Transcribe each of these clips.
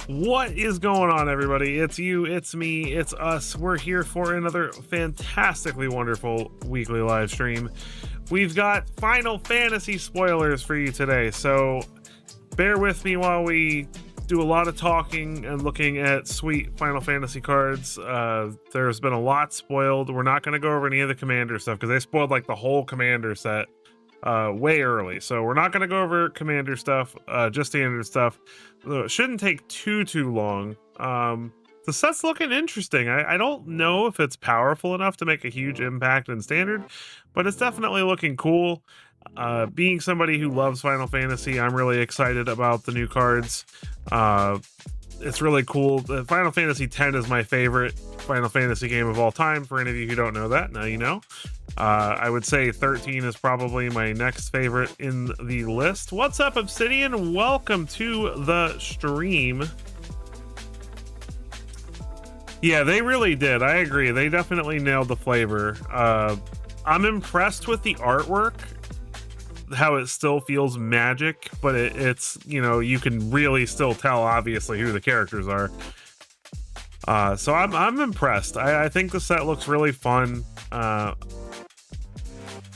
What is going on, everybody? It's you, it's me, it's us. We're here for another fantastically wonderful weekly live stream. We've got Final Fantasy spoilers for you today, so bear with me while we do a lot of talking and looking at sweet Final Fantasy cards. There's been a lot spoiled. We're not going to go over any of the Commander stuff because they spoiled like the whole Commander set way early, so we're not going to go over Commander stuff, just standard stuff. It shouldn't take too long. The set's looking interesting. I don't know if it's powerful enough to make a huge impact in standard, but it's definitely looking cool. Being somebody who loves Final Fantasy, I'm really excited about the new cards. It's really cool. Final Fantasy X is my favorite Final Fantasy game of all time. For any of you who don't know that, now you know. I would say 13 is probably my next favorite in the list. What's up, Obsidian? Welcome to the stream. Yeah, they really did. I agree. They definitely nailed the flavor. I'm impressed with the artwork, how it still feels magic, but it's, you know, you can really still tell obviously who the characters are. So I'm impressed. I think the set looks really fun.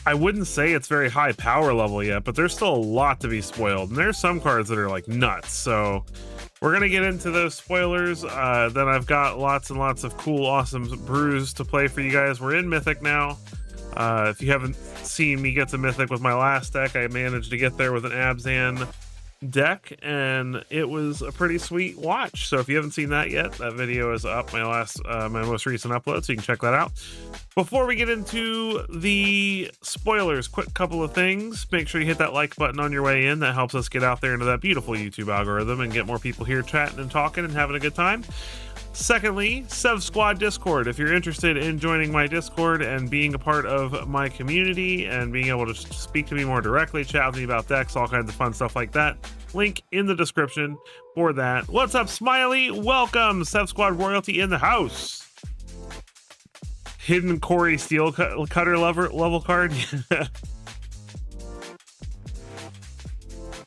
I wouldn't say it's very high power level yet, but there's still a lot to be spoiled, and there's some cards that are like nuts. So we're gonna get into those spoilers. Then I've got lots and lots of cool, awesome brews to play for you guys. We're in Mythic now. If you haven't seen me get to Mythic with my last deck, I managed to get there with an Abzan deck, and it was a pretty sweet watch. So if you haven't seen that yet, that video is up, my most recent upload, so you can check that out. Before we get into the spoilers, quick couple of things. Make sure you hit that like button on your way in. That helps us get out there into that beautiful YouTube algorithm and get more people here chatting and talking and having a good time. Secondly, Sev Squad Discord. If you're interested in joining my Discord and being a part of my community and being able to speak to me more directly, chat with me about decks, all kinds of fun stuff like that, link in the description for that. What's up, Smiley? Welcome, Sev Squad royalty in the house. Hidden Corey Steel Cutter level card. The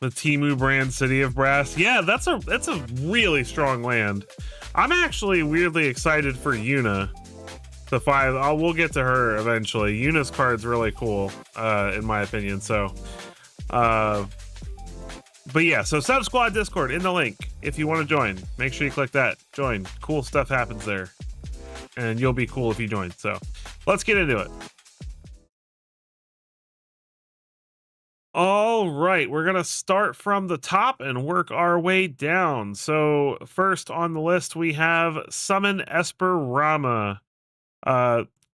Timu brand City of Brass. Yeah, that's a really strong land. I'm actually weirdly excited for Yuna, the 5. We'll get to her eventually. Yuna's card's really cool, in my opinion. So, but yeah, so Sub Squad Discord in the link. If you want to join, make sure you click that. Join. Cool stuff happens there, and you'll be cool if you join. So, let's get into it. All right, we're going to start from the top and work our way down. So first on the list, we have Summon Esperama.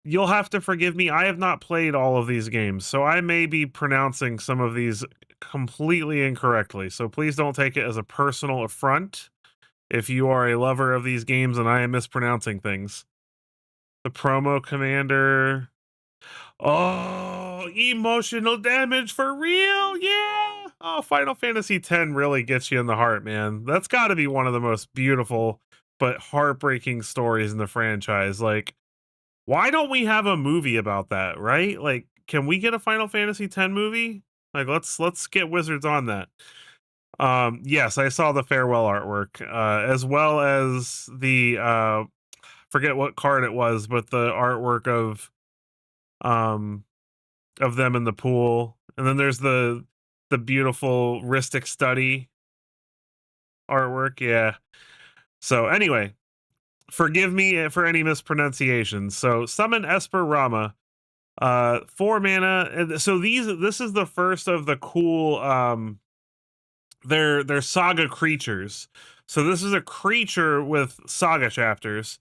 You'll have to forgive me. I have not played all of these games, so I may be pronouncing some of these completely incorrectly. So please don't take it as a personal affront if you are a lover of these games and I am mispronouncing things. The promo commander... Oh, emotional damage for real. Yeah. Oh, Final Fantasy X really gets you in the heart, man. That's got to be one of the most beautiful but heartbreaking stories in the franchise. Like, why don't we have a movie about that, right? Like, can we get a Final Fantasy X movie? Like, let's get Wizards on that. Yes, I saw the farewell artwork, as well as the forget what card it was, but the artwork of them in the pool, and then there's the beautiful Ristic study artwork. Yeah, so anyway, forgive me for any mispronunciations. So Summon Esperama, 4 mana. So this is the first of the cool they're saga creatures. So this is a creature with saga chapters.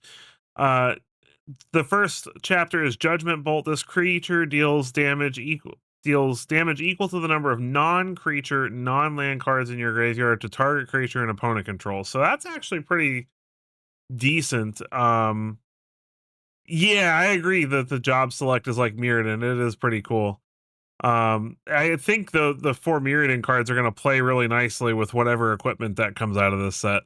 The first chapter is Judgment Bolt. This creature deals damage equal to the number of non-creature, non-land cards in your graveyard to target creature and opponent control. So that's actually pretty decent. Yeah, I agree that the job select is like Mirrodin. It is pretty cool. I think the 4 Mirrodin cards are going to play really nicely with whatever equipment that comes out of this set.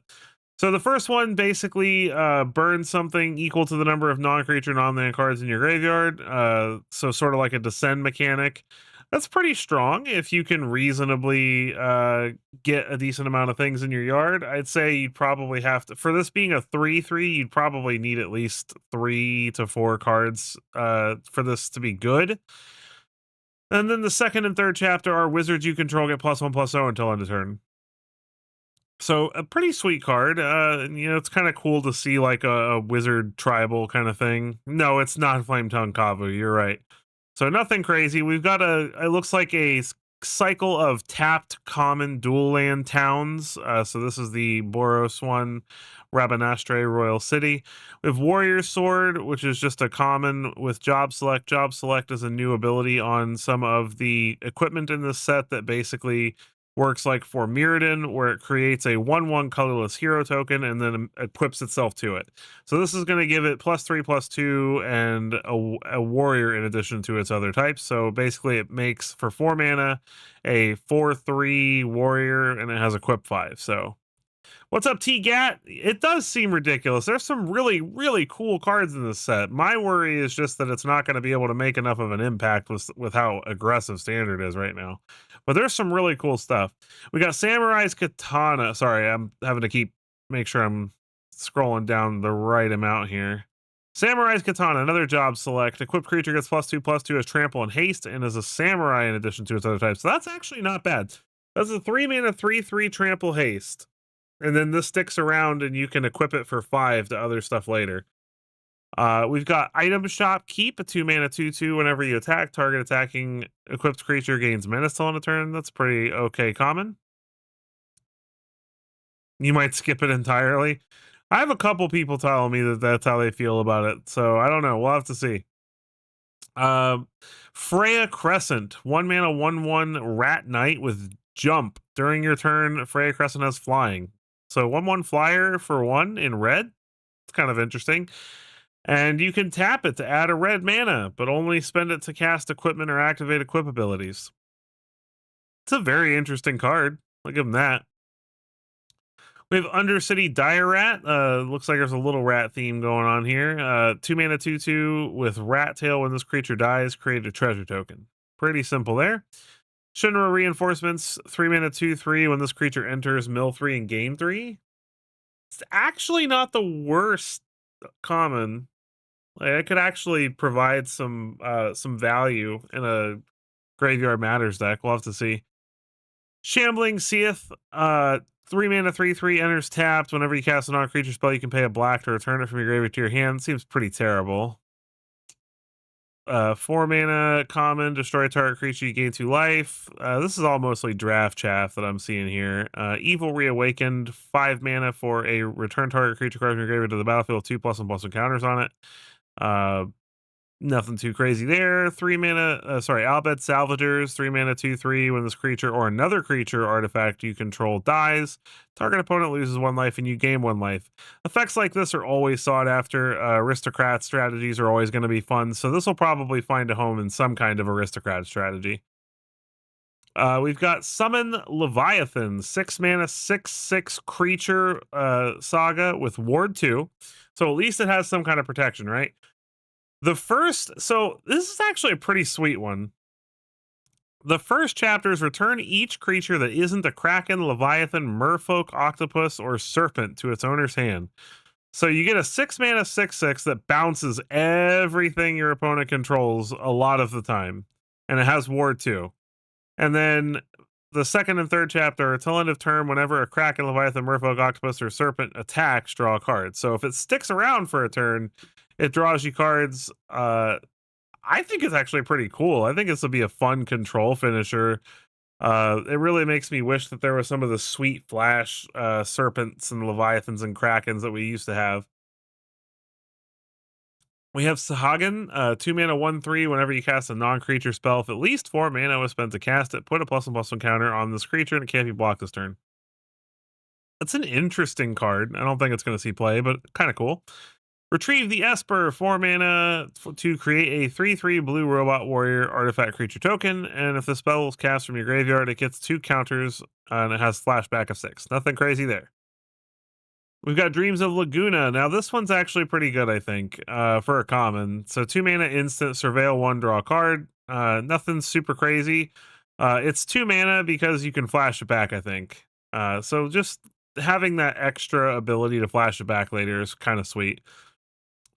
So the first one basically burns something equal to the number of non-creature, non-land cards in your graveyard. So sort of like a descend mechanic. That's pretty strong if you can reasonably get a decent amount of things in your yard. I'd say you'd probably have to, for this being a 3/3, you'd probably need at least 3 to 4 cards for this to be good. And then the second and third chapter are wizards you control get +1/+0 until end of turn. So a pretty sweet card. It's kind of cool to see like a wizard tribal kind of thing. No, it's not Flame Tongue Kavu. You're right. So nothing crazy. We've got it looks like a cycle of tapped common dual land towns. So this is the Boros one, Rabanastre Royal City. We have Warrior Sword, which is just a common with Job Select. Job Select is a new ability on some of the equipment in this set that basically works like for Mirrodin, where it creates a 1/1 colorless hero token and then equips itself to it. So this is going to give it +3/+2 and a warrior in addition to its other types. So basically it makes for 4 mana a 4/3 warrior and it has equip 5. So what's up, T-Gat? It does seem ridiculous. There's some really, really cool cards in this set. My worry is just that it's not going to be able to make enough of an impact with how aggressive Standard is right now. But there's some really cool stuff. We got Samurai's Katana. Sorry, I'm having to make sure I'm scrolling down the right amount here. Samurai's Katana, another job select. Equipped creature gets +2/+2 as trample and haste and is a samurai in addition to its other types. So that's actually not bad. That's a 3 mana 3/3 trample haste. And then this sticks around and you can equip it for 5 to other stuff later. We've got Item Shop Keep, a 2 mana 2/2. Whenever you attack, target attacking equipped creature gains menace till on a turn. That's pretty okay common. You might skip it entirely. I have a couple people telling me that that's how they feel about it. So I don't know. We'll have to see. Freya Crescent, 1 mana 1/1 Rat Knight with jump. During your turn, Freya Crescent has flying. So 1/1 flyer for 1 in red. It's kind of interesting. And you can tap it to add a red mana, but only spend it to cast equipment or activate equip abilities. It's a very interesting card. I'll give them that. We have Undercity Diar Rat. Looks like there's a little rat theme going on here. 2 mana 2/2 with Rat Tail. When this creature dies, create a treasure token. Pretty simple there. Shinra Reinforcements, 3 mana 2/3. When this creature enters, mill 3 and gain 3. It's actually not the worst common. Like, it could actually provide some value in a Graveyard Matters deck. We'll have to see. Shambling Seath, 3 mana 3/3 enters tapped. Whenever you cast a non-creature spell, you can pay a black to return it from your graveyard to your hand. Seems pretty terrible. 4 mana common, destroy target creature, you gain 2 life. This is all mostly draft chaff that I'm seeing here. Evil Reawakened, 5 mana for a return target creature card from your graveyard to the battlefield, 2 +1/+1 counters on it. Nothing too crazy there. 3 mana, Albed Salvagers, 3 mana 2/3. When this creature or another creature artifact you control dies, target opponent loses 1 life and you gain 1 life. Effects like this are always sought after. Aristocrat strategies are always going to be fun, so this will probably find a home in some kind of aristocrat strategy. We've got Summon Leviathan, 6 mana 6/6 creature saga with Ward 2. So at least it has some kind of protection, right? So this is actually a pretty sweet one. The first chapter is return each creature that isn't a Kraken, Leviathan, Merfolk, Octopus, or Serpent to its owner's hand. So you get a 6 mana 6/6 that bounces everything your opponent controls a lot of the time. And it has Ward 2. And then the second and third chapter, until end of turn, whenever a Kraken, Leviathan, Merfolk, Octopus, or Serpent attacks, draw a card. So if it sticks around for a turn, it draws you cards. I think it's actually pretty cool. I think this will be a fun control finisher. It really makes me wish that there was some of the sweet flash serpents and leviathans and krakens that we used to have. We have Sahagin, 2 mana 1/3. Whenever you cast a non-creature spell, if at least 4 mana was spent to cast it, put a +1/+1 counter on this creature and it can't be blocked this turn. That's an interesting card. I don't think it's going to see play, but kind of cool. Retrieve the Esper, 4 mana to create a 3/3 blue robot warrior artifact creature token. And if the spell is cast from your graveyard, it gets 2 counters and it has flashback of 6. Nothing crazy there. We've got Dreams of Lagona. Now, this one's actually pretty good, I think, for a common. So 2 mana instant, surveil 1, draw a card. Nothing super crazy. It's 2 mana because you can flash it back, I think. So just having that extra ability to flash it back later is kind of sweet.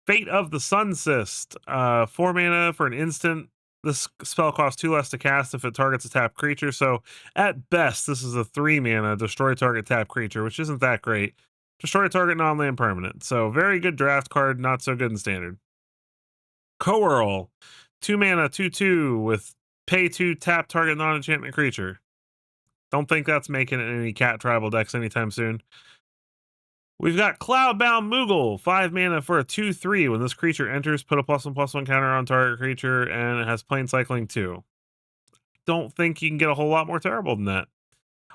Fate of the Sun Cyst. 4 mana for an instant. This spell costs 2 less to cast if it targets a tapped creature. So at best, this is a 3 mana destroy target tapped creature, which isn't that great. Destroy target non-land permanent. So very good draft card, not so good in standard. Coeurl. 2 mana, 2/2 with pay 2 tap target non-enchantment creature. Don't think that's making it in any cat tribal decks anytime soon. We've got Cloudbound Mughle, 5 mana for a 2/3. When this creature enters, put a +1/+1 counter on target creature, and it has plane cycling 2. Don't think you can get a whole lot more terrible than that.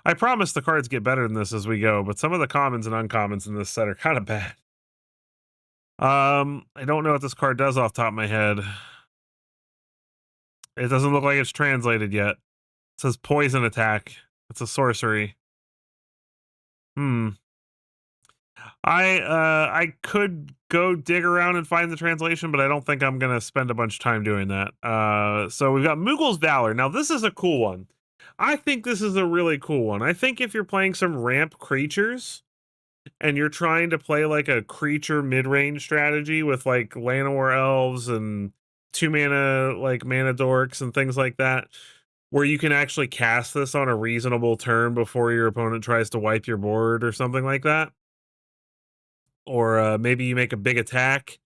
I promise the cards get better than this as we go, but some of the commons and uncommons in this set are kind of bad. I don't know what this card does off the top of my head. It doesn't look like it's translated yet. It says poison attack. It's a sorcery. I could go dig around and find the translation, but I don't think I'm gonna spend a bunch of time doing that. So we've got Mughle's Valor. Now this is a cool one. I think this is a really cool one. I think if you're playing some ramp creatures and you're trying to play like a creature mid-range strategy with like Llanowar elves and 2 mana like mana dorks and things like that, where you can actually cast this on a reasonable turn before your opponent tries to wipe your board or something like that. Or maybe you make a big attack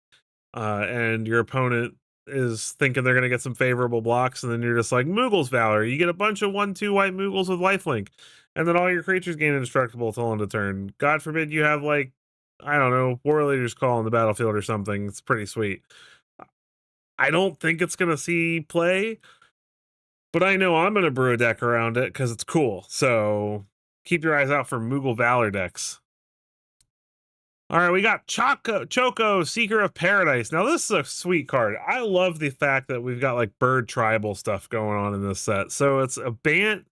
and your opponent is thinking they're going to get some favorable blocks, and then you're just like, Mughle's Valor. You get a bunch of 1/2 white Mughles with lifelink, and then all your creatures gain indestructible till end of turn. God forbid you have, like, I don't know, War Leader's Call on the battlefield or something. It's pretty sweet. I don't think it's going to see play, but I know I'm going to brew a deck around it because it's cool. So keep your eyes out for Mughle Valor decks. All right, we got Choco, Seeker of Paradise. Now, this is a sweet card. I love the fact that we've got like bird tribal stuff going on in this set. So it's a Bant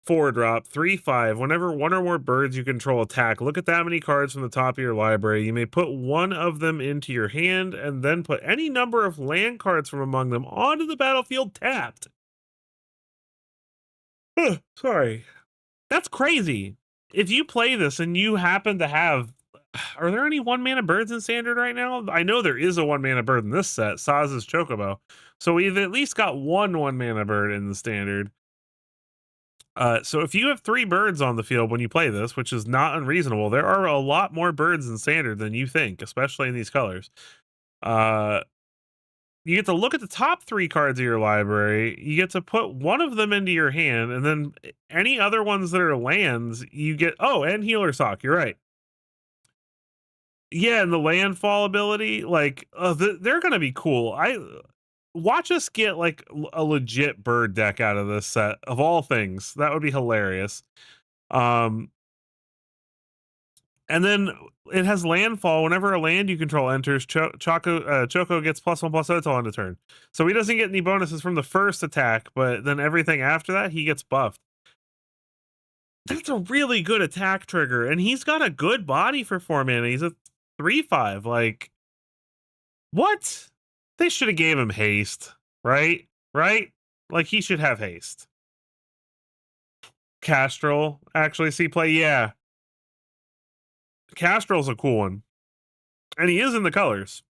4-drop, 3/5. Whenever one or more birds you control attack, look at that many cards from the top of your library. You may put one of them into your hand and then put any number of land cards from among them onto the battlefield tapped. Sorry. That's crazy. If you play this and you happen to have, are there any 1 mana birds in standard right now? I know there is a 1 mana bird in this set, Saz's Chocobo. So we've at least got one 1 mana bird in the standard. So if you have 3 birds on the field when you play this, which is not unreasonable, there are a lot more birds in standard than you think, especially in these colors. You get to look at the top 3 cards of your library. You get to put one of them into your hand, and then any other ones that are lands, you get. Oh, and Healer Sock. You're right. Yeah, and the landfall ability, like, they're gonna be cool. I watch us get like a legit bird deck out of this set of all things. That would be hilarious. And then it has landfall. Whenever a land you control enters, Choco gets +1/+0 till end of turn. So he doesn't get any bonuses from the first attack, but then everything after that, he gets buffed. That's a really good attack trigger, and he's got a good body for 4 mana. He's a 3/5. Like, what? They should have gave him haste, right? Right? Like, he should have haste. Castrol, actually, see play, yeah. Castrol's a cool one. And he is in the colors.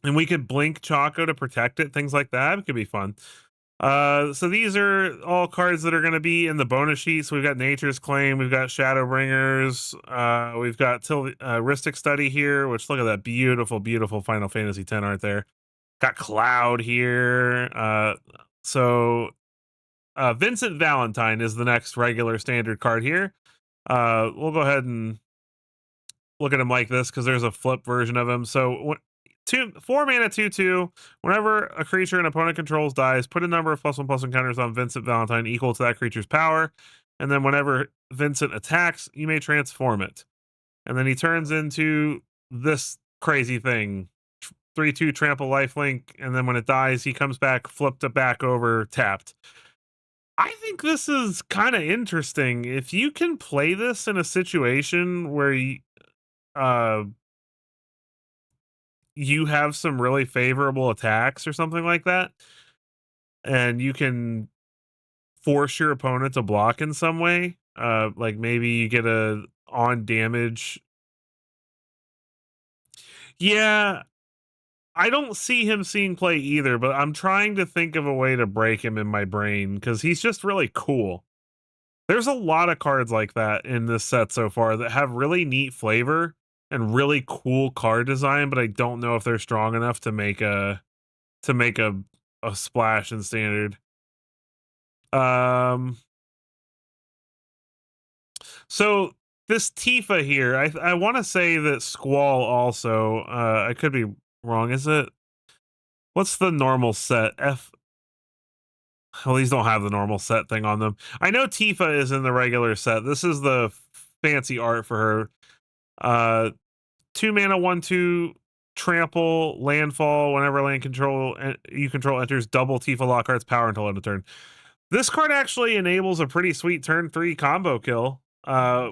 And we could blink Choco to protect it, things like that. It could be fun. So these are all cards that are going to be in the bonus sheet. So we've got Nature's Claim, we've got Shadowbringers, we've got Rhystic Study here, which look at that beautiful, beautiful Final Fantasy X art there. Got Cloud here. Vincent Valentine is the next regular standard card here. We'll go ahead and look at him like this because there's a flip version of him. So 4 mana 2/2. Whenever a creature an opponent controls dies, put a number of +1/+1 counters on Vincent Valentine equal to that creature's power. And then whenever Vincent attacks, you may transform it. And then he turns into this crazy thing. 3/2 trample lifelink, and then when it dies, he comes back, flipped it back over, tapped. I think this is kind of interesting. If you can play this in a situation where you have some really favorable attacks or something like that, and you can force your opponent to block in some way. Like maybe you get a on damage. Yeah, I don't see him seeing play either, but I'm trying to think of a way to break him in my brain because he's just really cool. There's a lot of cards like that in this set so far that have really neat flavor and really cool card design, but I don't know if they're strong enough to make a splash in standard. So this Tifa here, I want to say that Squall also. I could be wrong. Is it? What's the normal set? Well, these don't have the normal set thing on them. I know Tifa is in the regular set. This is the fancy art for her. 2 mana, 1/2 trample, landfall. Whenever land control you control enters, double Tifa Lockhart's power until end of turn. This card actually enables a pretty sweet turn 3 combo kill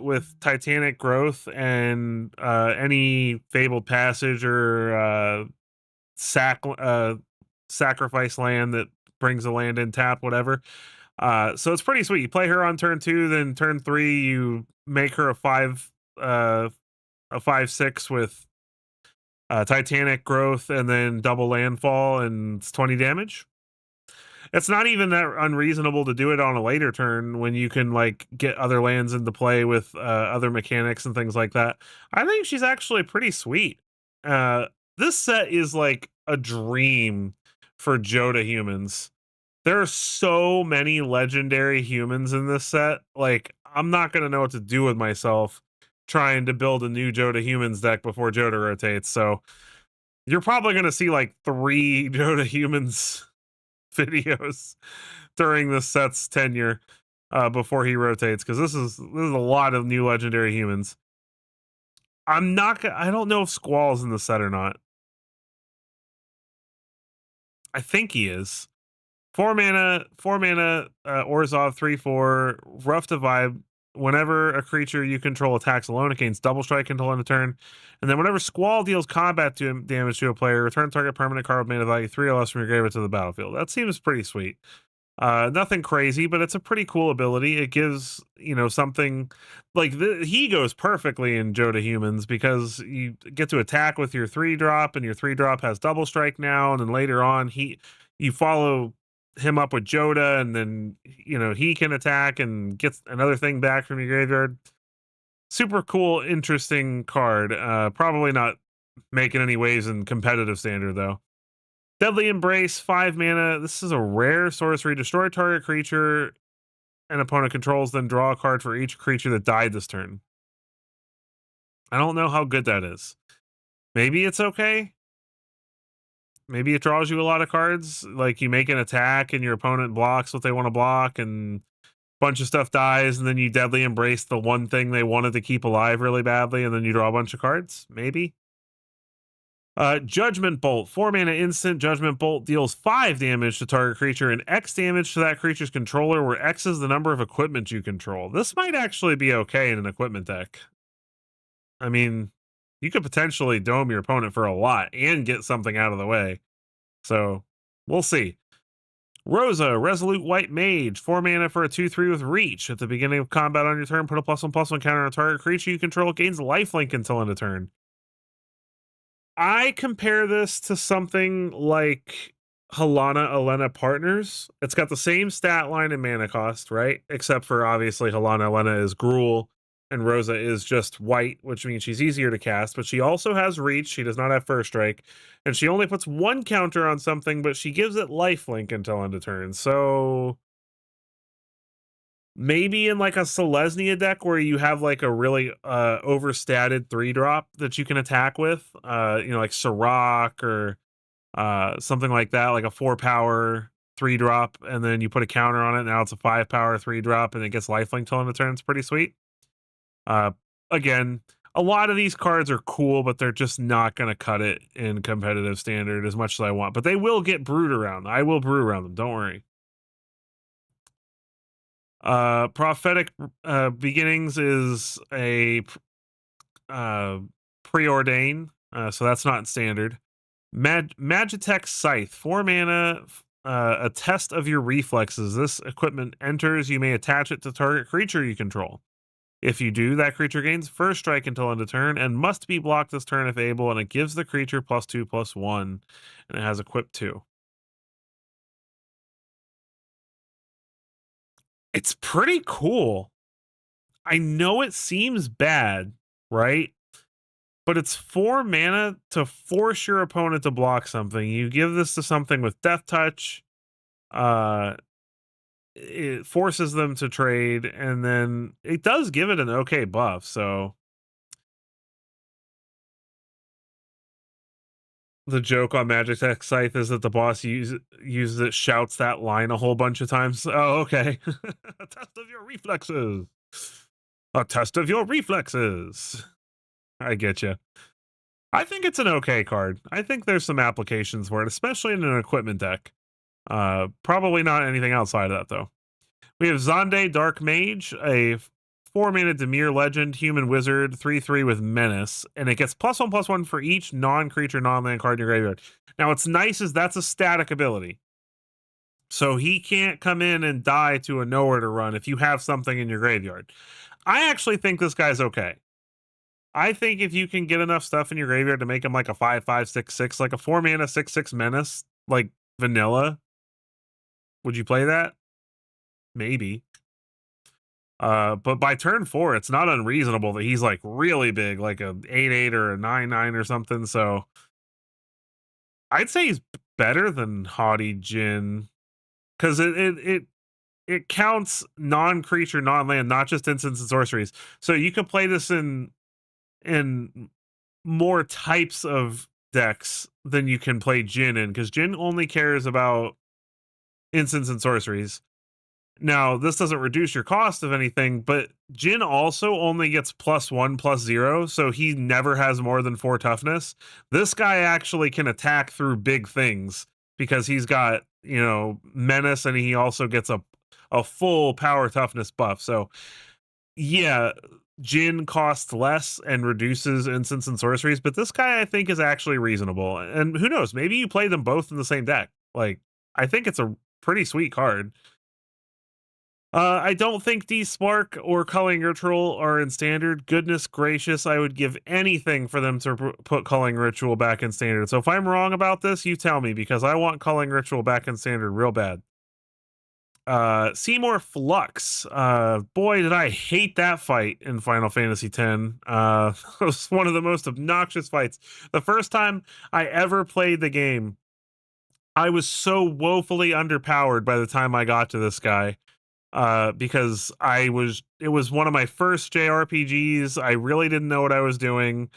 with Titanic Growth and any Fabled Passage or sacrifice land that brings a land in tap, whatever. So it's pretty sweet. You play her on turn 2, then turn 3 you make her a 5/6 with Titanic Growth and then double landfall, and it's 20 damage. It's not even that unreasonable to do it on a later turn when you can like get other lands into play with other mechanics and things like that. I think she's actually pretty sweet. This set is like a dream for Joda humans. There are so many legendary humans in this set. Like, I'm not going to know what to do with myself trying to build a new Joda humans deck before Joda rotates. So you're probably going to see like 3 Joda humans videos during this set's tenure before he rotates, because this is a lot of new legendary humans. I don't know if Squall's in the set or not. I think he is. 4 mana, Orzhov 3/4, rough to vibe. Whenever a creature you control attacks alone, it gains double strike until end of turn. And then whenever Squall deals combat damage to a player, return target permanent card with mana value 3 or less from your graveyard to the battlefield. That seems pretty sweet. Nothing crazy, but it's a pretty cool ability. It gives, something like he goes perfectly in Joda humans because you get to attack with your 3-drop, and your 3-drop has double strike now. And then later on, you follow him up with Joda, and then he can attack and gets another thing back from your graveyard. Super cool, interesting card. Probably not making any waves in competitive standard though. Deadly Embrace, 5 mana. This is a rare sorcery. Destroy target creature an opponent controls, then draw a card for each creature that died this turn. I don't know how good that is. Maybe it's okay. Maybe it draws you a lot of cards. Like you make an attack and your opponent blocks what they want to block, and a bunch of stuff dies, and then you Deadly Embrace the one thing they wanted to keep alive really badly, and then you draw a bunch of cards. Maybe. Judgment Bolt, 4 mana instant. Judgment Bolt deals 5 damage to target creature and X damage to that creature's controller, where X is the number of equipment you control. This might actually be okay in an equipment deck. I mean, you could potentially dome your opponent for a lot and get something out of the way. So we'll see. Rosa, Resolute White Mage, 4 mana for a 2/3 with Reach. At the beginning of combat on your turn, put a +1/+1 counter on a target creature you control. It gains lifelink until end of turn. I compare this to something like Halana Elena Partners. It's got the same stat line and mana cost, right? Except for obviously Halana Elena is Gruul and Rosa is just white, which means she's easier to cast, but she also has Reach. She does not have First Strike, and she only puts 1 counter on something, but she gives it lifelink until end of turn. So maybe in like a Selesnya deck where you have like a really overstated 3-drop that you can attack with, like Sirach or something like that, like a 4-power 3-drop, and then you put a counter on it. Now it's a 5-power 3-drop, and it gets lifelink till end of turn. It's pretty sweet. Again, a lot of these cards are cool, but they're just not going to cut it in competitive standard as much as I want. But they will get brewed around. I will brew around them. Don't worry. Prophetic Beginnings is a preordain, so that's not standard. Magitech Scythe, 4 mana, a test of your reflexes. This equipment enters, you may attach it to target creature you control. If you do, that creature gains first strike until end of turn and must be blocked this turn if able, and it gives the creature +2/+1, and it has equip 2. It's pretty cool. I know it seems bad, right? But it's 4 mana to force your opponent to block something. You give this to something with Death Touch, it forces them to trade, and then it does give it an okay buff, so the joke on Magic Tech Scythe is that the boss uses it, shouts that line a whole bunch of times. Oh, okay. A test of your reflexes. A test of your reflexes. I get you. I think it's an okay card. I think there's some applications for it, especially in an equipment deck. Probably not anything outside of that, though. We have Zande Dark Mage, a 4-mana Dimir Legend, human wizard, 3/3 with menace, and it gets +1/+1 for each non-creature, non-land card in your graveyard. Now, what's nice is that's a static ability. So he can't come in and die to a nowhere to run if you have something in your graveyard. I actually think this guy's okay. I think if you can get enough stuff in your graveyard to make him like a 5/5, 6/6, like a 4-mana 6/6 menace, like vanilla, would you play that? Maybe. But by turn 4, it's not unreasonable that he's like really big, like a 8/8 or a 9/9 or something. So I'd say he's better than Haughty Jin because it counts non-creature, non-land, not just instants and sorceries. So you could play this in more types of decks than you can play Jin in, because Jin only cares about instants and sorceries. Now, this doesn't reduce your cost of anything, but Jin also only gets +1/+0, so he never has more than 4 toughness. This guy actually can attack through big things because he's got, menace, and he also gets a full power toughness buff. So, yeah, Jin costs less and reduces instants and sorceries, but this guy I think is actually reasonable. And who knows, maybe you play them both in the same deck. Like, I think it's a pretty sweet card. I don't think D-Spark or Culling Ritual are in Standard. Goodness gracious, I would give anything for them to put Culling Ritual back in Standard. So if I'm wrong about this, you tell me, because I want Culling Ritual back in Standard real bad. Seymour Flux. Boy, did I hate that fight in Final Fantasy X. It was one of the most obnoxious fights. The first time I ever played the game, I was so woefully underpowered by the time I got to this guy. Because it was one of my first JRPGs. I really didn't know what I was doing.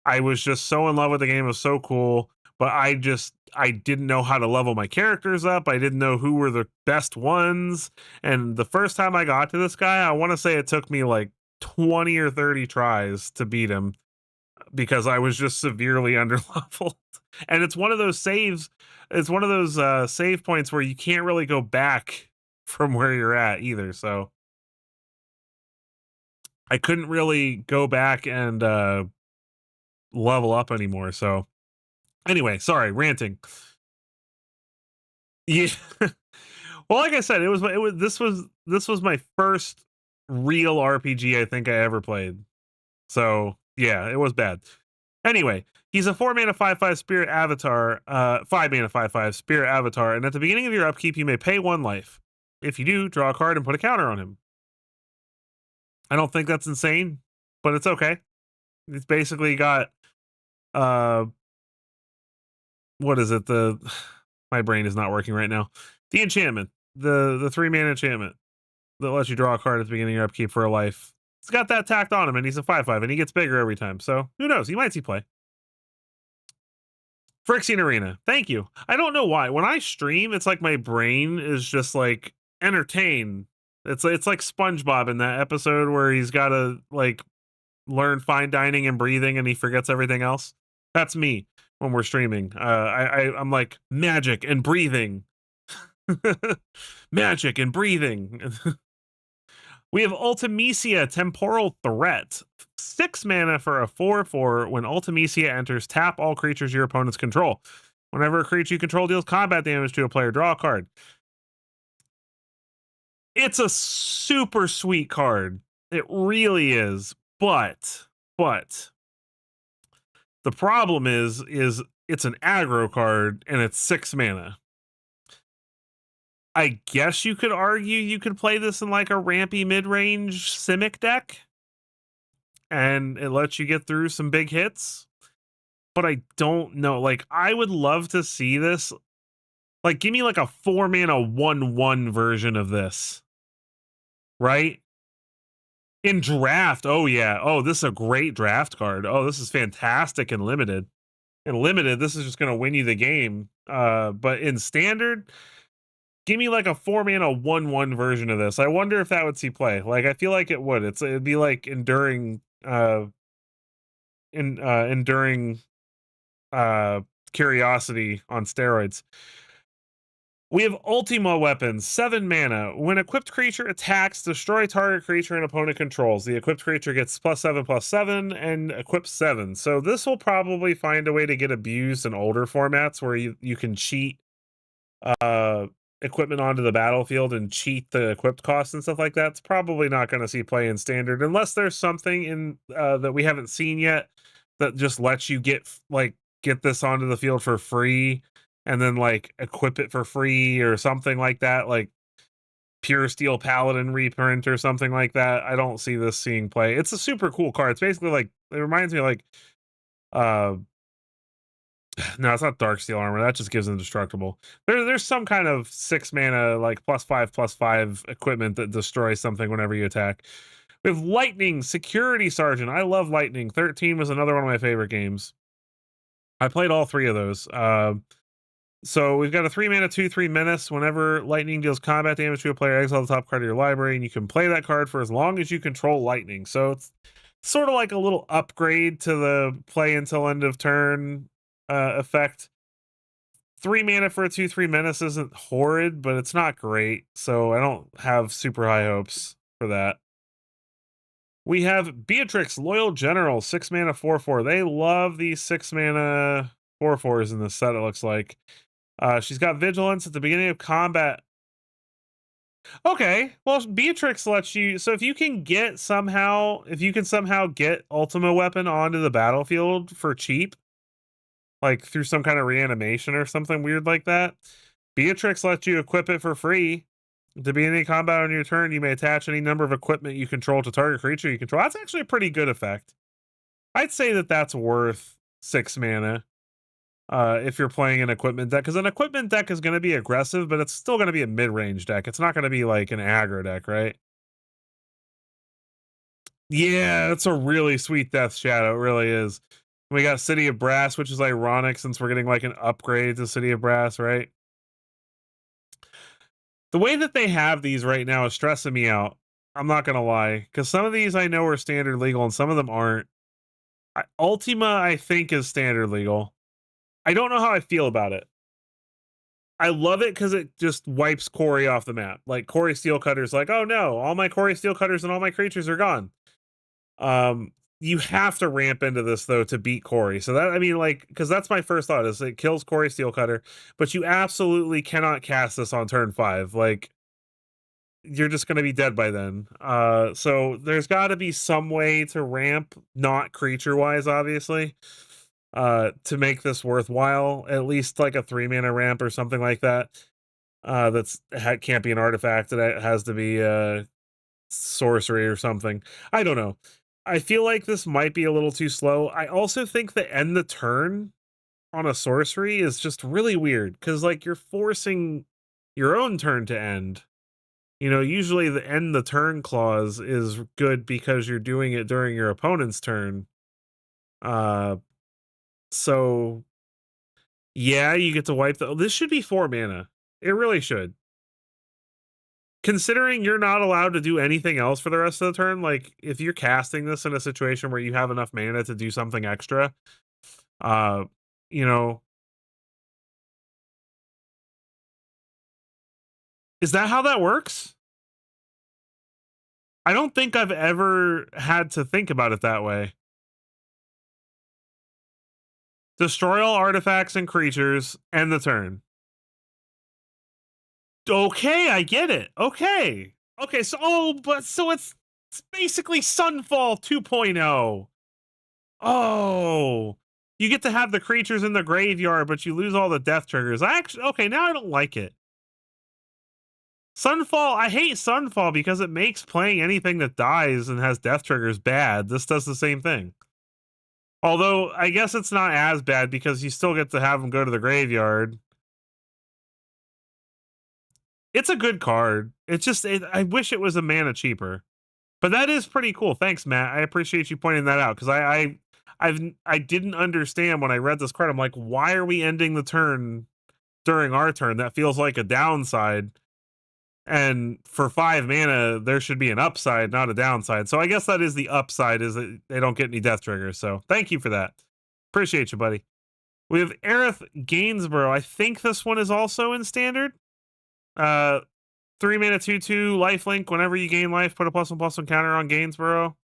I was just so in love with the game. It was so cool, but I didn't know how to level my characters up. I didn't know who were the best ones. And the first time I got to this guy, I want to say it took me like 20 or 30 tries to beat him because I was just severely underleveled. And it's one of those saves. It's one of those save points where you can't really go back from where you're at either, so I couldn't really go back and level up anymore. So anyway, sorry, ranting. Yeah. Well, like I said, this was my first real RPG I think I ever played. So yeah, it was bad. Anyway, he's a 4-mana 5/5 Spirit Avatar, 5-mana 5/5 Spirit Avatar, and at the beginning of your upkeep, you may pay 1 life. If you do, draw a card and put a counter on him. I don't think that's insane, but it's okay. It's basically got, what is it? My brain is not working right now. The enchantment, the 3-mana enchantment that lets you draw a card at the beginning of your upkeep for a life. It's got that tacked on him, and he's a 5/5, and he gets bigger every time. So who knows? He might see play. Phyrexian Arena. Thank you. I don't know why. When I stream, it's like my brain is just like entertain. It's like SpongeBob in that episode where he's got to like learn fine dining and breathing, and he forgets everything else. That's me when we're streaming. I'm like magic and breathing, magic and breathing. We have Ultimia, Temporal Threat. 6 mana for a 4/4. When Ultimia enters, tap all creatures your opponents control. Whenever a creature you control deals combat damage to a player, draw a card. It's a super sweet card. It really is. But the problem is it's an aggro card and it's 6 mana. I guess you could argue you could play this in like a rampy mid-range Simic deck and it lets you get through some big hits. But I don't know. Like, I would love to see this. Like, give me like a 4 mana 1/1 version of this. Right? In draft. Oh, yeah. Oh, this is a great draft card. Oh, this is fantastic in limited. In limited, this is just going to win you the game. But in standard, give me like a 4 mana 1/1 version of this. I wonder if that would see play. Like, I feel like it would. It'd be like enduring curiosity on steroids. We have Ultima weapons, 7 mana. When equipped creature attacks, destroy target creature and opponent controls. The equipped creature gets +7/+7 and equips 7. So this will probably find a way to get abused in older formats where you can cheat equipment onto the battlefield and cheat the equipped costs and stuff like that. It's probably not going to see play in standard unless there's something in that we haven't seen yet that just lets you get this onto the field for free and then like equip it for free or something like that, like Pure Steel Paladin reprint or something like that. I don't see this seeing play. It's a super cool card. It's basically like, it reminds me of like no, it's not Dark Steel Armor. That just gives indestructible. There's some kind of 6 mana like +5/+5 equipment that destroys something whenever you attack. We have Lightning, Security Sergeant. I love Lightning. 13 was another one of my favorite games. I played all 3 of those. So we've got a 3 mana 2/3 menace. Whenever Lightning deals combat damage to a player, exile the top card of your library, and you can play that card for as long as you control Lightning. So it's sort of like a little upgrade to the play until end of turn effect. 3 mana for a 2/3 menace isn't horrid, but it's not great. So I don't have super high hopes for that. We have Beatrix, Loyal General, 6 mana 4/4. They love these 6 mana 4/4s in this set, it looks like. She's got Vigilance at the beginning of combat. Okay, well, Beatrix lets you. So if you can somehow get Ultima weapon onto the battlefield for cheap, like through some kind of reanimation or something weird like that, Beatrix lets you equip it for free. At the beginning of combat on your turn, you may attach any number of equipment you control to target creature you control. That's actually a pretty good effect. I'd say that's worth 6 mana. If you're playing an equipment deck, because an equipment deck is going to be aggressive, but it's still going to be a mid-range deck. It's not going to be like an aggro deck, right? Yeah, it's a really sweet Death Shadow. It really is. We got City of Brass, which is ironic since we're getting like an upgrade to City of Brass, right? The way that they have these right now is stressing me out. I'm not going to lie, because some of these I know are standard legal and some of them aren't. Ultima, I think, is standard legal. I don't know how I feel about it. I love it because it just wipes Corey off the map. Like Corey Steelcutter's like, oh no, all my Corey Steelcutters and all my creatures are gone. You have to ramp into this though to beat Corey. So that, I mean, like, because that's my first thought is it kills Corey Steelcutter, but you absolutely cannot cast this on turn 5. Like, you're just going to be dead by then. So there's got to be some way to ramp, not creature wise, obviously. To make this worthwhile, at least like a 3 mana ramp or something like that. Can't be an artifact. It has to be sorcery or something. I don't know. I feel like this might be a little too slow. I also think the end the turn on a sorcery is just really weird because like you're forcing your own turn to end. You know, usually the end the turn clause is good because you're doing it during your opponent's turn. So yeah, you get to wipe this should be 4 mana. It really should. Considering you're not allowed to do anything else for the rest of the turn, like if you're casting this in a situation where you have enough mana to do something extra, you know, is that how that works? I don't think I've ever had to think about it that way. Destroy all artifacts and creatures, end the turn. Okay, I get it. Okay. Okay, so it's basically Sunfall 2.0. Oh. You get to have the creatures in the graveyard, but you lose all the death triggers. Okay, now I don't like it. Sunfall, I hate Sunfall because it makes playing anything that dies and has death triggers bad. This does the same thing. Although, I guess it's not as bad because you still get to have them go to the graveyard. It's a good card. It's just, I wish it was a mana cheaper. But that is pretty cool. Thanks, Matt. I appreciate you pointing that out because I didn't understand when I read this card. I'm like, why are we ending the turn during our turn? That feels like a downside. And for 5 mana, there should be an upside, not a downside. So I guess that is the upside, is that they don't get any death triggers. So thank you for that. Appreciate you, buddy. We have Aerith Gainsborough. I think this one is also in standard. 3 mana 2/2 lifelink. Whenever you gain life, put a +1/+1 counter on Gainsborough.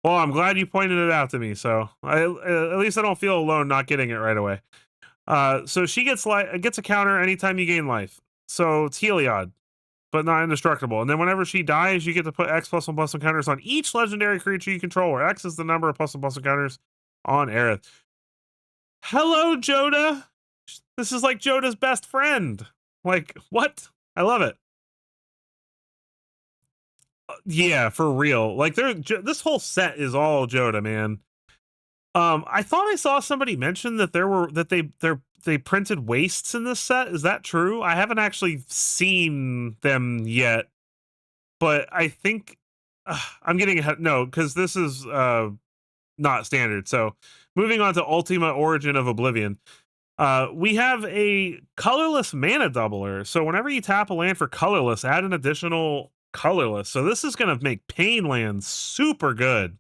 Well, I'm glad you pointed it out to me. So at least I don't feel alone not getting it right away. So she gets a counter anytime you gain life. So it's Heliod, but not indestructible. And then whenever she dies, you get to put X +1/+1 counters on each legendary creature you control, where X is the number of +1/+1 counters on Aerith. Hello, Joda. This is like Joda's best friend. Like, what? I love it. Yeah, for real. Like, this whole set is all Joda, man. I thought I saw somebody mention that they printed wastes in this set. Is that true? I haven't actually seen them yet, but I think I'm getting ahead. No, because this is not standard. So moving on to Ultima Origin of Oblivion. We have a colorless mana doubler. So whenever you tap a land for colorless, add an additional colorless. So this is going to make Pain lands super good.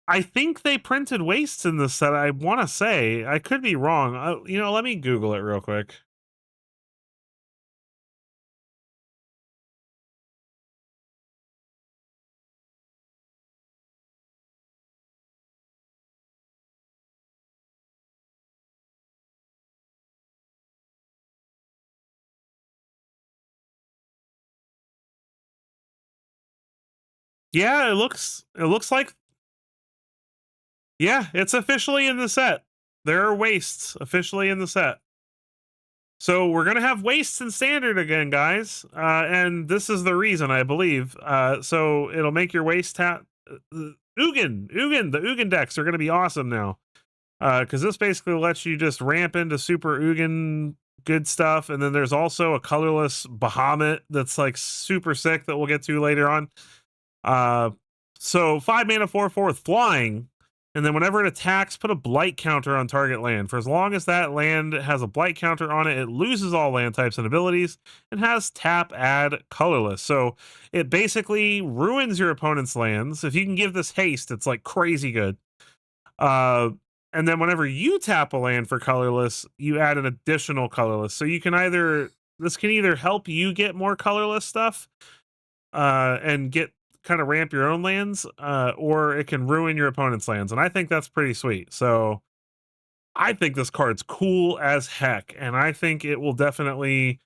I think they printed wastes in this set. I want to say, I could be wrong. Let me Google it real quick. Yeah, it looks like, yeah, it's officially in the set. There are wastes officially in the set. So we're going to have wastes in standard again, guys. And this is the reason, I believe. So it'll make your waste tap. The Ugin decks are going to be awesome now. Because this basically lets you just ramp into super Ugin good stuff. And then there's also a colorless Bahamut that's like super sick that we'll get to later on. So 5 mana 4/4 with flying. And then whenever it attacks, put a blight counter on target land. For as long as that land has a blight counter on it, it loses all land types and abilities and has tap, add, colorless. So it basically ruins your opponent's lands. If you can give this haste, it's like crazy good. And then whenever you tap a land for colorless, you add an additional colorless. So you can this can either help you get more colorless stuff and kind of ramp your own lands, or it can ruin your opponent's lands. And I think that's pretty sweet. So I think this card's cool as heck. And I think it will definitely,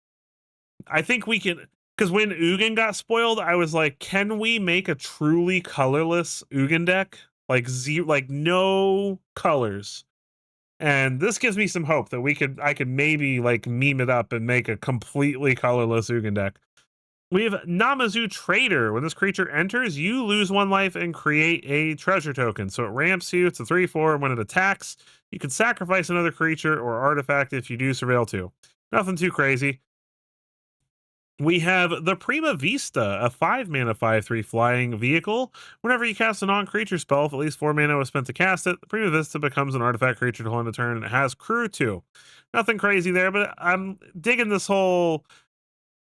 I think we can, because when Ugin got spoiled, I was like, can we make a truly colorless Ugin deck? Like no colors. And this gives me some hope that I could maybe like meme it up and make a completely colorless Ugin deck. We have Namazu Trader. When this creature enters, you lose 1 life and create a treasure token. So it ramps you. It's a 3/4. When it attacks, you can sacrifice another creature or artifact if you do Surveil 2. Nothing too crazy. We have the Prima Vista, a 5 mana 5/3 flying vehicle. Whenever you cast a non-creature spell, if at least 4 mana was spent to cast it, the Prima Vista becomes an artifact creature to hold a turn, and it has crew 2. Nothing crazy there, but I'm digging this whole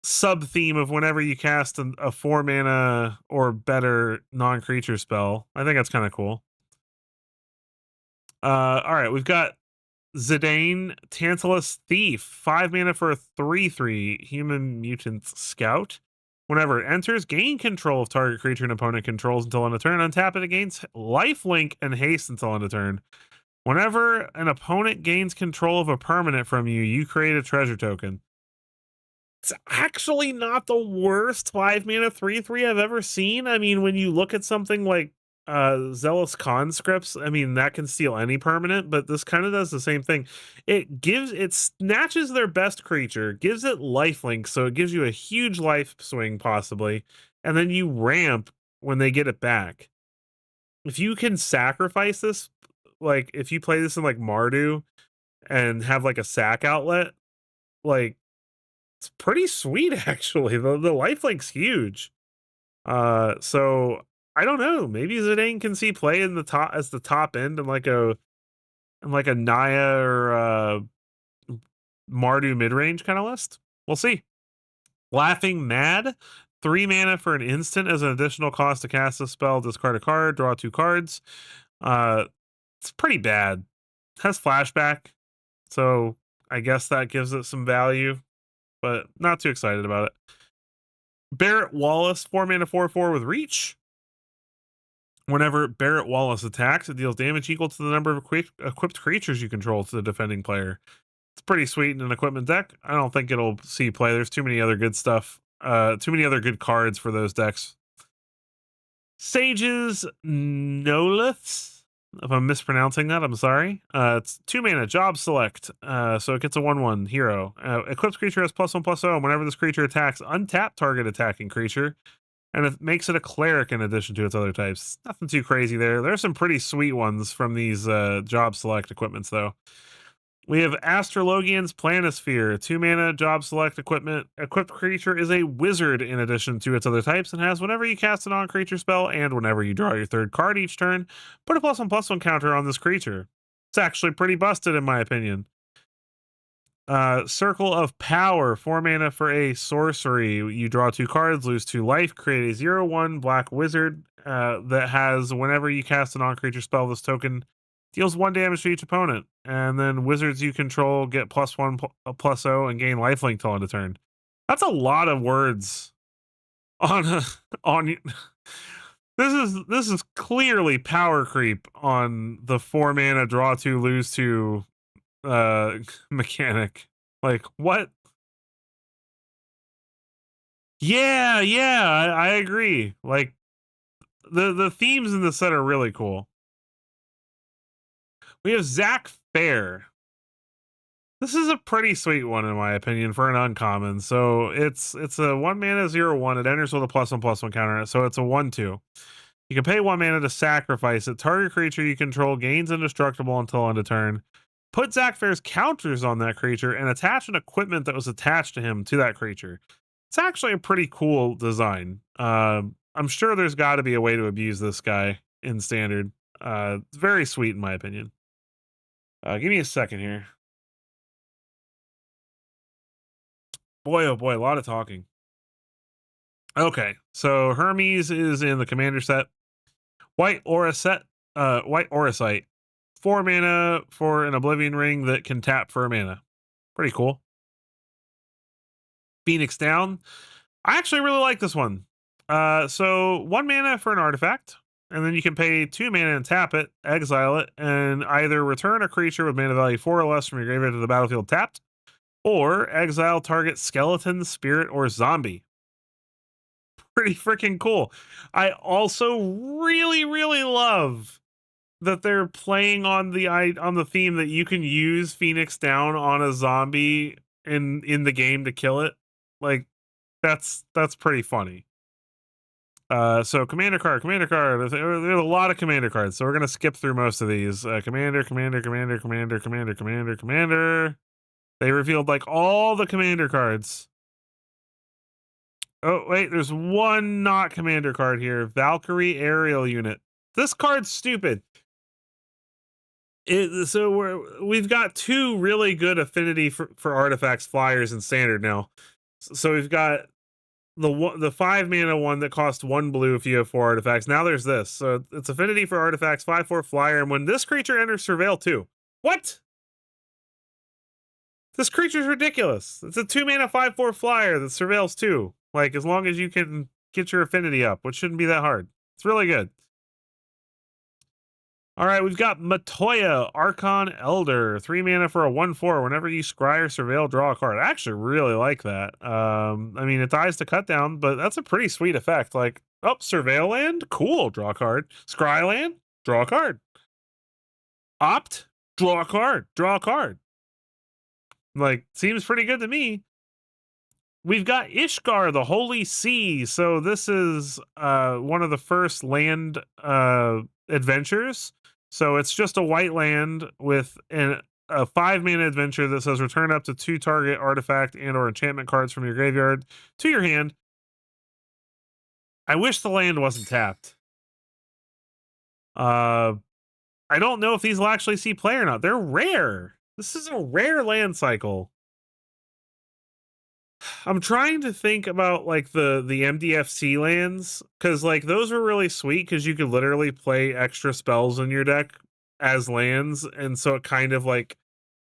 sub theme of whenever you cast a 4 mana or better non-creature spell. I think that's kind of cool. All right, we've got Zedane Tantelus Thief, 5 mana for a 3/3 human mutant scout. Whenever it enters, gain control of target creature an opponent controls until end of turn. Untap it, it gains lifelink and haste until end of turn. Whenever an opponent gains control of a permanent from you, you create a treasure token. It's actually not the worst 5-mana 3/3 I've ever seen. I mean, when you look at something like Zealous Conscripts, I mean, that can steal any permanent, but this kind of does the same thing. It snatches their best creature, gives it lifelink, so it gives you a huge life swing possibly, and then you ramp when they get it back. If you can sacrifice this, like if you play this in like Mardu and have like a sack outlet, like it's pretty sweet actually. The lifelink's huge. So I don't know. Maybe Zedane can see play in the top as the top end in like a Naya or Mardu mid-range kind of list. We'll see. Laughing Mad, 3 mana for an instant as an additional cost to cast a spell, discard a card, draw 2 cards. It's pretty bad. It has flashback, so I guess that gives it some value, but not too excited about it. Barrett Wallace, 4 mana 4/4 with reach. Whenever Barrett Wallace attacks, it deals damage equal to the number of equipped creatures you control to the defending player. It's pretty sweet in an equipment deck. I don't think it'll see play. There's too many other good stuff. Too many other good cards for those decks. Sage's Noliths. If I'm mispronouncing that, I'm sorry. It's 2 mana, job select. So it gets a 1/1 hero. Equipped creature has +1/+0. Whenever this creature attacks, untap target attacking creature. And it makes it a cleric in addition to its other types. Nothing too crazy there. There's some pretty sweet ones from these job select equipments, though. We have Astrologian's Planisphere, 2 mana, job select equipment. Equipped creature is a wizard in addition to its other types and has whenever you cast a non-creature spell and whenever you draw your 3rd card each turn, put a +1/+1 counter on this creature. It's actually pretty busted in my opinion. Circle of Power, 4 mana for a sorcery. You draw 2 cards, lose 2 life, create a 0/1 black wizard that has whenever you cast a non-creature spell, this token deals 1 damage to each opponent. And then wizards you control get +1/+0 and gain lifelink till end of turn. That's a lot of words on on this is clearly power creep on the 4 mana draw 2 lose 2 mechanic. Like what? Yeah, I agree. Like the themes in the set are really cool. We have Zach Fair. This is a pretty sweet one in my opinion for an uncommon. So it's a 1 mana 0/1. It enters with a +1/+1 counter, so it's a 1/2. You can pay 1 mana to sacrifice it. Target creature you control gains indestructible until end of turn. Put Zach Fair's counters on that creature and attach an equipment that was attached to him to that creature. It's actually a pretty cool design. I'm sure there's got to be a way to abuse this guy in standard. It's very sweet in my opinion. Give me a second here. Boy, oh boy, a lot of talking. Okay, so Hermes is in the commander set. White Auracite, 4 mana for an Oblivion ring that can tap for a mana. Pretty cool. Phoenix Down. I actually really like this one. So 1 mana for an artifact, and then you can pay 2 mana and tap it, exile it, and either return a creature with mana value 4 or less from your graveyard to the battlefield tapped, or exile target skeleton, spirit, or zombie. Pretty freaking cool. I also really love that they're playing on the theme that you can use Phoenix Down on a zombie in the game to kill it. Like that's pretty funny. So commander card. There's a lot of commander cards, so we're gonna skip through most of these. Commander. They revealed like all the commander cards. Oh wait, there's one not commander card here. Valkyrie aerial unit. This card's stupid. We've got 2 really good affinity for artifacts flyers in standard now. So we've got the 5 mana one that costs 1 blue if you have 4 artifacts. Now there's this. So it's affinity for artifacts, 5/4 flyer, and when this creature enters, Surveil 2. What? This creature's ridiculous. It's a 2 mana 5/4 flyer that surveils 2. Like, as long as you can get your affinity up, which shouldn't be that hard. It's really good. All right, we've got Matoya, Archon Elder, 3 mana for a 1/4. Whenever you scry or surveil, draw a card. I actually really like that. I mean, it dies to cut down, but that's a pretty sweet effect. Like, oh, surveil land, cool, draw a card. Scry land, draw a card. Opt, draw a card, draw a card. Like, seems pretty good to me. We've got Ishgar, the Holy Sea. So this is one of the first land adventures. So it's just a white land with a 5-mana adventure that says return up to 2 target artifact and or enchantment cards from your graveyard to your hand. I wish the land wasn't tapped. I don't know if these will actually see play or not. They're rare. This is a rare land cycle. I'm trying to think about like the MDFC lands, because like those are really sweet because you could literally play extra spells in your deck as lands, and so it kind of like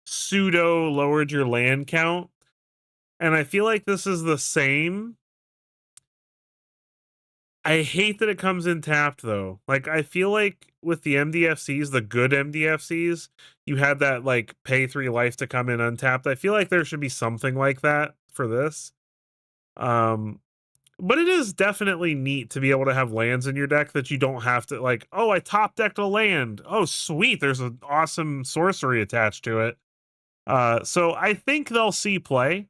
pseudo lowered your land count. And I feel like this is the same. I hate that it comes in tapped though. Like I feel like with the MDFCs, the good MDFCs, you had that like pay 3 life to come in untapped. I feel like there should be something like that for this. But it is definitely neat to be able to have lands in your deck that you don't have to like, oh, I top decked a land. Oh, sweet. There's an awesome sorcery attached to it. So I think they'll see play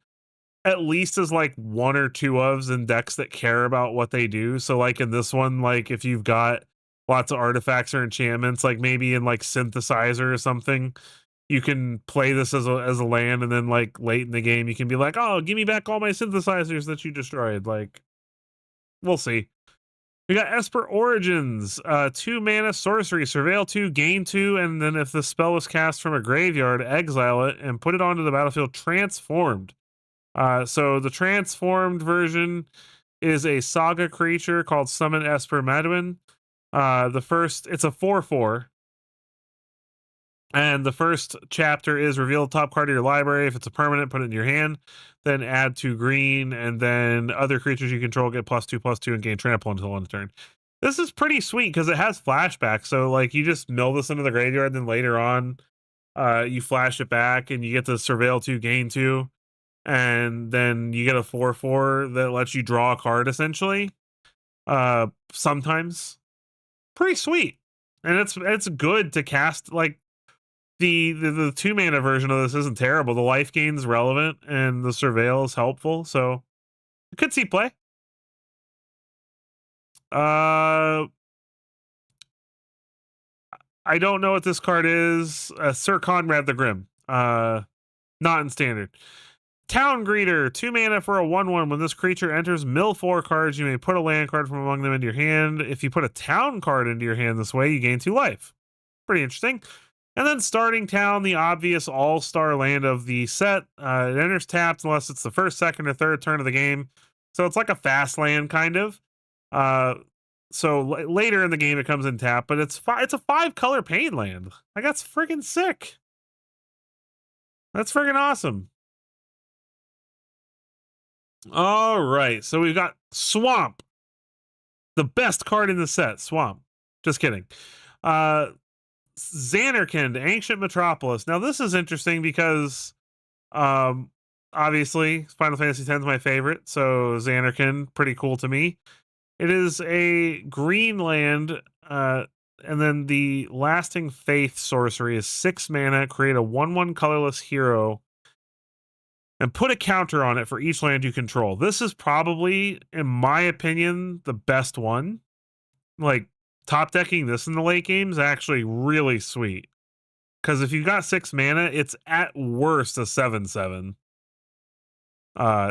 at least as like 1 or 2 ofs in decks that care about what they do. So like in this one, like if you've got lots of artifacts or enchantments, like maybe in like synthesizer or something, you can play this as a land, and then like late in the game you can be like, oh, give me back all my synthesizers that you destroyed. Like, we'll see. We got Esper Origins, 2 mana sorcery, surveil 2, gain 2, and then if the spell was cast from a graveyard, exile it and put it onto the battlefield transformed. So the transformed version is a saga creature called Summon Esper Medwin. It's a 4/4. And the first chapter is reveal the top card of your library. If it's a permanent, put it in your hand. Then add 2 green, and then other creatures you control get +2/+2 and gain trample until end of turn. This is pretty sweet because it has flashback. So like you just mill this into the graveyard, and then later on, you flash it back, and you get to surveil 2, gain 2, and then you get a 4/4 that lets you draw a card essentially. Sometimes pretty sweet, and it's good to cast like. The 2 mana version of this isn't terrible. The life gain is relevant and the surveil is helpful, so it could see play. I don't know what this card is. Sir Conrad the Grim. Not in standard. Town Greeter, 2 mana for a 1/1. When this creature enters, mill 4 cards. You may put a land card from among them into your hand. If you put a town card into your hand this way, you gain 2 life. Pretty interesting. And then Starting Town, the obvious all-star land of the set. It enters tapped unless it's the first, second, or third turn of the game. So it's like a fast land, kind of. So later in the game, it comes in tap, but it's a 5-color pain land. Like, that's freaking sick. That's freaking awesome. All right, so we've got Swamp. The best card in the set, Swamp. Just kidding. Zanarkand, Ancient Metropolis. Now this is interesting because obviously Final Fantasy X is my favorite, so Zanarkand, pretty cool to me. It is a green land, and then the Lasting Faith sorcery is 6 mana, create a 1/1 colorless hero, and put a counter on it for each land you control. This is probably, in my opinion, the best one. Like, top decking this in the late game is actually really sweet. Because if you've got 6 mana, it's at worst a 7/7.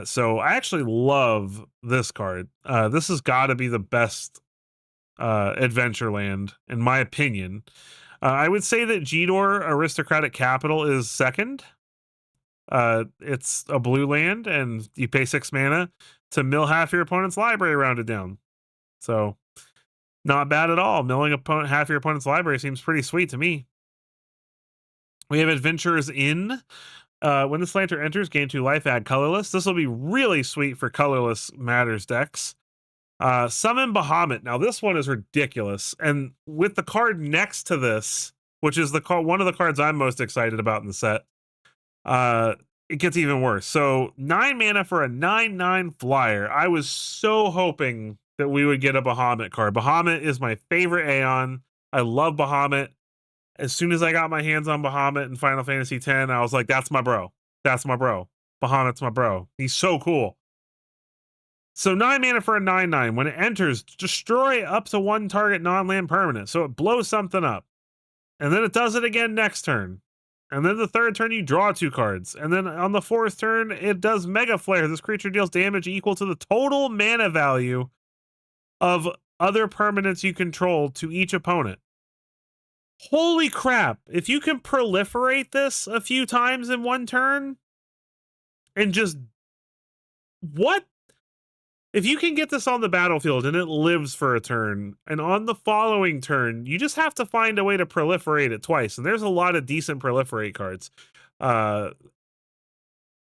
So I actually love this card. This has got to be the best adventure land, in my opinion. I would say that Jidor Aristocratic Capital is second. It's a blue land, and you pay 6 mana to mill half your opponent's library rounded down. So not bad at all. Milling half your opponent's library seems pretty sweet to me. We have Adventurers Inn. When the Slanter enters, gain 2 life, add colorless. This will be really sweet for colorless matters decks. Summon Bahamut. Now this one is ridiculous, and with the card next to this, which is one of the cards I'm most excited about in the set, it gets even worse. So 9 mana for a 9/9 flyer. I was so hoping that we would get a Bahamut card. Bahamut is my favorite Aeon. I love Bahamut. As soon as I got my hands on Bahamut in Final Fantasy X, I was like, that's my bro. That's my bro. Bahamut's my bro. He's so cool. So 9 mana for a 9/9. When it enters, destroy up to 1 target non-land permanent. So it blows something up. And then it does it again next turn. And then the 3rd turn, you draw 2 cards. And then on the 4th turn, it does Mega Flare. This creature deals damage equal to the total mana value of other permanents you control to each opponent. Holy crap. If you can proliferate this a few times in one turn and just... What? If you can get this on the battlefield and it lives for a turn, and on the following turn, you just have to find a way to proliferate it twice. And there's a lot of decent proliferate cards.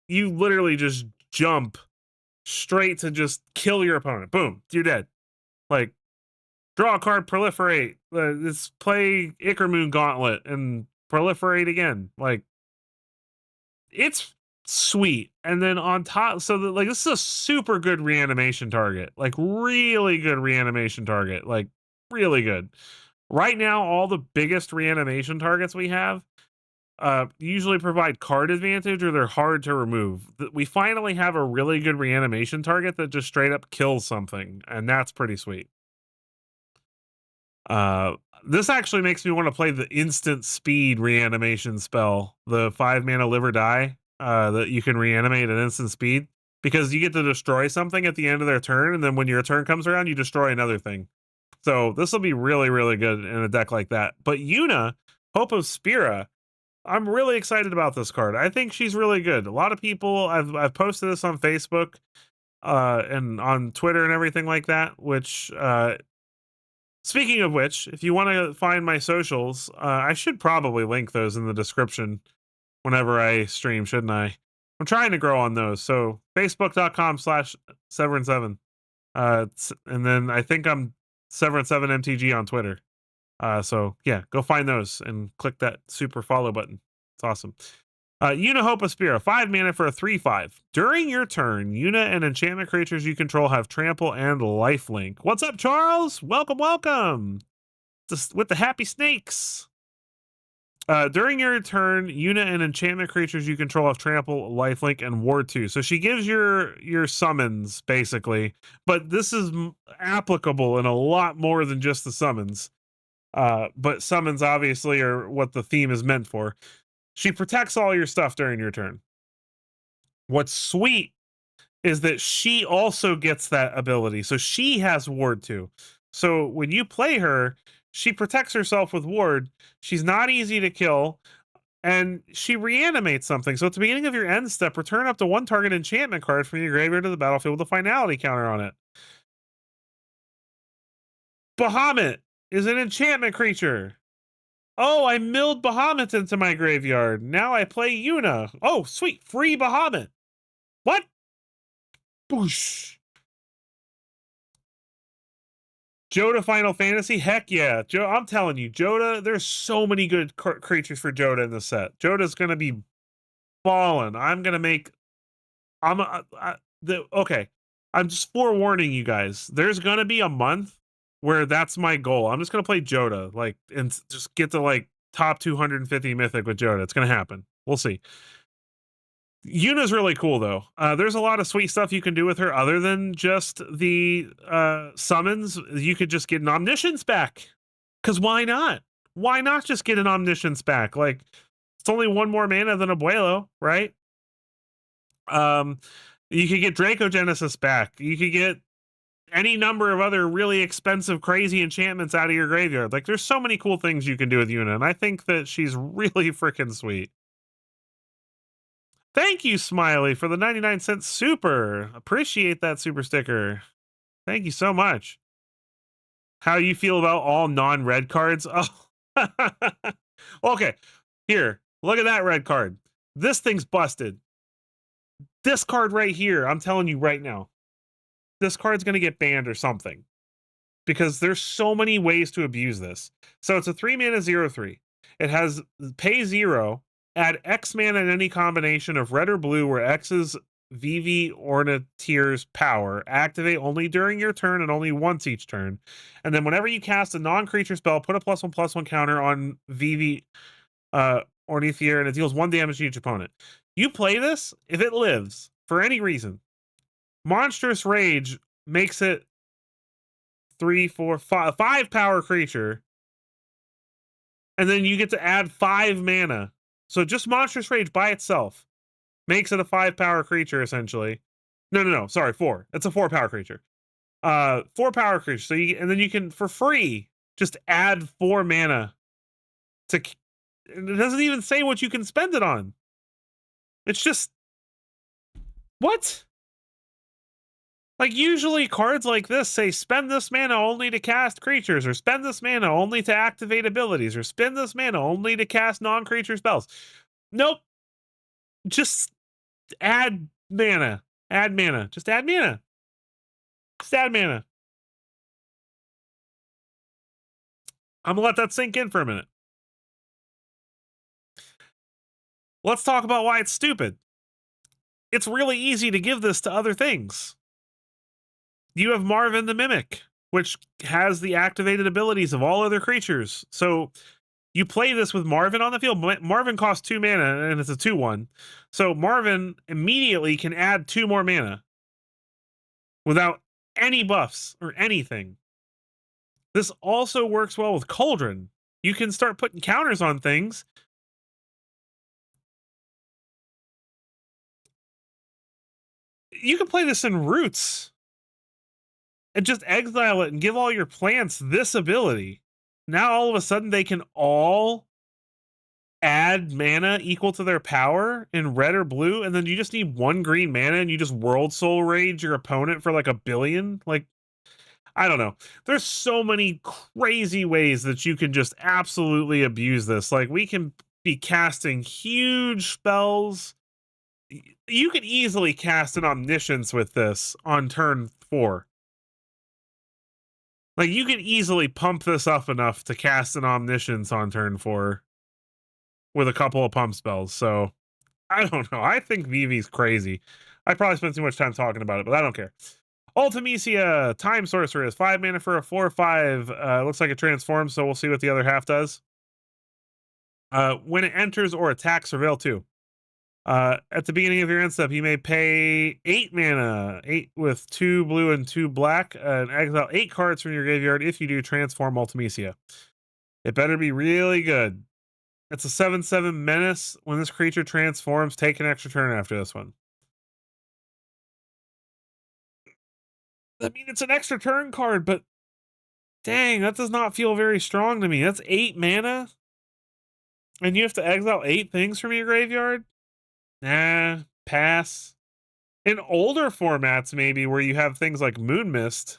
You literally just jump straight to just kill your opponent. Boom, you're dead. Like, draw a card, proliferate. Let's play Icarmoon Gauntlet and proliferate again. Like, it's sweet. And then on top, so that, like, this is a super good reanimation target, like really good reanimation target, like really good. Right now, all the biggest reanimation targets we have usually provide card advantage, or they're hard to remove. We finally have a really good reanimation target that just straight up kills something, and that's pretty sweet. This actually makes me want to play the instant speed reanimation spell, the 5 mana live or die. That you can reanimate at instant speed, because you get to destroy something at the end of their turn, and then when your turn comes around, you destroy another thing. So this will be really, really good in a deck like that. But Yuna, Hope of Spira, I'm really excited about this card. I think she's really good. A lot of people, I've posted this on Facebook and on Twitter and everything like that, which speaking of which, if you want to find my socials, I should probably link those in the description whenever I stream, shouldn't I? I'm trying to grow on those. So facebook.com/Severin7. And then I think I'm Severin7MTG on Twitter. So yeah, go find those and click that super follow button. It's awesome. Yuna, Hope of Spira, 5 mana for a 3/5. During your turn, Yuna and enchantment creatures you control have trample and lifelink. What's up, Charles? Welcome, welcome. Just with the happy snakes. During your turn, Yuna and enchantment creatures you control have trample, lifelink, and ward 2. So she gives your summons, basically. But this is applicable in a lot more than just the summons. But summons, obviously, are what the theme is meant for. She protects all your stuff during your turn. What's sweet is that she also gets that ability. So she has ward 2. So when you play her, she protects herself with ward. She's not easy to kill, and she reanimates something. So at the beginning of your end step, return up to 1 target enchantment card from your graveyard to the battlefield with a finality counter on it. Bahamut is an enchantment creature. Oh, I milled Bahamut into my graveyard. Now I play Yuna. Oh, sweet. Free Bahamut. What? Boosh. Joda Final Fantasy? Heck yeah. I'm telling you, Joda, there's so many good creatures for Joda in the set. Joda's going to be balling. I'm going to make... okay. I'm just forewarning you guys. There's going to be a month where that's my goal. I'm just going to play Joda, like, and just get to, like, top 250 Mythic with Joda. It's going to happen. We'll see. Yuna's really cool, though. There's a lot of sweet stuff you can do with her other than just the summons. You could just get an Omniscience back. Because why not? Why not just get an Omniscience back? Like, it's only 1 more mana than Abuelo, right? You could get Dracogenesis back. You could get any number of other really expensive, crazy enchantments out of your graveyard. Like, there's so many cool things you can do with Yuna, and I think that she's really freaking sweet. Thank you, Smiley, for the 99-cent super. Appreciate that super sticker. Thank you so much. How you feel about all non-red cards? Oh, okay. Here, look at that red card. This thing's busted. This card right here, I'm telling you right now, this card's going to get banned or something. Because there's so many ways to abuse this. So it's a 3-mana 0/3. It has pay 0, add X mana in any combination of red or blue where X is VV Ornithier's power. Activate only during your turn and only once each turn. And then whenever you cast a non-creature spell, put a +1/+1 counter on VV Ornithier, and it deals 1 damage to each opponent. You play this, if it lives, for any reason, Monstrous Rage makes it 3, 4, 5 power creature, and then you get to add 5 mana. So just Monstrous Rage by itself makes it a 5 power creature essentially. No, sorry, 4. It's a 4 power creature. 4 power creature. So and then you can for free just add 4 mana to. It doesn't even say what you can spend it on. It's just what? Like, usually cards like this say, spend this mana only to cast creatures, or spend this mana only to activate abilities, or spend this mana only to cast non-creature spells. Nope. Just add mana. Add mana. Just add mana. Just add mana. I'm gonna let that sink in for a minute. Let's talk about why it's stupid. It's really easy to give this to other things. You have Marvin the Mimic, which has the activated abilities of all other creatures. So you play this with Marvin on the field. Marvin costs 2 mana, and it's a 2/1. So Marvin immediately can add 2 more mana without any buffs or anything. This also works well with Cauldron. You can start putting counters on things. You can play this in Roots and just exile it and give all your plants this ability. Now all of a sudden they can all add mana equal to their power in red or blue, and then you just need 1 green mana and you just World Soul Rage your opponent for like 1 billion. Like, I don't know. There's so many crazy ways that you can just absolutely abuse this. Like, we can be casting huge spells. You could easily cast an Omniscience with this on turn 4. Like, you could easily pump this up enough to cast an Omniscience on turn 4 with a couple of pump spells. So, I don't know. I think Vivi's crazy. I probably spent too much time talking about it, but I don't care. Ultimia, Time Sorcerer is 5 mana for a 4/5. Looks like it transforms, so we'll see what the other half does. When it enters or attacks, Surveil 2. At the beginning of your end step, you may pay 8 mana, 8 with 2 blue and 2 black, and exile 8 cards from your graveyard. If you do, transform Ultimia. It better be really good. It's a 7/7 menace. When this creature transforms, take an extra turn after this one. I mean, it's an extra turn card, but dang, that does not feel very strong to me. That's 8 mana, and you have to exile 8 things from your graveyard? Nah, pass. In older formats, maybe, where you have things like Moon Mist.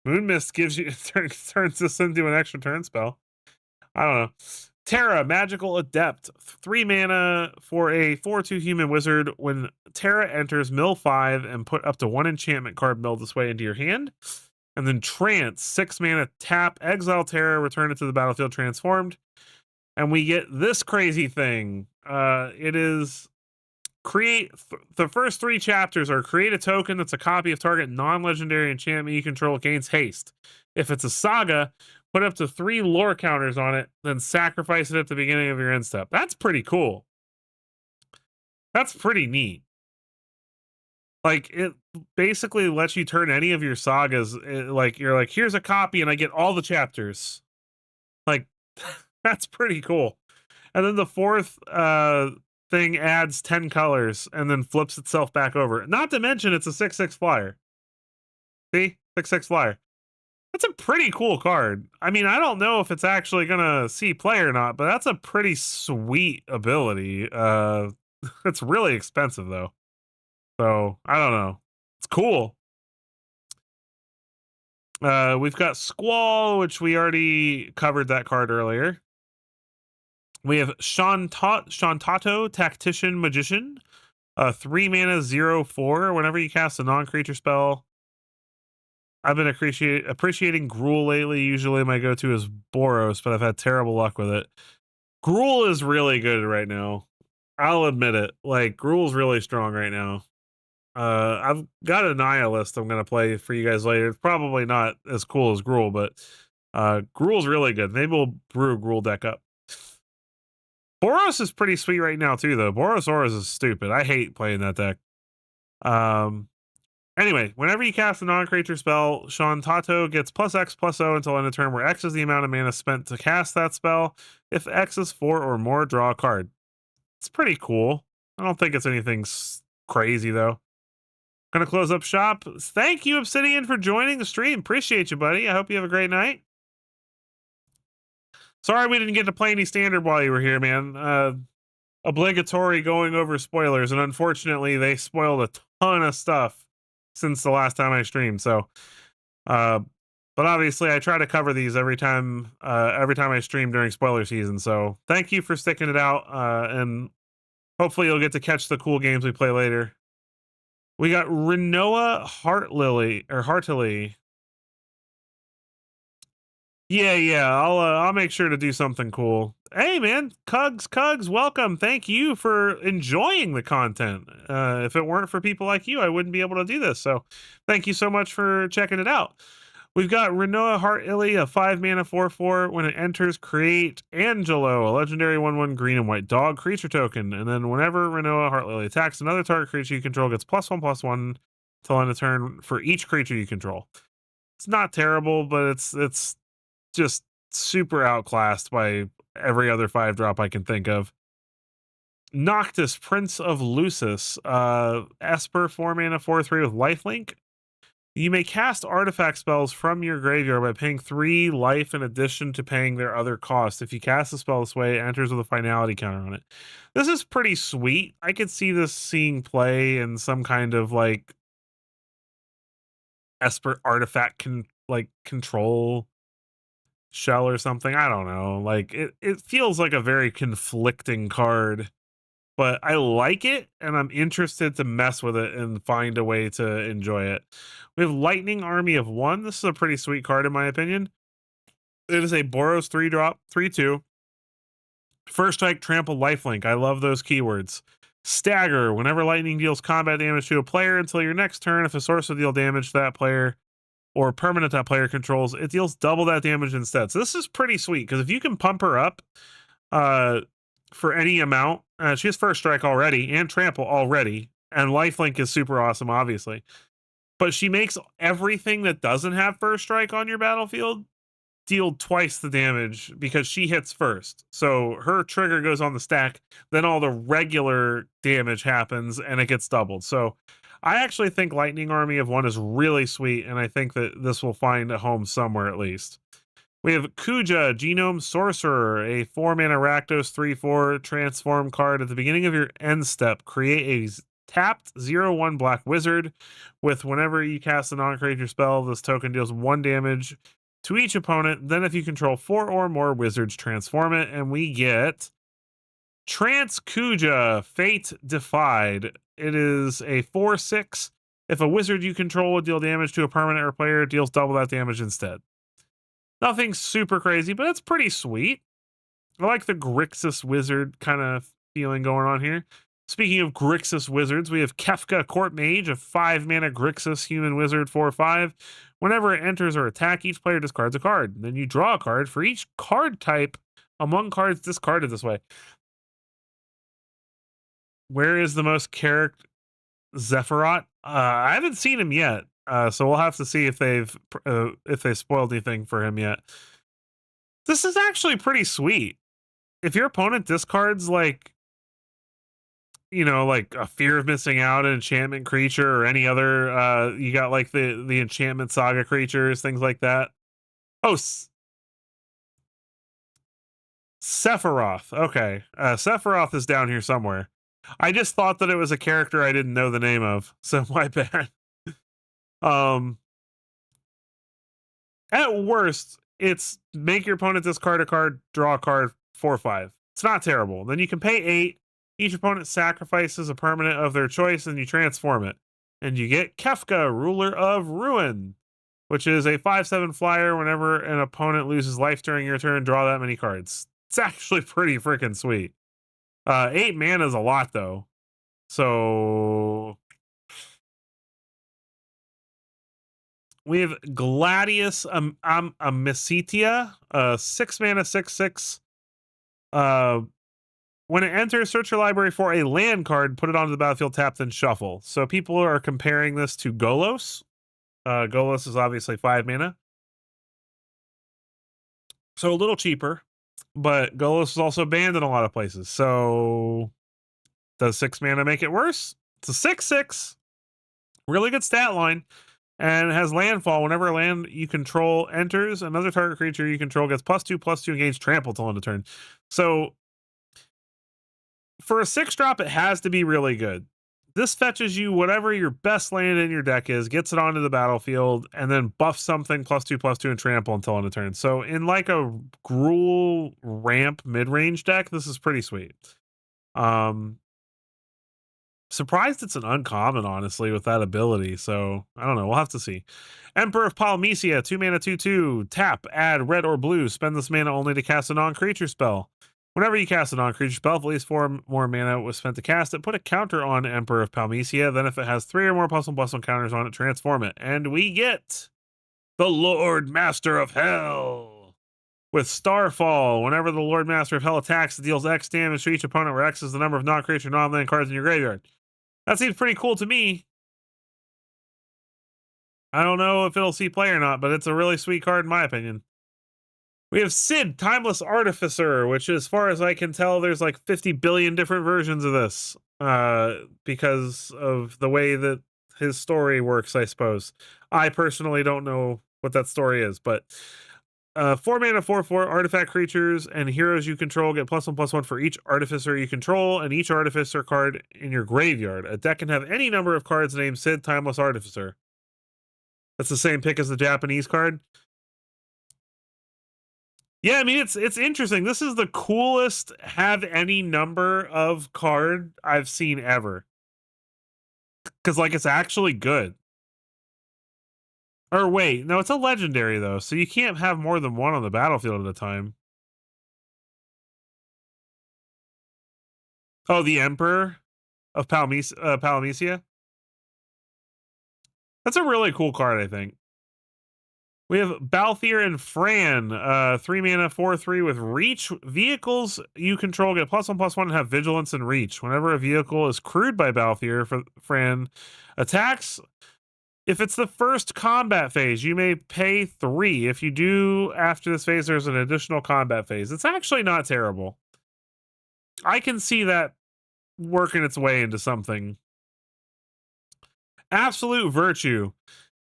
Moon Mist gives you turns this into an extra turn spell. I don't know. Terra, Magical Adept, 3 mana for a 4/2 human wizard. When Terra enters, mill 5 and put up to 1 enchantment card milled this way into your hand. And then Trance, 6 mana, tap, exile Terra, return it to the battlefield transformed. And we get this crazy thing. It is create the first 3 chapters are create a token that's a copy of target non-legendary enchantment you control, gains haste. If it's a saga, put up to 3 lore counters on it, then sacrifice it at the beginning of your end step. That's pretty cool. That's pretty neat. Like, it basically lets you turn any of your sagas, like, you're like, here's a copy and I get all the chapters. Like, that's pretty cool. And then the 4th thing adds 10 colors and then flips itself back over. Not to mention it's a 6/6 flyer. See? 6/6 flyer. That's a pretty cool card. I mean, I don't know if it's actually gonna see play or not, but that's a pretty sweet ability. It's really expensive though. So I don't know. It's cool. We've got Squall, which we already covered that card earlier. We have Shantato, Tactician Magician. 3 mana, 0/4. Whenever you cast a non-creature spell. I've been appreciating Gruul lately. Usually my go-to is Boros, but I've had terrible luck with it. Gruul is really good right now. I'll admit it. Like, Gruul's really strong right now. I've got a Nihilist I'm going to play for you guys later. It's probably not as cool as Gruul, but Gruul's really good. Maybe we'll brew a Gruul deck up. Boros is pretty sweet right now, too, though. Boros Auras is stupid. I hate playing that deck. Anyway, whenever you cast a non-creature spell, Shantato gets +X/+0 until end of turn, where X is the amount of mana spent to cast that spell. If X is 4 or more, draw a card. It's pretty cool. I don't think it's anything crazy, though. Gonna close up shop. Thank you, Obsidian, for joining the stream. Appreciate you, buddy. I hope you have a great night. Sorry we didn't get to play any standard while you were here, man. Obligatory going over spoilers, and unfortunately, they spoiled a ton of stuff since the last time I streamed. So, but obviously I try to cover these every time I stream during spoiler season. So thank you for sticking it out. And hopefully you'll get to catch the cool games we play later. We got Renoa Heartily. Yeah. I'll make sure to do something cool. Hey man, Cugs, welcome. Thank you for enjoying the content. If it weren't for people like you, I wouldn't be able to do this. So thank you so much for checking it out. We've got Renoa Heartily, a 5 mana 4/4. When it enters, create Angelo, a legendary 1/1 green and white dog creature token. And then whenever Renoa Heartily attacks another target creature you control, gets +1/+1 till end of turn for each creature you control. It's not terrible, but it's just super outclassed by every other 5-drop I can think of. Noctis, Prince of Lucis, Esper, 4 mana 4/3 with lifelink. You may cast artifact spells from your graveyard by paying 3 life in addition to paying their other cost. If you cast a spell this way, it enters with a finality counter on it. This is pretty sweet. I could see this seeing play in some kind of like Esper artifact control shell or something. I don't know. Like it feels like a very conflicting card, but I like it and I'm interested to mess with it and find a way to enjoy it. We have Lightning Army of 1. This is a pretty sweet card in my opinion. It is a Boros 3-drop, 3/2. First strike, trample, lifelink. I love those keywords. Stagger. Whenever lightning deals combat damage to a player until your next turn, if a source will deal damage to that player or permanent that player controls, it deals double that damage instead. So this is pretty sweet because if you can pump her up for any amount, she has first strike already and trample already, and lifelink is super awesome, obviously. But she makes everything that doesn't have first strike on your battlefield deal twice the damage because she hits first. So her trigger goes on the stack, then all the regular damage happens and it gets doubled. So I actually think Lightning Army of 1 is really sweet, and I think that this will find a home somewhere at least. We have Kuja, Genome Sorcerer, a 4 mana Rakdos 3/4 transform card. At the beginning of your end step, create a tapped 0/1 black wizard with whenever you cast a non-creature spell, this token deals 1 damage to each opponent. Then if you control 4 or more wizards, transform it. And we get Trance Kuja, Fate Defied. It is a 4/6. If a wizard you control would deal damage to a permanent or player, it deals double that damage instead. Nothing super crazy, but it's pretty sweet. I like the Grixis wizard kind of feeling going on here. Speaking of Grixis wizards, we have Kefka Court Mage, a 5 mana Grixis human wizard 4/5. Whenever it enters or attack, each player discards a card. Then you draw a card for each card type among cards discarded this way. Where is the most character Zephyrat? I haven't seen him yet, so we'll have to see if they spoiled anything for him yet. This is actually pretty sweet. If your opponent discards like a Fear of Missing Out, an enchantment creature, or any other, you got like the enchantment saga creatures, things like that. Oh, Sephiroth. Okay, Sephiroth is down here somewhere. I just thought that it was a character I didn't know the name of, so my bad. At worst, it's make your opponent discard a card, draw a card, 4/5. It's not terrible. Then you can pay 8. Each opponent sacrifices a permanent of their choice, and you transform it. And you get Kefka, Ruler of Ruin, which is a 5/7 flyer. Whenever an opponent loses life during your turn, draw that many cards. It's actually pretty freaking sweet. 8 mana is a lot, though. So we have Gladius Amicitia, 6 mana, 6/6. When it enters, search your library for a land card, put it onto the battlefield, tap, then shuffle. So people are comparing this to Golos. Golos is obviously 5 mana. So a little cheaper, but Golos is also banned in a lot of places. So does 6 mana make it worse? It's a 6/6. Really good stat line. And it has landfall. Whenever a land you control enters, another target creature you control gets +2/+2 against trample till end of turn. So for a 6-drop, it has to be really good. This fetches you whatever your best land in your deck is, gets it onto the battlefield, and then buffs something +2/+2 and trample until end of turn. So in like a Gruul ramp mid-range deck, this is pretty sweet. Surprised it's an uncommon, honestly, with that ability. So I don't know. We'll have to see. Emperor of Palmesia, 2 mana, 2/2. Tap, add red or blue. Spend this mana only to cast a non-creature spell. Whenever you cast a non-creature spell, if at least 4 more mana was spent to cast it, put a counter on Emperor of Palmesia. Then if it has 3 or more +1/+1 counters on it, transform it. And we get the Lord Master of Hell with Starfall. Whenever the Lord Master of Hell attacks, it deals X damage to each opponent, where X is the number of non-creature non-land cards in your graveyard. That seems pretty cool to me. I don't know if it'll see play or not, but it's a really sweet card in my opinion. We have Sid, Timeless Artificer, which as far as I can tell, there's like 50 billion different versions of this because of the way that his story works, I suppose. I personally don't know what that story is, but 4 mana, 4/4 artifact creatures and heroes you control get +1/+1 for each artificer you control and each artificer card in your graveyard. A deck can have any number of cards named Sid, Timeless Artificer. That's the same pick as the Japanese card. Yeah, I mean, it's interesting. This is the coolest have any number of card I've seen ever. Because, like, it's actually good. Or wait, no, it's a legendary, though, so you can't have more than one on the battlefield at a time. Oh, the Emperor of Palmesia? That's a really cool card, I think. We have Balthier and Fran, 3 mana, 4/3 with Reach. Vehicles you control get +1/+1 and have Vigilance and Reach. Whenever a vehicle is crewed by Balthier, Fran attacks. If it's the first combat phase, you may pay 3. If you do after this phase, there's an additional combat phase. It's actually not terrible. I can see that working its way into something. Absolute Virtue.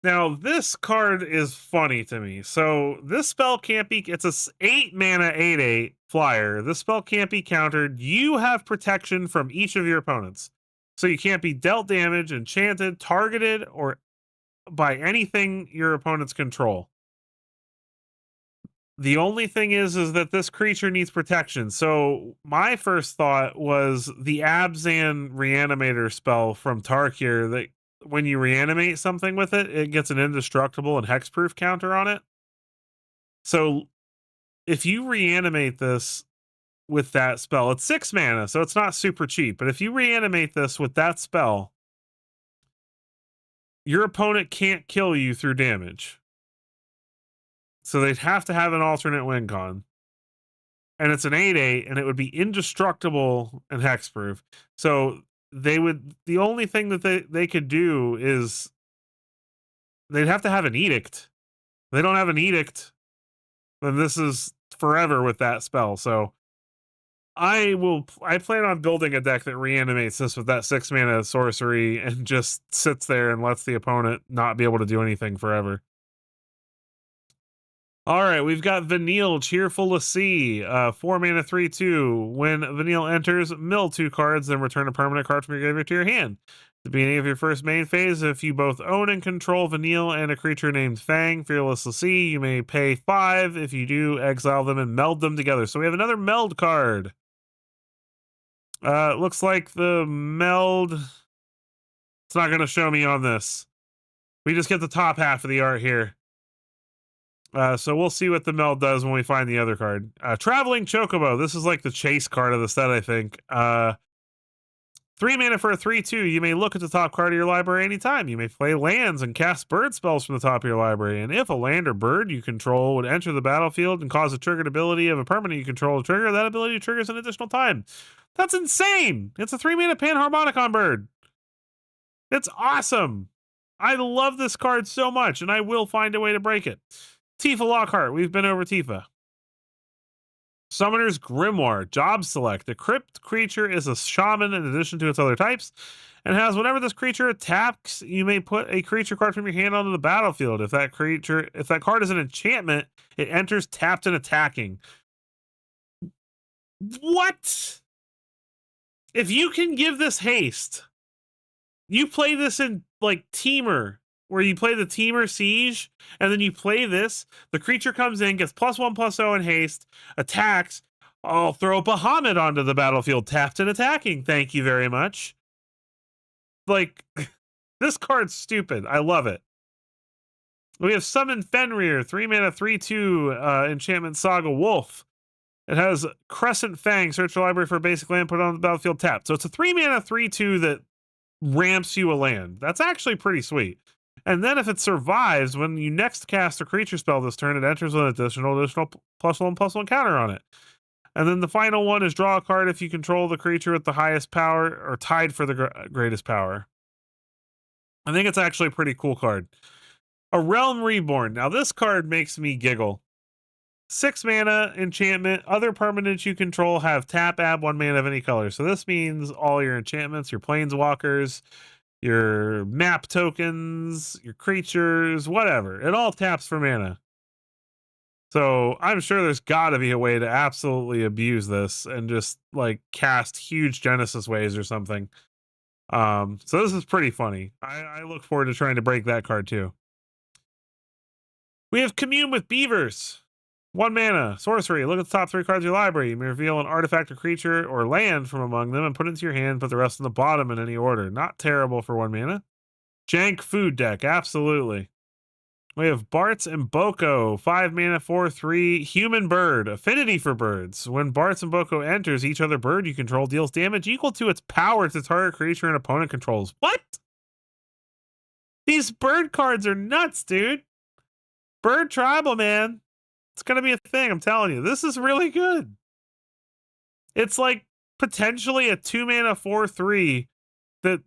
Now, this card is funny to me. So, this spell can't be... It's a 8 mana, 8/8 flyer. This spell can't be countered. You have protection from each of your opponents. So, you can't be dealt damage, enchanted, targeted, or by anything your opponents control. The only thing is that this creature needs protection. So my first thought was the Abzan Reanimator spell from Tarkir, that when you reanimate something with it, it gets an indestructible and hexproof counter on it. So if you reanimate this with that spell, it's 6 mana, so it's not super cheap. But if you reanimate this with that spell, your opponent can't kill you through damage. So they'd have to have an alternate win con. And it's an 8/8, and it would be indestructible and hexproof. So they would... The only thing that they could do is... They'd have to have an edict. If they don't have an edict, then this is forever with that spell. So I plan on building a deck that reanimates this with that 6 mana sorcery and just sits there and lets the opponent not be able to do anything forever. All right, we've got Vanille, Cheerful to See, 4 mana, 3/2. When Vanille enters, mill 2 cards, then return a permanent card from your graveyard to your hand. At the beginning of your first main phase, if you both own and control Vanille and a creature named Fang, Fearless to See, you may pay 5. If you do, exile them and meld them together. So we have another meld card. Looks like the meld. It's not going to show me on this. We just get the top half of the art here. So we'll see what the meld does when we find the other card. Traveling Chocobo. This is like the chase card of the set, I think. 3 mana for a 3/2. You may look at the top card of your library anytime. You may play lands and cast bird spells from the top of your library. And if a land or bird you control would enter the battlefield and cause a triggered ability of a permanent you control to trigger, that ability triggers an additional time. That's insane. It's a 3 mana Panharmonicon bird. It's awesome. I love this card so much, and I will find a way to break it. Tifa Lockhart. We've been over Tifa. Summoner's Grimoire. Job select. The crypt creature is a shaman in addition to its other types, and has whenever this creature attacks, you may put a creature card from your hand onto the battlefield. If that card is an enchantment, it enters tapped and attacking. What? If you can give this haste, you play this in like Teamer, where you play the Teamer Siege, and then you play this, the creature comes in, gets +1/+0 in haste, attacks. I'll throw Bahamut onto the battlefield, tapped and attacking. Thank you very much. Like, this card's stupid. I love it. We have Summon Fenrir, 3 mana, 3/2, enchantment Saga Wolf. It has Crescent Fang, search your library for a basic land, put it on the battlefield, tapped. So it's a 3 mana, 3/2 that ramps you a land. That's actually pretty sweet. And then if it survives, when you next cast a creature spell this turn, it enters with an additional +1/+1 counter on it. And then the final one is draw a card if you control the creature with the highest power or tied for the greatest power. I think it's actually a pretty cool card. A Realm Reborn. Now this card makes me giggle. 6 mana enchantment. Other permanents you control have tap, add 1 mana of any color. So this means all your enchantments, your planeswalkers, your map tokens, your creatures, whatever. It all taps for mana. So I'm sure there's got to be a way to absolutely abuse this and just like cast huge Genesis waves or something. So this is pretty funny. I look forward to trying to break that card too. We have Commune with Beavers. 1 mana, sorcery. Look at the top 3 cards of your library. You may reveal an artifact or creature or land from among them and put it into your hand. Put the rest on the bottom in any order. Not terrible for 1 mana. Jank food deck, absolutely. We have Bartz and Boko. 5 mana, 4/3. Human bird. Affinity for birds. When Bartz and Boko enters, each other bird you control deals damage equal to its power to target creature an opponent controls. What? These bird cards are nuts, dude. Bird tribal, man. It's going to be a thing, I'm telling you. This is really good. It's like potentially a 2 mana 4/3 that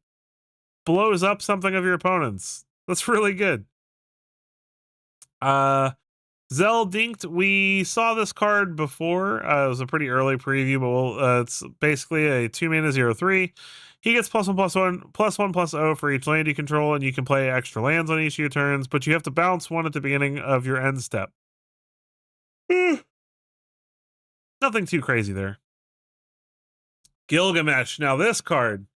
blows up something of your opponent's. That's really good. Zeldinkt, we saw this card before. It was a pretty early preview, but it's basically a 2 mana 0/3. He gets +1/+1/+0 for each land you control, and you can play extra lands on each of your turns, but you have to bounce 1 at the beginning of your end step. Nothing too crazy there. Gilgamesh. Now this card.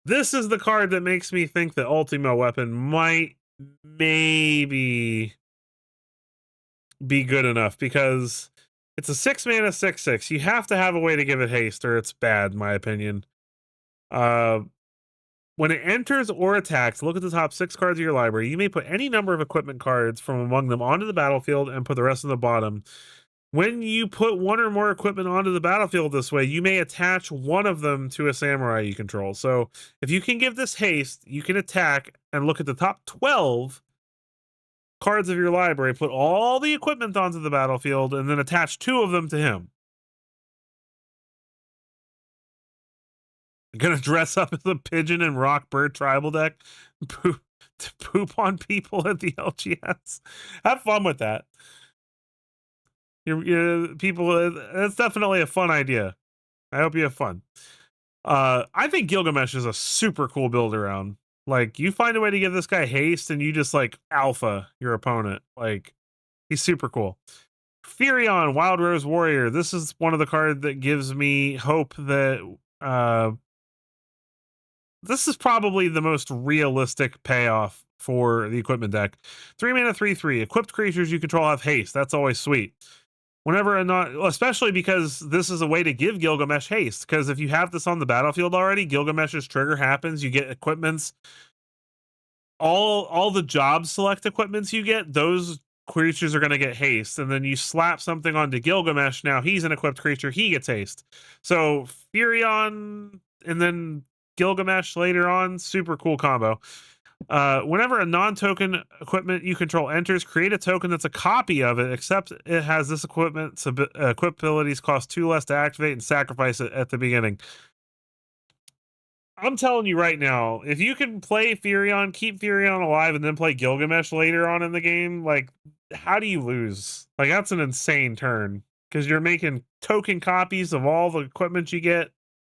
This is the card that makes me think that Ultimia weapon might maybe be good enough, because it's a 6 mana 6/6. You have to have a way to give it haste or it's bad, in my opinion. When it enters or attacks, look at the top 6 cards of your library. You may put any number of equipment cards from among them onto the battlefield and put the rest on the bottom. When you put 1 or more equipment onto the battlefield this way, you may attach 1 of them to a samurai you control. So if you can give this haste, you can attack and look at the top 12 cards of your library, put all the equipment onto the battlefield, and then attach 2 of them to him. I'm gonna dress up as a pigeon and rock bird tribal deck to poop on people at the LGS. Have fun with that. People, that's definitely a fun idea. I hope you have fun. I think Gilgamesh is a super cool build around. Like, you find a way to give this guy haste and you just like alpha your opponent. Like, he's super cool. Furion, Wild Rose Warrior. This is one of the cards that gives me hope that this is probably the most realistic payoff for the equipment deck. 3 mana 3/3. Equipped creatures you control have haste. That's always sweet. Whenever a non, especially because this is a way to give Gilgamesh haste. Because if you have this on the battlefield already, Gilgamesh's trigger happens. You get equipments. All the job select equipments you get, those creatures are going to get haste, and then you slap something onto Gilgamesh. Now he's an equipped creature, he gets haste. So Furion and then Gilgamesh later on, super cool combo. Whenever a non-token equipment you control enters, create a token that's a copy of it, except it has this equipment's equip abilities cost 2 less to activate, and sacrifice it at the beginning. I'm telling you right now, if you can play Furion, keep Furion alive, and then play Gilgamesh later on in the game, like, how do you lose? Like, that's an insane turn, because you're making token copies of all the equipment you get.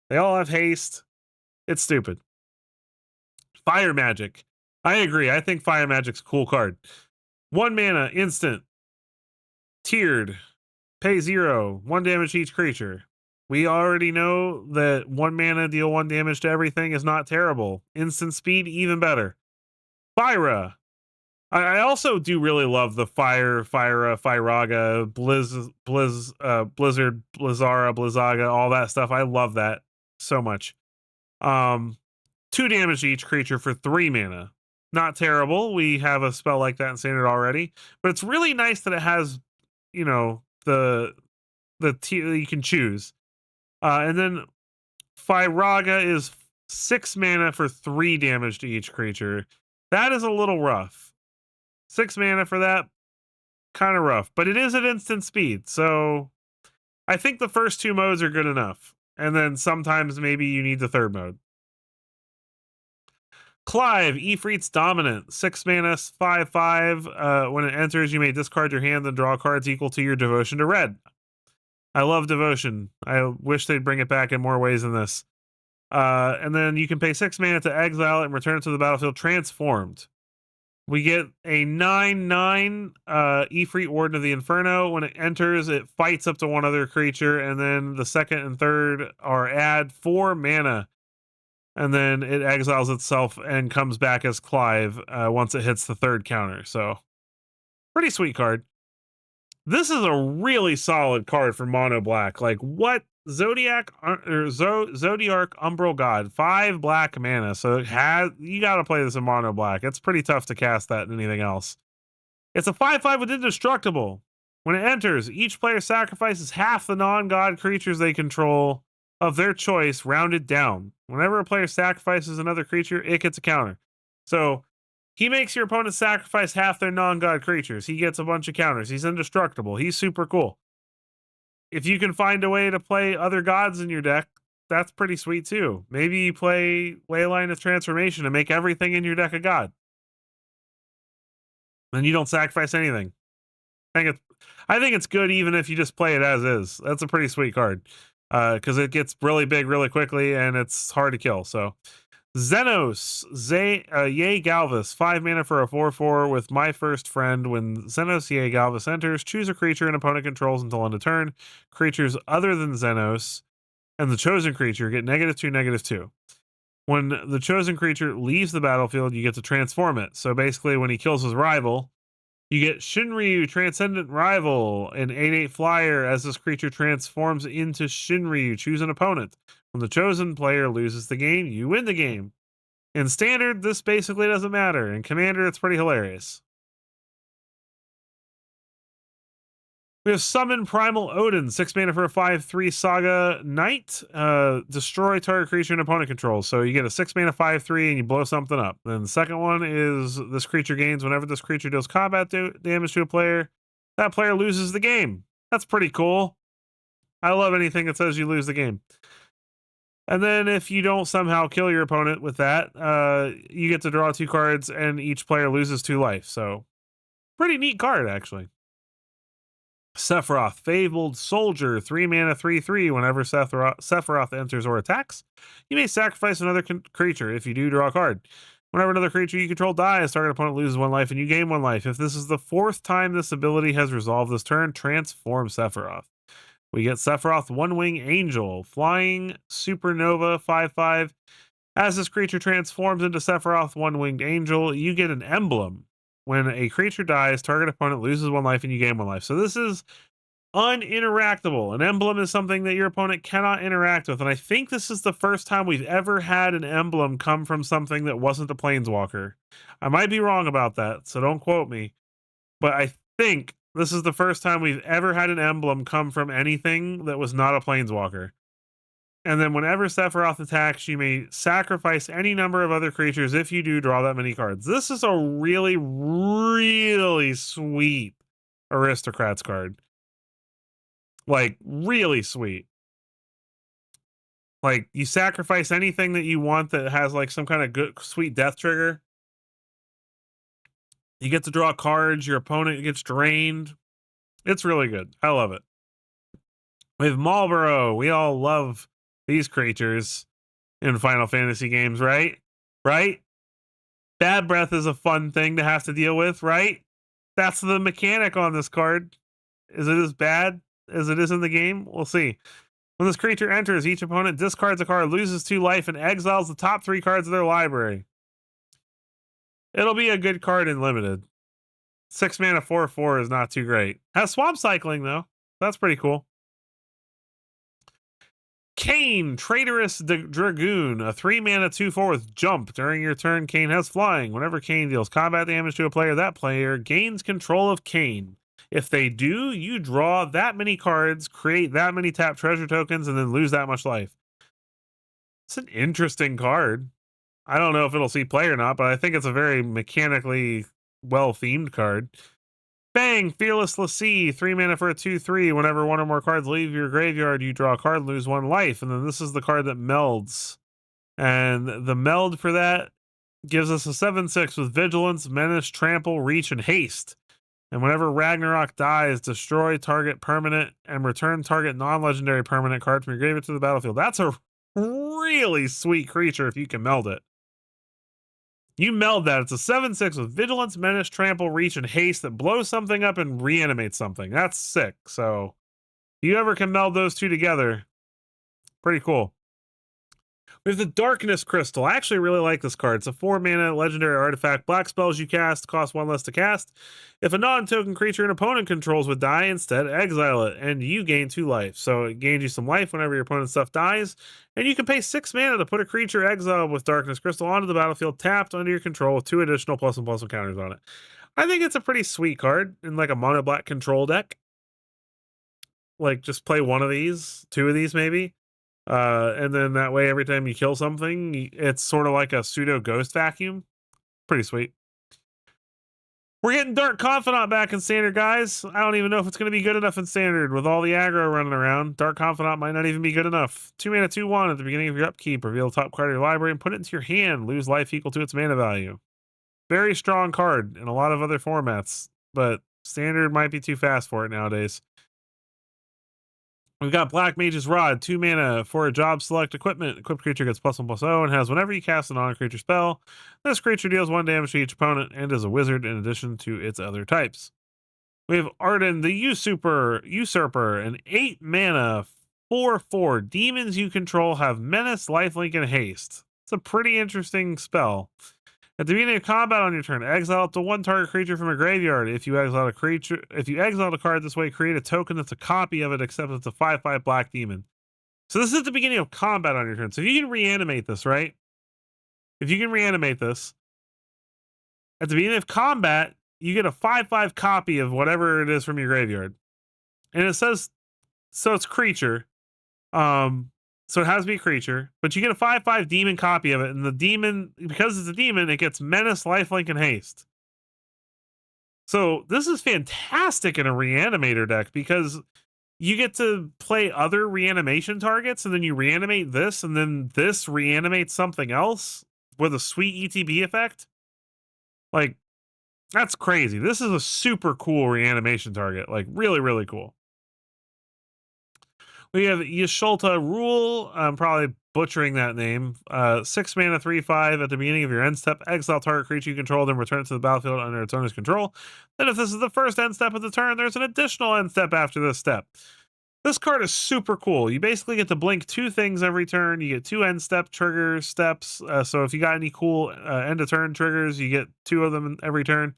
They all have haste. It's stupid. Fire Magic. I agree. I think Fire Magic's a cool card. 1 mana, instant. Tiered. Pay 0. 1 damage to each creature. We already know that 1 mana, deal 1 damage to everything is not terrible. Instant speed, even better. Fyra. I also do really love the Fyra, Fyraga, Blizzard, Blizzara, Blizzaga, all that stuff. I love that so much. 2 damage to each creature for 3 mana. Not terrible. We have a spell like that in Standard already. But it's really nice that it has, you know, the tier you can choose. And then Fyraga is 6 mana for 3 damage to each creature. That is a little rough. 6 mana for that, kind of rough. But it is at instant speed, so I think the first 2 modes are good enough. And then sometimes maybe you need the 3rd mode. Clive, Ifrit's Dominant, 6 mana, 5/5. When it enters, you may discard your hand and draw cards equal to your devotion to red. I love devotion. I wish they'd bring it back in more ways than this. And then you can pay 6 mana to exile it and return it to the battlefield transformed. We get a 9/9 Ifrit, Warden of the Inferno. When it enters, it fights up to 1 other creature, and then the 2nd and 3rd are add 4 mana. And then it exiles itself and comes back as Clive once it hits the 3rd counter. So, pretty sweet card. This is a really solid card for mono black. Like, what? Zodiac Umbral God, 5 black mana. So you got to play this in mono black. It's pretty tough to cast that in anything else. It's a 5/5 with indestructible. When it enters, each player sacrifices half the non-god creatures they control of their choice, rounded down. Whenever a player sacrifices another creature, it gets a counter. So he makes your opponent sacrifice half their non-god creatures. He gets a bunch of counters. He's indestructible. He's super cool. If you can find a way to play other gods in your deck, that's pretty sweet too. Maybe you play Leyline of Transformation and make everything in your deck a god. And you don't sacrifice anything. I think it's good even if you just play it as is. That's a pretty sweet card. Because it gets really big really quickly and it's hard to kill. So Xenos, Yay Galvus, 5 mana for a 4/4 with My First Friend. When Xenos Yay Galvus enters, choose a creature an opponent controls until end of turn. Creatures other than Xenos and the chosen creature get -2, -2. When the chosen creature leaves the battlefield, you get to transform it. So basically, when he kills his rival, you get Shinryu, Transcendent Rival, an 8/8 flyer. As this creature transforms into Shinryu, choose an opponent. When the chosen player loses the game, you win the game. In Standard, this basically doesn't matter. In Commander, it's pretty hilarious. We have Summon Primal Odin, 6 mana for a 5/3 Saga Knight. Destroy target creature and opponent controls. So you get a 6 mana 5/3 and you blow something up. Then the second one is this creature gains whenever this creature deals combat damage to a player, that player loses the game. That's pretty cool. I love anything that says you lose the game. And then if you don't somehow kill your opponent with that, you get to draw 2 cards and each player loses 2 life. So pretty neat card, actually. Sephiroth, Fabled Soldier, 3 mana 3/3. Whenever Sephiroth enters or attacks, you may sacrifice another creature. If you do, draw a card. Whenever another creature you control dies, target opponent loses 1 life and you gain 1 life. If this is the 4th time this ability has resolved this turn, transform Sephiroth. We get Sephiroth, One Wing Angel, Flying Supernova, 5/5. As this creature transforms into Sephiroth, One Winged Angel, you get an emblem. When a creature dies, target opponent loses 1 life and you gain 1 life. So this is Uninteractable. An emblem is something that your opponent cannot interact with. And I think this is the first time we've ever had an emblem come from something that wasn't a planeswalker. I might be wrong about that, so don't quote me. But I think this is the first time we've ever had an emblem come from anything that was not a planeswalker. And then whenever Sephiroth attacks, you may sacrifice any number of other creatures. If you do, draw that many cards. This is a really, really sweet Aristocrats card. Like, really sweet. Like, you sacrifice anything that you want that has, like, some kind of good, sweet death trigger. You get to draw cards. Your opponent gets drained. It's really good. I love it. With Marlborough, we all love these creatures in Final Fantasy games, right? Right? Bad breath is a fun thing to have to deal with, right? That's the mechanic on this card. Is it as bad as it is in the game? We'll see. When this creature enters, each opponent discards a card, loses 2 life, and exiles the top 3 cards of their library. It'll be a good card in limited. 6 mana 4/4 is not too great. Has swamp cycling though. That's pretty cool. Kane, Traitorous Dragoon, a 3 mana 2/4 with jump. During your turn, Kane has flying. Whenever Kane deals combat damage to a player, that player gains control of Kane. If they do, you draw that many cards, create that many tap treasure tokens, and then lose that much life. It's an interesting card. I don't know if it'll see play or not, but I think it's a very mechanically well-themed card. Bang! Fearless Lassie, 3 mana for a 2/3. Whenever one or more cards leave your graveyard, you draw a card and lose 1 life. And then this is the card that melds. And the meld for that gives us a 7/6 with Vigilance, Menace, Trample, Reach, and Haste. And whenever Ragnarok dies, destroy target permanent and return target non-legendary permanent card from your graveyard to the battlefield. That's a really sweet creature if you can meld it. You meld that. It's a 7/6 with Vigilance, Menace, Trample, Reach, and Haste that blows something up and reanimates something. That's sick. So if you ever can meld those two together, pretty cool. We have the Darkness Crystal. I actually really like this card. It's a 4 mana legendary artifact. Black spells you cast cost 1 less to cast. If a non-token creature an opponent controls would die, instead exile it, and you gain 2 life. So it gains you some life whenever your opponent's stuff dies, and you can pay 6 mana to put a creature exiled with Darkness Crystal onto the battlefield, tapped under your control with 2 additional +1/+1 counters on it. I think it's a pretty sweet card in like a mono black control deck. Like, just play one of these, 2 of these maybe. And then that way, every time you kill something, it's sort of like a pseudo ghost vacuum. Pretty sweet. We're getting Dark Confidant back in Standard, guys. I don't even know if it's going to be good enough in Standard with all the aggro running around. Dark Confidant might not even be good enough. 2 mana 2/1 at the beginning of your upkeep. Reveal the top card of your library and put it into your hand. Lose life equal to its mana value. Very strong card in a lot of other formats, but Standard might be too fast for it nowadays. We've got Black Mage's Rod, 2 mana for a job select equipment. Equipped creature gets +1/+0 and has whenever you cast a non-creature spell, this creature deals 1 damage to each opponent and is a wizard in addition to its other types. We have Arden the Usurper, an 8 mana 4/4. Demons you control have Menace, Lifelink, and Haste. It's a pretty interesting spell. At the beginning of combat on your turn, exile up to 1 target creature from a graveyard. If you exile a card this way, create a token that's a copy of it, except it's a 5/5 black demon. So this is at the beginning of combat on your turn. So if you can reanimate this, right? If you can reanimate this, at the beginning of combat, you get a 5/5 copy of whatever it is from your graveyard. And it says, so it's creature. So it has to be a creature, but you get a 5/5 demon copy of it, and the demon, because it's a demon, it gets Menace, Lifelink, and Haste. So this is fantastic in a reanimator deck because you get to play other reanimation targets, and then you reanimate this, and then this reanimates something else with a sweet ETB effect. Like, that's crazy. This is a super cool reanimation target. Like, really, really cool. We have Yasholta Rule. I'm probably butchering that name. 6 mana 3/5 at the beginning of your end step. Exile target creature you control, then return it to the battlefield under its owner's control. Then if this is the first end step of the turn, there's an additional end step after this step. This card is super cool. You basically get to blink 2 things every turn. You get 2 end step trigger steps. So if you got any cool end of turn triggers, you get 2 of them every turn.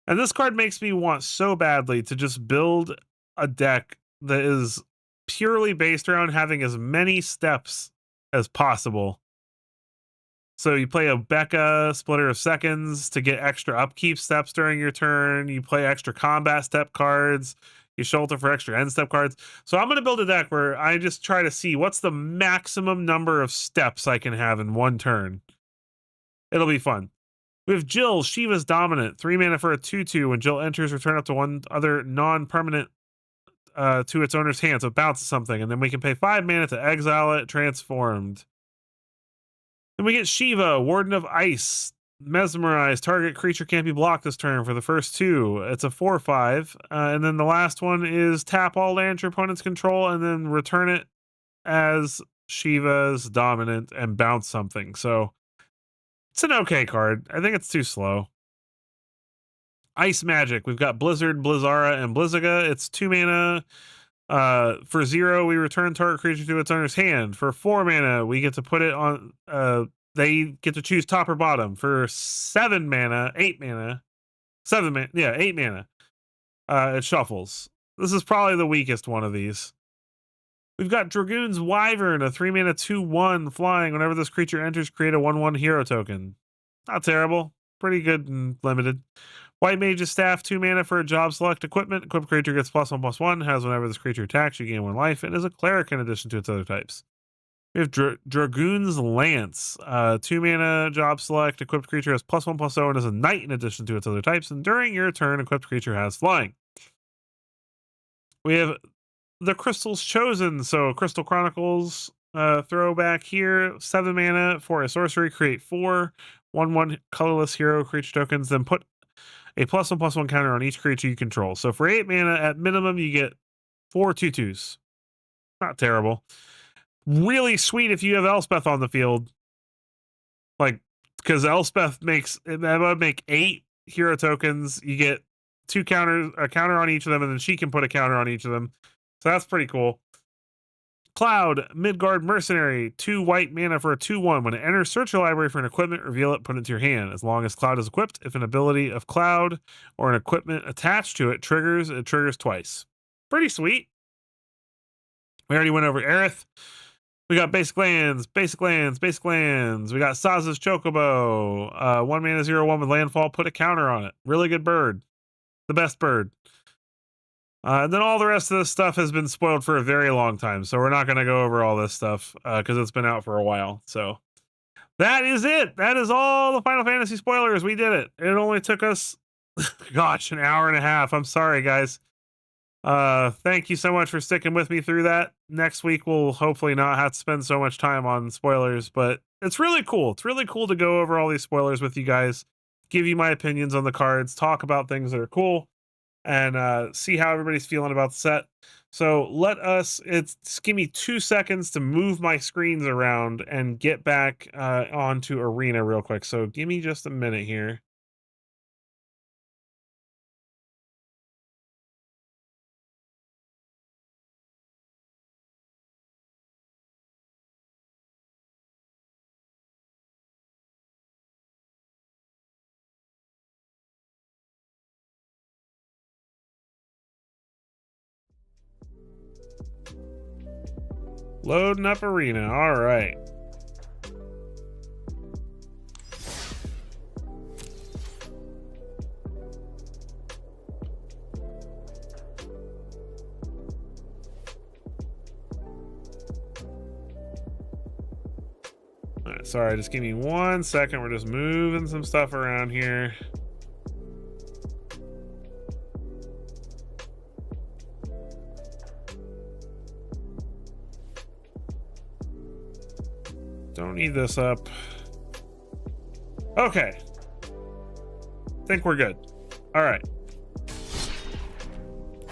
And this card makes me want so badly to just build a deck that is purely based around having as many steps as possible. So you play a Becca Splitter of Seconds to get extra upkeep steps during your turn. You play extra combat step cards. You shelter for extra end step cards. So I'm going to build a deck where I just try to see what's the maximum number of steps I can have in one turn. It'll be fun. We have Jill, Shiva's Dominant. 3 mana for a 2/2. When Jill enters, return up to one other non-permanent to its owner's hand. So it bounces something. And then we can pay 5 mana to exile it transformed. Then we get Shiva, Warden of Ice. Mesmerize. Target creature can't be blocked this turn for the first 2. It's a 4/5. And then the last one is tap all lands your opponent's control and then return it as Shiva's Dominant and bounce something. So it's an okay card. I think it's too slow. Ice Magic. We've got Blizzard, Blizzara, and Blizzaga. It's 2 mana. For 0, we return target creature to its owner's hand. For 4 mana, we get to put it on. They get to choose top or bottom. For 7 mana, 8 mana, 7 mana, yeah, 8 mana. It shuffles. This is probably the weakest one of these. We've got Dragoon's Wyvern, a 3 mana 2/1 flying. Whenever this creature enters, create a 1/1 hero token. Not terrible. Pretty good and limited. White Mage's Staff, 2 mana for a job select equipment. Equipped creature gets +1/+1. Has whenever this creature attacks, you gain 1 life. And is a cleric in addition to its other types. We have Dragoon's Lance, 2 mana job select. Equipped creature has +1/+0 and is a knight in addition to its other types. And during your turn, equipped creature has flying. We have the Crystal's Chosen, so Crystal Chronicles throwback here. 7 mana for a sorcery. Create 4 1/1 colorless hero creature tokens. Then put a +1/+1 counter on each creature you control. So for 8 mana, at minimum, you get 4 2/2s. Not terrible. Really sweet if you have Elspeth on the field. Like, because Elspeth that would make 8 hero tokens. You get 2 counters, a counter on each of them, and then she can put a counter on each of them. So that's pretty cool. Cloud, Midgard Mercenary, 2 white mana for a 2/1. When it enters, search your library for an equipment, reveal it, put it to your hand. As long as Cloud is equipped, if an ability of Cloud or an equipment attached to it triggers, it triggers twice. Pretty sweet. We already went over Aerith. We got basic lands, basic lands, basic lands. We got Saza's Chocobo. 1 mana 0/1 with landfall, put a counter on it. Really good bird. The best bird. And then all the rest of this stuff has been spoiled for a very long time. So we're not going to go over all this stuff because it's been out for a while. So that is it. That is all the Final Fantasy spoilers. We did it. It only took us, gosh, an hour and a half. I'm sorry, guys. Thank you so much for sticking with me through that. Next week, we'll hopefully not have to spend so much time on spoilers, but it's really cool. It's really cool to go over all these spoilers with you guys, give you my opinions on the cards, talk about things that are cool, and see how everybody's feeling about the set. So give me 2 seconds to move my screens around and get back onto Arena real quick. So give me just a minute here. Loading up Arena. All right. All right, sorry, just give me 1 second. We're just moving some stuff around here. Don't need this up. Okay. Think we're good. All right.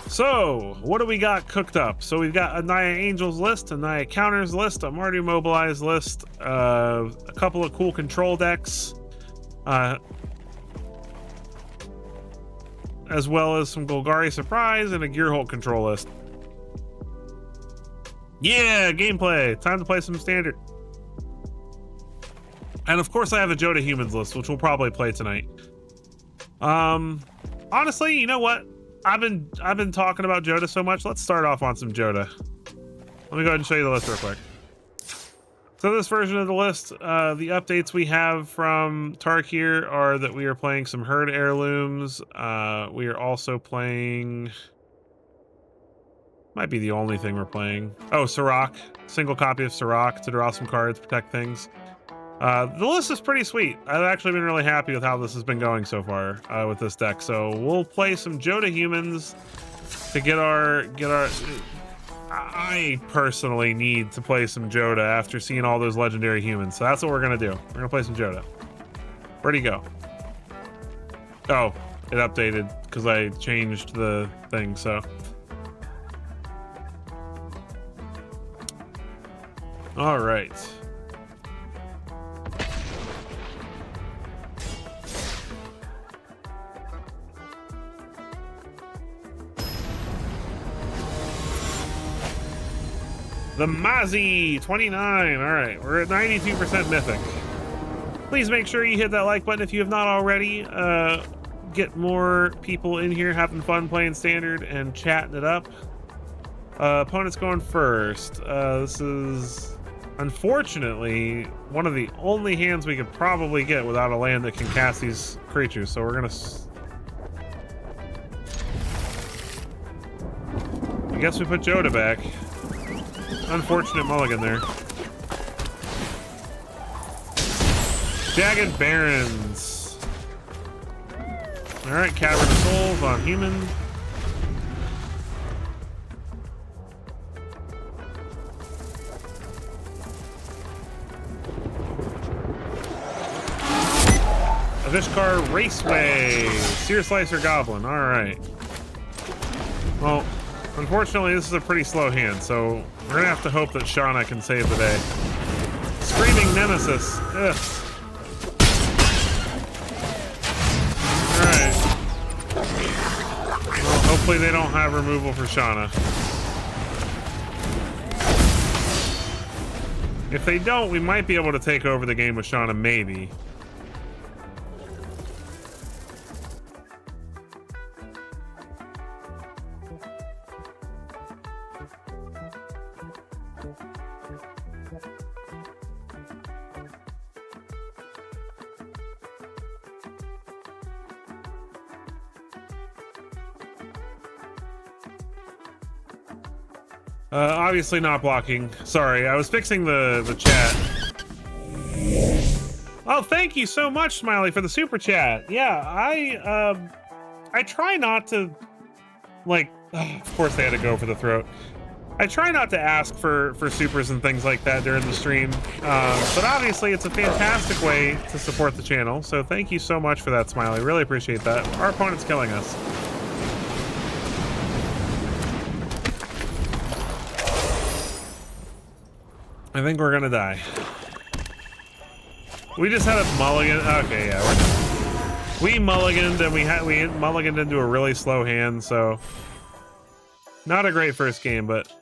So, what do we got cooked up? So we've got a Naya Angels list, a Naya Counters list, a Mardu Mobilize list, a couple of cool control decks, as well as some Golgari Surprise and a Gearhulk control list. Yeah, gameplay. Time to play some Standard. And of course I have a Joda Humans list, which we'll probably play tonight. Honestly, you know what? I've been talking about Joda so much. Let's start off on some Joda. Let me go ahead and show you the list real quick. So this version of the list, the updates we have from Tarkir are that we are playing some Herd Heirlooms. We are also playing... Might be the only thing we're playing. Oh, Sirach. Single copy of Sirach to draw some cards, protect things. The list is pretty sweet. I've actually been really happy with how this has been going so far with this deck. So we'll play some Joda humans to get our... I personally need to play some Joda after seeing all those legendary humans. So that's what we're going to do. We're going to play some Joda. Where'd he go? Oh, it updated because I changed the thing, so... All right. The Mazi 29. All right, we're at 92% Mythic. Please make sure you hit that like button if you have not already. Get more people in here having fun playing Standard and chatting it up. Opponent's going first. This is unfortunately one of the only hands we could probably get without a land that can cast these creatures. So we're gonna... I guess we put Joda back. Unfortunate mulligan there. Jagged Barrens. Alright, Cavern of Souls on human. Vishkar Raceway. Sear Slicer Goblin. Alright. Well, unfortunately, this is a pretty slow hand, so we're gonna have to hope that Shauna can save the day. Screaming Nemesis. Ugh. Alright. Well, hopefully they don't have removal for Shauna. If they don't, we might be able to take over the game with Shauna, maybe. Obviously not blocking. Sorry, I was fixing the chat. Oh, thank you so much, Smiley, for the super chat. Yeah, I try not to, like, of course they had to go for the throat. I try not to ask for supers and things like that during the stream, but obviously it's a fantastic way to support the channel, so thank you so much for that, Smiley. Really appreciate that. Our opponent's killing us. I think we're gonna die. We just had a mulligan. Okay, yeah, we're done. We mulliganed and we mulliganed into a really slow hand, so not a great first game, but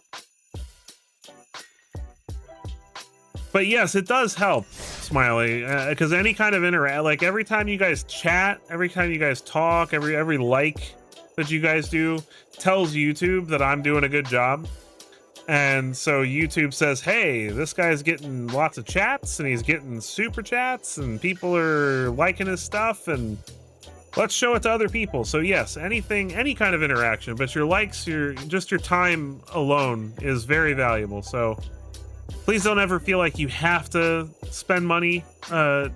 yes, it does help, Smiley, because any kind of interact, like every time you guys chat, every time you guys talk, every like that you guys do tells YouTube that I'm doing a good job. And so YouTube says, hey, this guy's getting lots of chats and he's getting super chats and people are liking his stuff and let's show it to other people. So yes, any kind of interaction, but your likes, your time alone is very valuable. So please don't ever feel like you have to spend money to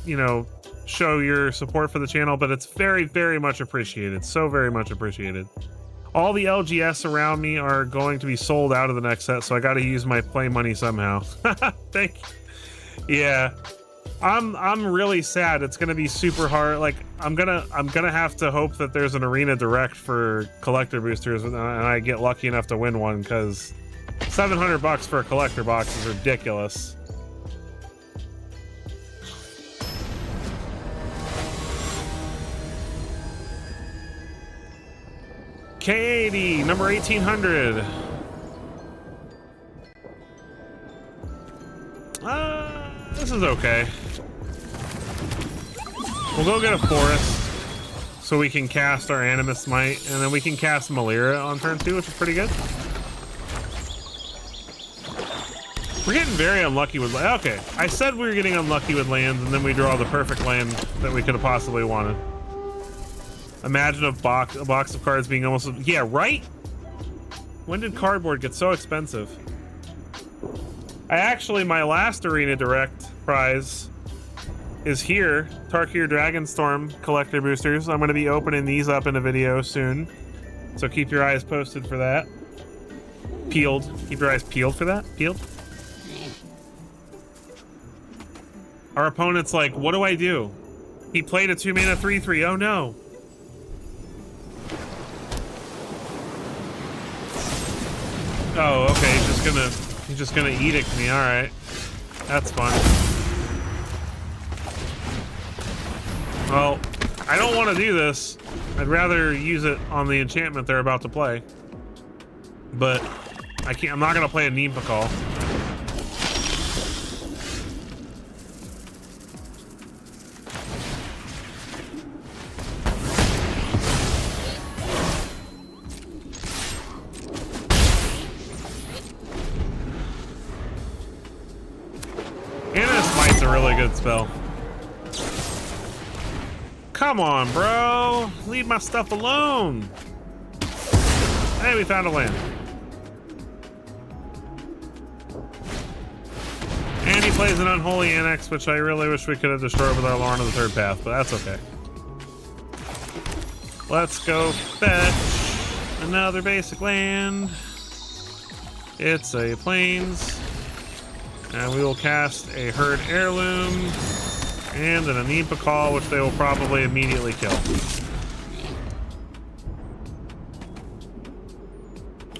you know, show your support for the channel, but it's very, very much appreciated. So very much appreciated. All the LGS around me are going to be sold out of the next set, so I got to use my play money somehow. Thank you. Yeah, I'm really sad. It's gonna be super hard. Like I'm gonna have to hope that there's an arena direct for collector boosters, and I get lucky enough to win one, because $700 for a collector box is ridiculous. K80, number 1800. This is okay. We'll go get a forest. So we can cast our Animus Might, and then we can cast Malira on turn 2, which is pretty good. We're getting very unlucky with... Okay, I said we were getting unlucky with lands, and then we draw the perfect land that we could have possibly wanted. Imagine a box of cards being almost... Yeah, right? When did cardboard get so expensive? My last Arena Direct prize is here. Tarkir Dragonstorm collector boosters. I'm going to be opening these up in a video soon. So keep your eyes posted for that. Peeled. Keep your eyes peeled for that. Peeled. Our opponent's like, what do I do? He played a 2-mana 3/3. Oh no. Oh, okay. He's just gonna edict me. All right, that's fun. Well, I don't want to do this. I'd rather use it on the enchantment they're about to play. But I can't. I'm not gonna play a Nimpa Call. Really good spell. Come on, bro. Leave my stuff alone. Hey, we found a land. And he plays an Unholy Annex, which I really wish we could have destroyed with our Lorn of the Third Path, but that's okay. Let's go fetch another basic land. It's a Plains. And we will cast a Herd Heirloom and an Nimpa Call, which they will probably immediately kill.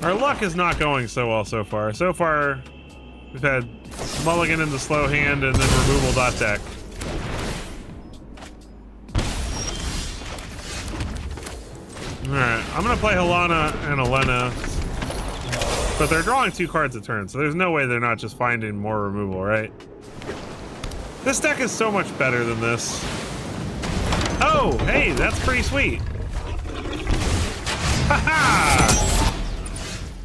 Our luck is not going so well so far. So far, we've had Mulligan into slow hand and then removal dot deck. Alright, I'm going to play Helana and Elena. But they're drawing 2 cards a turn, so there's no way they're not just finding more removal, right? This deck is so much better than this. Oh, hey, that's pretty sweet. Haha!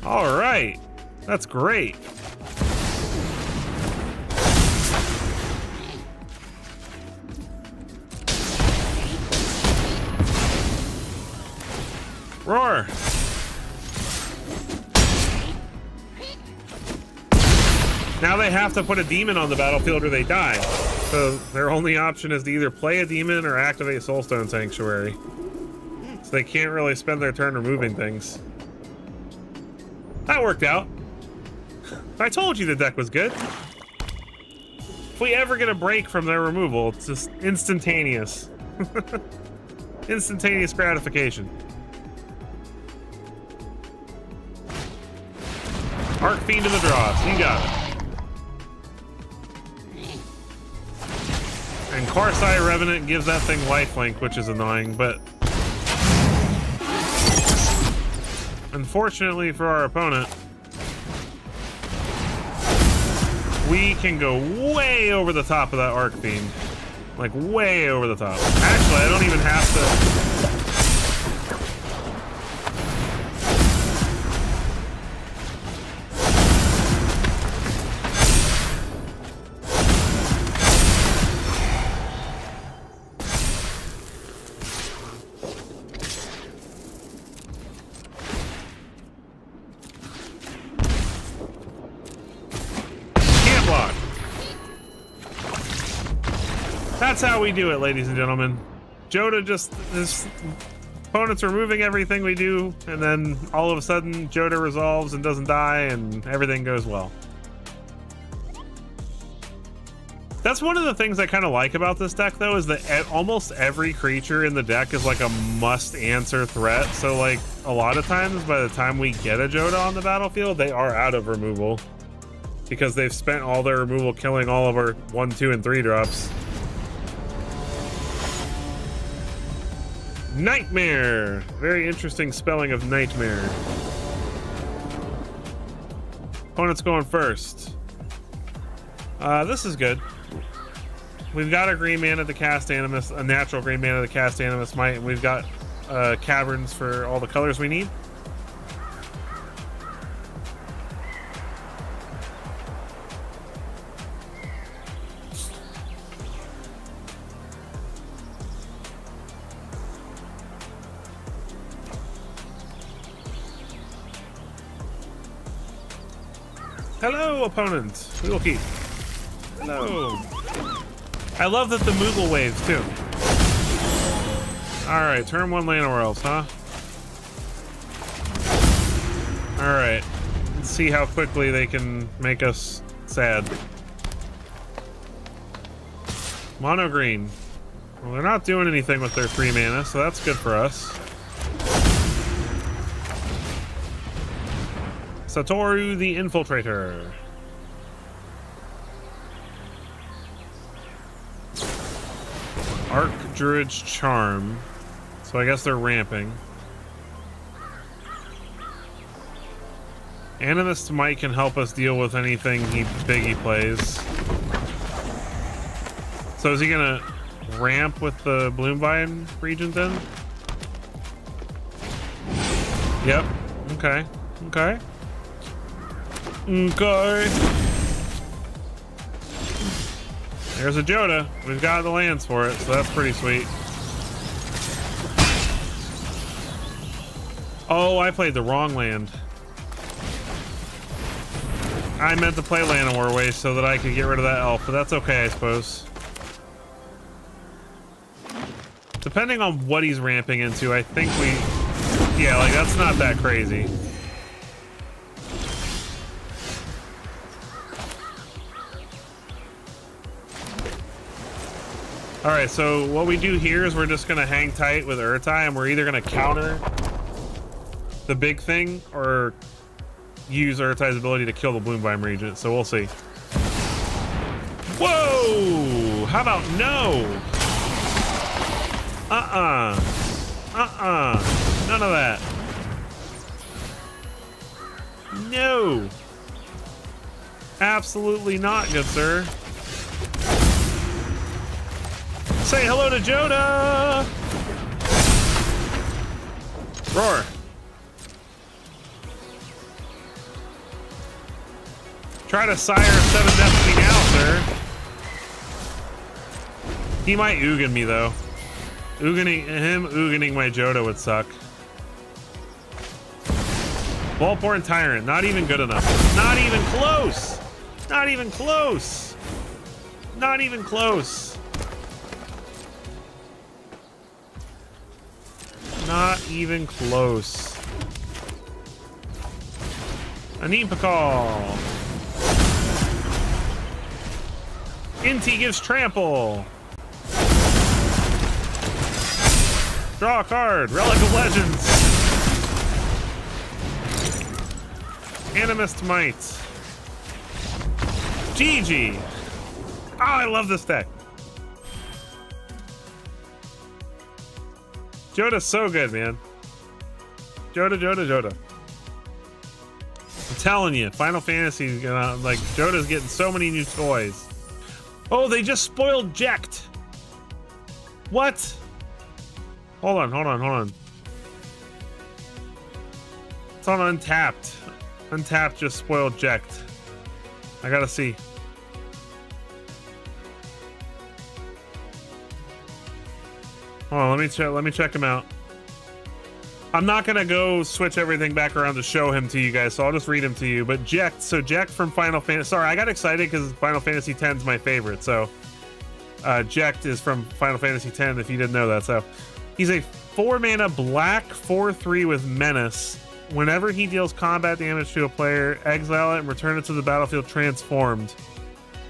All right, that's great. Roar! Now they have to put a demon on the battlefield or they die. So their only option is to either play a demon or activate Soulstone Sanctuary. So they can't really spend their turn removing things. That worked out. I told you the deck was good. If we ever get a break from their removal, it's just instantaneous. Instantaneous gratification. Arc Fiend to the draw, so you got it. And Korsai Revenant gives that thing lifelink, which is annoying, but unfortunately for our opponent, we can go way over the top of that Arc Fiend. Like, way over the top. Actually, I don't even have to... That's how we do it, ladies and gentlemen. Joda just... His opponent's removing everything we do, and then all of a sudden, Joda resolves and doesn't die, and everything goes well. That's one of the things I kind of like about this deck, though, is that almost every creature in the deck is like a must-answer threat. So, like, a lot of times, by the time we get a Joda on the battlefield, they are out of removal. Because they've spent all their removal killing all of our 1, 2, and 3 drops. Nightmare! Very interesting spelling of nightmare. Opponent's going first. This is good. We've got a green mana to cast Animus, a natural green mana to cast Animus Might, and we've got caverns for all the colors we need. Hello, opponent. We will keep. Hello. I love that the Mughle waves too. Alright, turn 1 Land Worlds, huh? Alright. Let's see how quickly they can make us sad. Mono green. Well, they're not doing anything with their 3 mana, so that's good for us. Satoru the Infiltrator. Arc Druid's Charm. So I guess they're ramping. Animus Might can help us deal with anything big he plays. So is he gonna ramp with the Bloomvine Regent then? Yep. Okay. Okay. Okay. There's a Joda. We've got the lands for it, so that's pretty sweet. Oh, I played the wrong land. I meant to play Llanowar Waste so that I could get rid of that elf, but that's okay, I suppose. Depending on what he's ramping into, I think we... Yeah, like, that's not that crazy. Alright, so what we do here is we're just going to hang tight with Urtai, and we're either going to counter the big thing or use Urtai's ability to kill the Bloomvine Regent, so we'll see. Whoa! How about no? None of that. No. Absolutely not, good sir. Say hello to Joda! Roar. Try to sire 7 Destiny now, sir. He might Ugin me, though. Uganing my Joda would suck. Ballborn Tyrant, not even good enough. Not even close! Not even close! Not even close! Not even close. Anipakal. Inti gives trample. Draw a card. Relic of Legends. Animist Might. GG. Oh, I love this deck. Joda's so good, man. Joda. I'm telling you, Final Fantasy's gonna, like, Joda's getting so many new toys. Oh, they just spoiled Jekt. What? Hold on. It's on Untapped. Untapped just spoiled Jekt. I gotta see. Hold on, let me check him out. I'm not gonna go switch everything back around to show him to you guys, so I'll just read him to you. But Jekt, so Jekt from Final Fantasy. Sorry, I got excited because Final Fantasy X is my favorite. So Jekt is from Final Fantasy X, if you didn't know that. So he's a 4-mana black 4/3 with Menace. Whenever he deals combat damage to a player, exile it and return it to the battlefield transformed.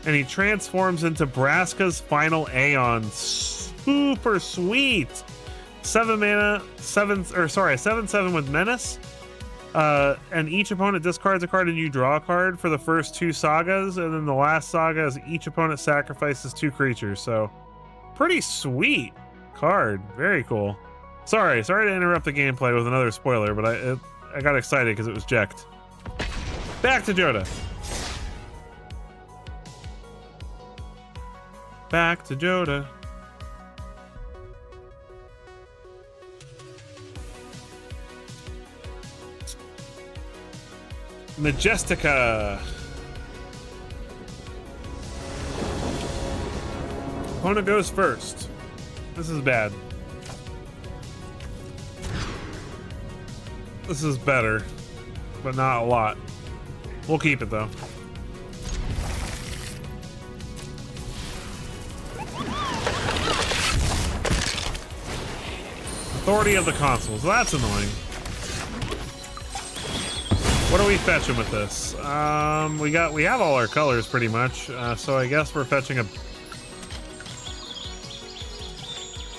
And he transforms into Braska's Final Aeon. Super sweet. 7 mana, 7/7 with Menace. And each opponent discards a card and you draw a card for the first 2 sagas, and then the last saga is each opponent sacrifices 2 creatures. So pretty sweet card. Very cool. Sorry to interrupt the gameplay with another spoiler, but I got excited because it was Jekt. Back to Joda. Back to Joda. Majestica. Opponent goes first. This is bad. This is better, but not a lot. We'll keep it though. Authority of the Consuls. That's annoying. What are we fetching with this? We have all our colors pretty much. So I guess we're fetching a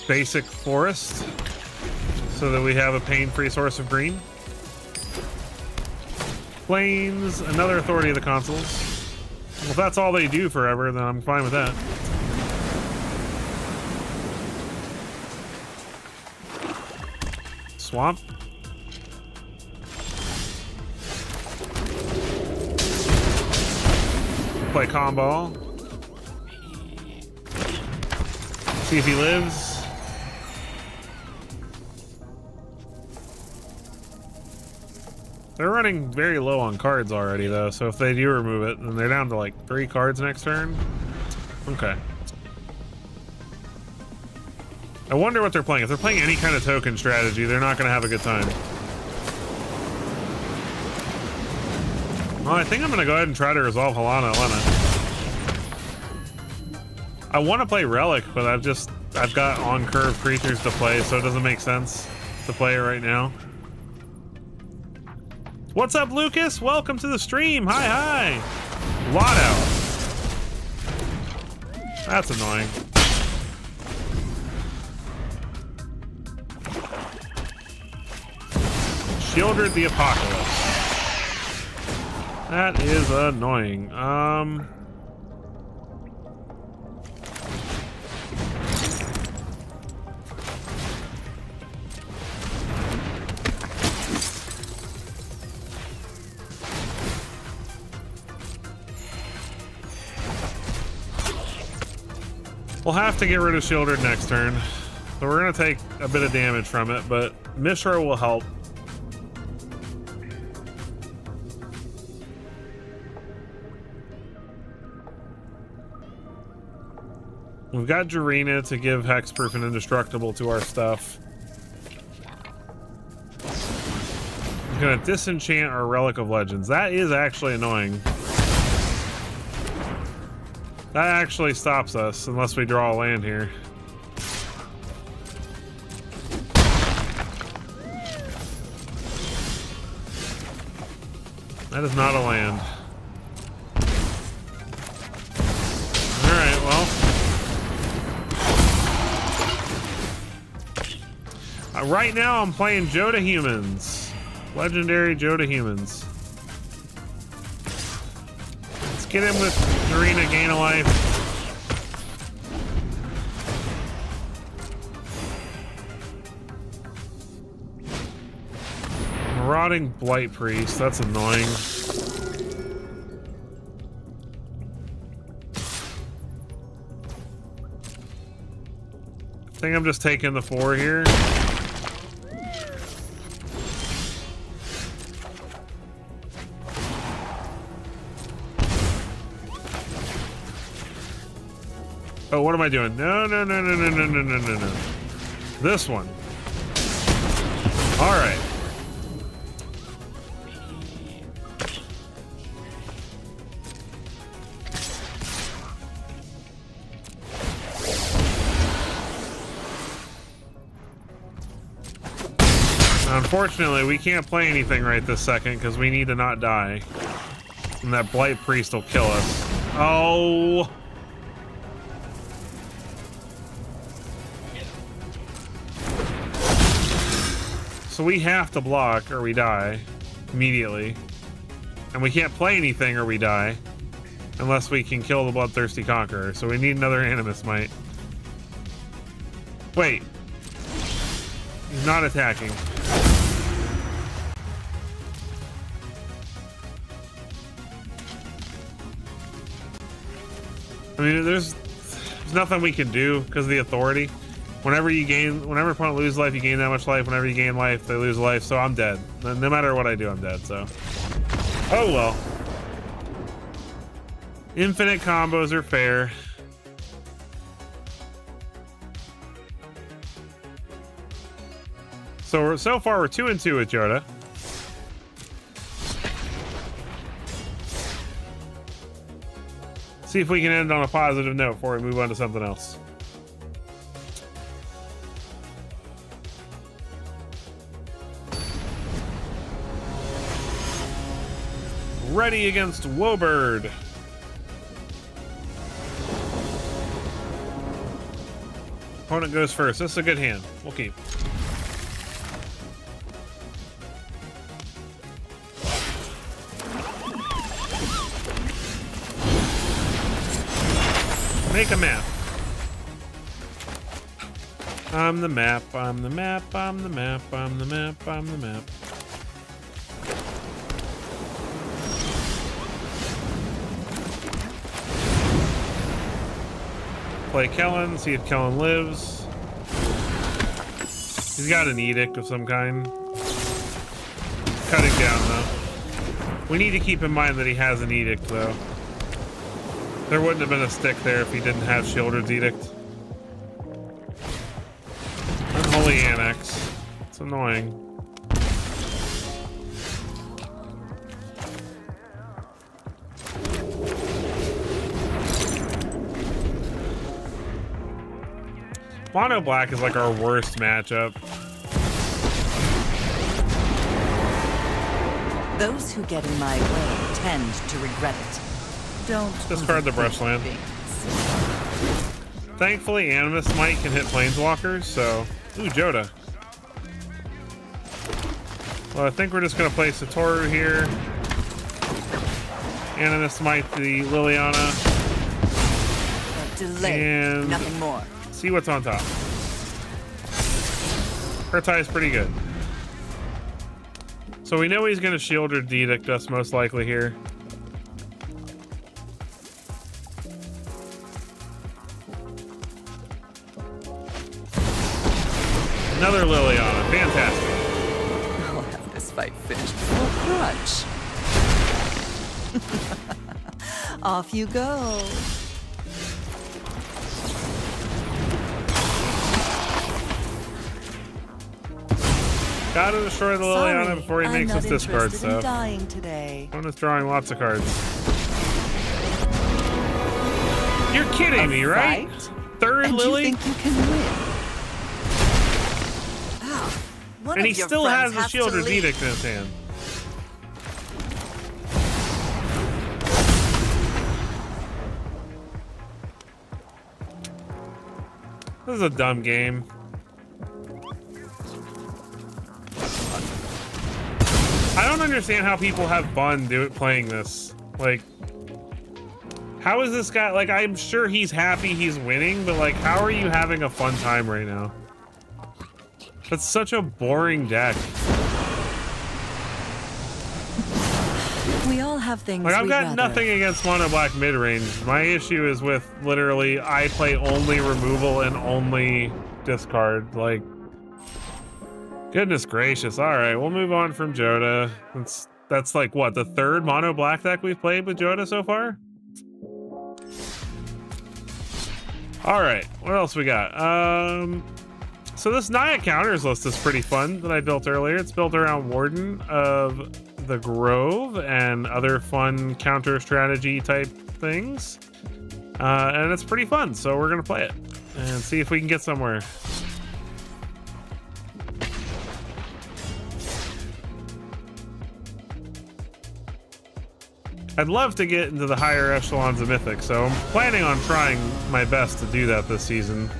basic forest so that we have a pain-free source of green. Plains, another Authority of the Consuls. Well, if that's all they do forever, then I'm fine with that. Swamp. Play combo. See if he lives. They're running very low on cards already, though, so if they do remove it, then they're down to like 3 cards next turn. Okay. I wonder what they're playing. If they're playing any kind of token strategy, they're not going to have a good time. Well, I think I'm going to go ahead and try to resolve Halana Elena. I want to play Relic, but I've got on-curve creatures to play, so it doesn't make sense to play it right now. What's up, Lucas? Welcome to the stream. Hi. Lot out. That's annoying. Shieldred the Apocalypse. That is annoying. We'll have to get rid of Shieldred next turn. So we're going to take a bit of damage from it, but Mishra will help. We've got Jarina to give hexproof and indestructible to our stuff. I'm gonna disenchant our Relic of Legends. That is actually annoying. That actually stops us unless we draw a land here. That is not a land. Alright, well. Right now, I'm playing Joda Humans. Legendary Joda Humans. Let's get in with Arena Gain a Life. Marauding Blight Priest. That's annoying. I think I'm just taking the 4 here. Oh, what am I doing? No. This one. All right. Unfortunately, we can't play anything right this second because we need to not die. And that Blight Priest will kill us. Oh... So we have to block or we die immediately. And we can't play anything or we die unless we can kill the Bloodthirsty Conqueror. So we need another Animus Might. Wait. He's not attacking. I mean, there's There's nothing we can do because of the authority. Whenever opponent loses life, you gain that much life. Whenever you gain life, they lose life. So I'm dead. No matter what I do, I'm dead. So, oh well. Infinite combos are fair. So far we're 2-2 with Joda. See if we can end on a positive note before we move on to something else. Ready against Wobird. Opponent goes first. This is a good hand. We'll keep. Make a map. I'm the map, I'm the map, I'm the map, I'm the map, I'm the map. Play Kellen, see if Kellen lives. He's got an edict of some kind. Cutting down though. We need to keep in mind that he has an edict though. There wouldn't have been a stick there if he didn't have Shieldred's edict. Unholy Annex. It's annoying. Mono Black is like our worst matchup. Those who get in my way tend to regret it. Don't discard the brushland. Thankfully, Animus Smite can hit Planeswalkers, so... Ooh, Joda. Well, I think we're just going to play Satoru here. Animus Smite the Liliana. Delay, and nothing more. See what's on top. Her tie is pretty good. So we know he's going to shield or Edict us most likely here. Another Liliana. Fantastic. I'll have this fight finished before brunch. Off you go. Gotta destroy the Liliana before he makes us discard stuff. Dying today. I'm just drawing lots of cards. You're kidding me, right? Third and Lily? You think you can win? And he still has the Shieldred's Edict in his hand. This is a dumb game. I don't understand how people have fun playing this. Like, how is this guy, like, I'm sure he's happy he's winning, but like, how are you having a fun time right now? That's such a boring deck. We all have things. Like, I've got nothing against Mono Black mid-range. My issue is with literally I play only removal and only discard. Like, goodness gracious. All right, we'll move on from Joda. That's like what, the third Mono Black deck we've played with Joda so far? All right, what else we got? So this Naya counters list is pretty fun that I built earlier. It's built around Warden of the Grove and other fun counter strategy type things. And it's pretty fun, so we're gonna play it and see if we can get somewhere. I'd love to get into the higher echelons of Mythic, so I'm planning on trying my best to do that this season.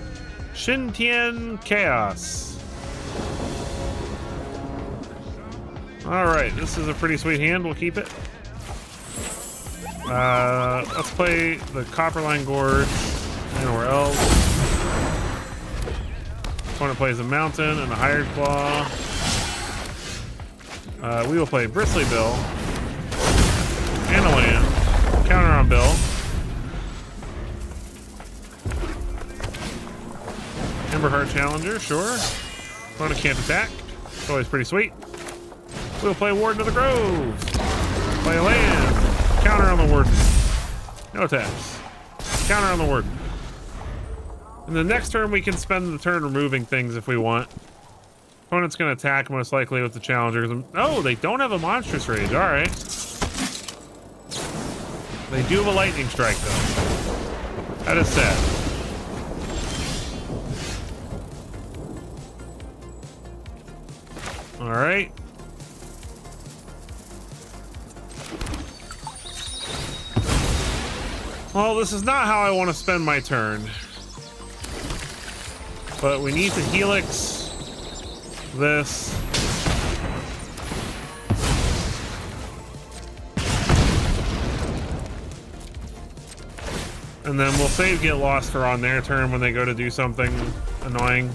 Shintian Chaos. Alright, this is a pretty sweet hand. We'll keep it. Let's play the Copperline Gorge. Anywhere else. Opponent plays a Mountain and a Hired Claw. We will play Bristly Bill. And a land. Counter on Bill. Timberheart Challenger, sure. Opponent can't attack. It's always pretty sweet. We'll play Warden of the Grove. Play land. Counter on the Warden. No taps. Counter on the Warden. In the next turn, we can spend the turn removing things if we want. Opponent's going to attack most likely with the Challengers. Oh, they don't have a Monstrous Rage. All right. They do have a Lightning Strike, though. That is sad. All right. Well, this is not how I want to spend my turn. But we need to Helix this. And then we'll save Get Lost for on their turn when they go to do something annoying.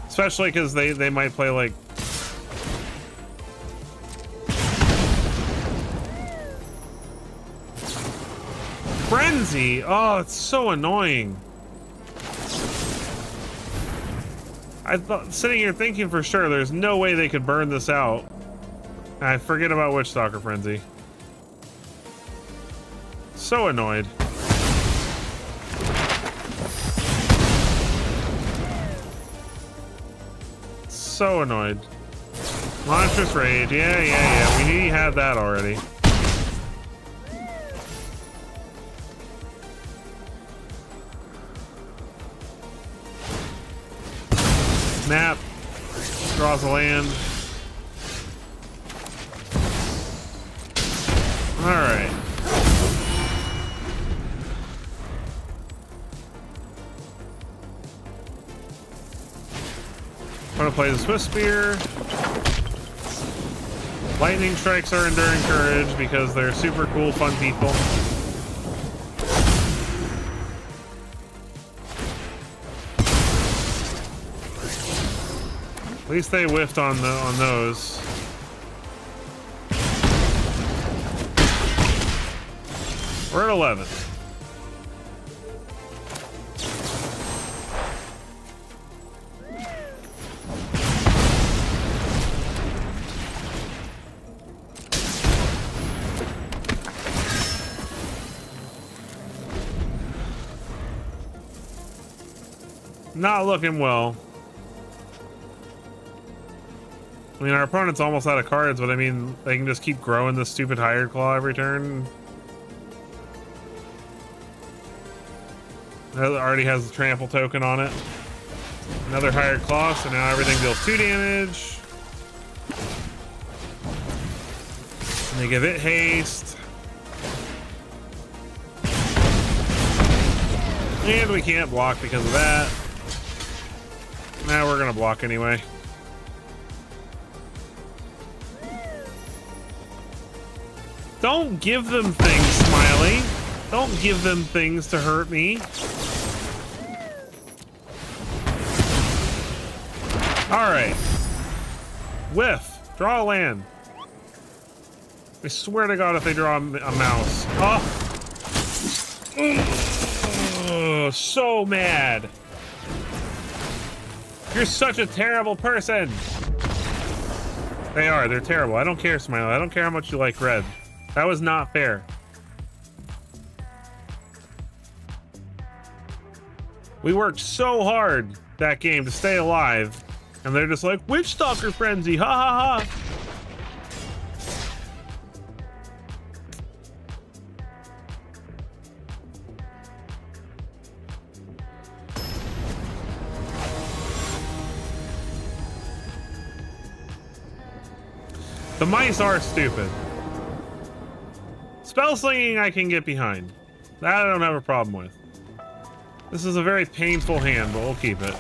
Especially because they might play like... Frenzy! Oh, it's so annoying. I thought, sitting here thinking for sure, there's no way they could burn this out. I forget about Witchstalker Frenzy. So annoyed. So annoyed. Monstrous Rage. Yeah. We had that already. Snap. Draws a land. Alright. I'm gonna play the Swift Spear. Lightning Strikes are Enduring Courage because they're super cool, fun people. At least they whiffed on those. We're at 11. Not looking well. I mean, our opponent's almost out of cards, but I mean, they can just keep growing this stupid Hired Claw every turn. It already has the trample token on it. Another Hired Claw, so now everything deals 2 damage. And they give it haste. And we can't block because of that. Now we're gonna block anyway. Don't give them things, Smiley. Don't give them things to hurt me. Alright. Whiff. Draw a land. I swear to God if they draw a mouse. Oh, so mad. You're such a terrible person. They are. They're terrible. I don't care, Smiley. I don't care how much you like red. That was not fair. We worked so hard that game to stay alive, and they're just like, Witchstalker Frenzy, ha ha ha. The mice are stupid. Spell slinging I can get behind. That I don't have a problem with. This is a very painful hand, but we'll keep it.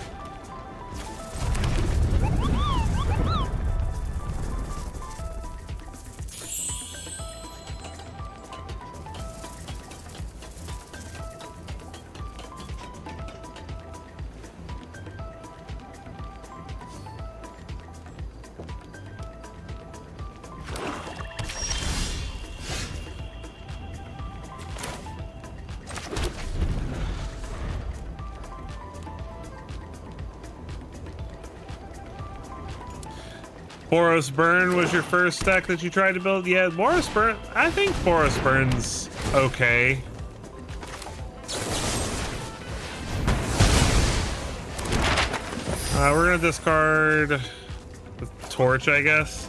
Boros Burn was your first deck that you tried to build? Yeah, Boros Burn. I think Boros Burn's okay. We're gonna discard the Torch, I guess.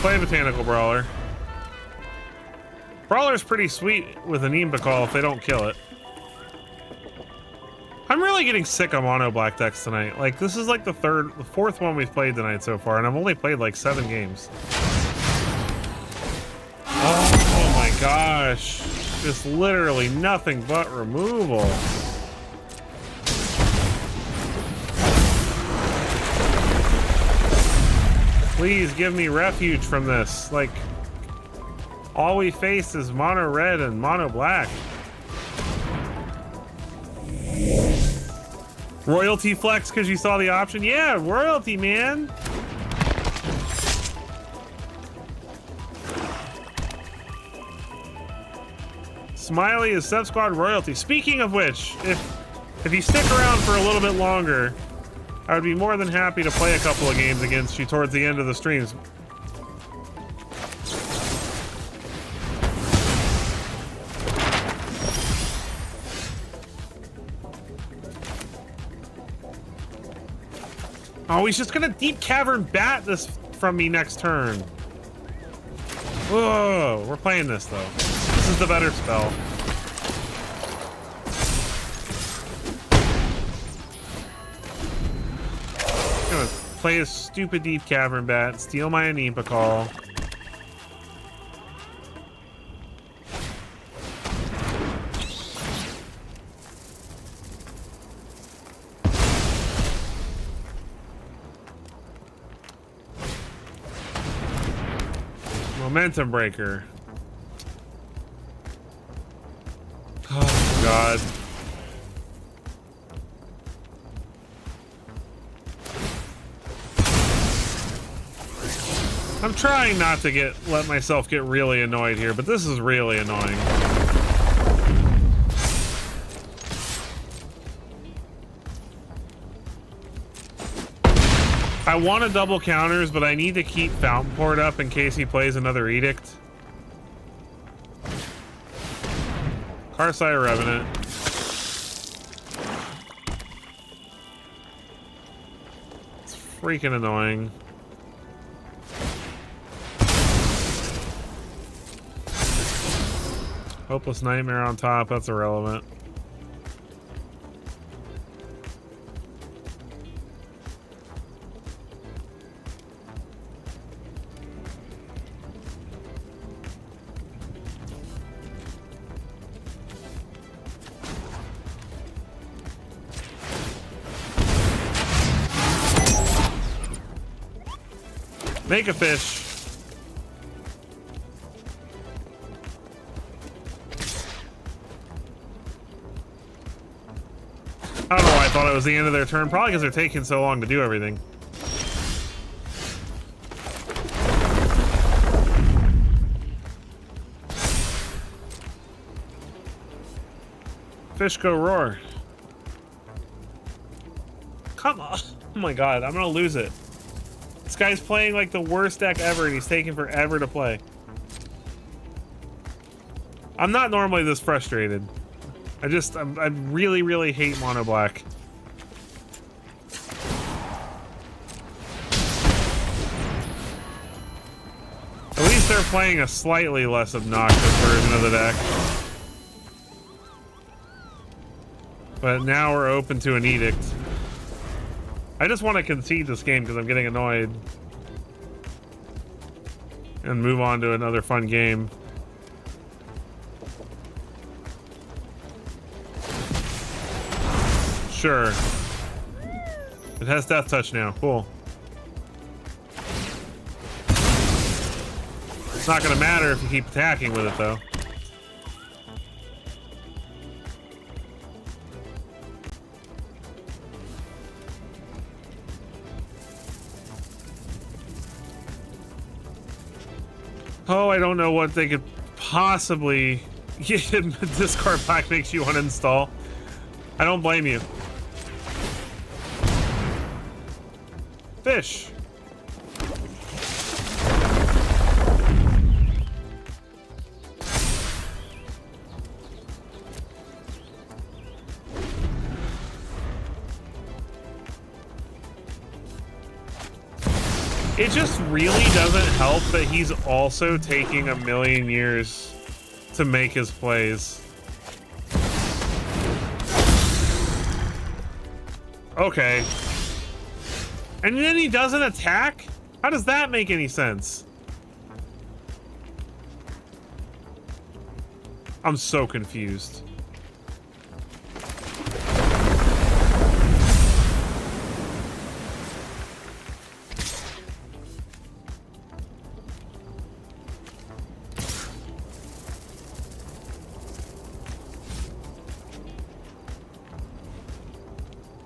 Play Botanical Brawler. Brawler's pretty sweet with an Imba Call if they don't kill it. I'm really getting sick of mono black decks tonight. Like, this is like the fourth one we've played tonight so far, and I've only played like 7 games. Oh my gosh. Just literally nothing but removal. Please give me refuge from this. Like, all we face is mono red and mono black. Royalty flex because you saw the option? Yeah, royalty, man. Smiley is Seth Squad royalty. Speaking of which, if you stick around for a little bit longer, I would be more than happy to play a couple of games against you towards the end of the streams. Oh, he's just gonna Deep Cavern Bat this from me next turn. Whoa, we're playing this though. This is the better spell. I'm gonna play a stupid Deep Cavern Bat, steal my Anipa Call. Momentum Breaker. Oh god. I'm trying not to let myself get really annoyed here, but this is really annoying. I want to double counters, but I need to keep Fountain Port up in case he plays another Edict. Karsai Revenant. It's freaking annoying. Hopeless Nightmare on top, that's irrelevant. Make a fish. I don't know why I thought it was the end of their turn. Probably because they're taking so long to do everything. Fish go roar. Come on. Oh my god, I'm gonna lose it. This guy's playing like the worst deck ever and he's taking forever to play. I'm not normally this frustrated. I really, really hate mono black. At least they're playing a slightly less obnoxious version of the deck. But now we're open to an Edict. I just want to concede this game because I'm getting annoyed. And move on to another fun game. Sure. It has Death Touch now. Cool. It's not going to matter if you keep attacking with it, though. Oh, I don't know what they could possibly... Discard pack makes you uninstall. I don't blame you. Fish. It just really doesn't help that he's also taking a million years to make his plays. Okay. And then he doesn't attack? How does that make any sense? I'm so confused.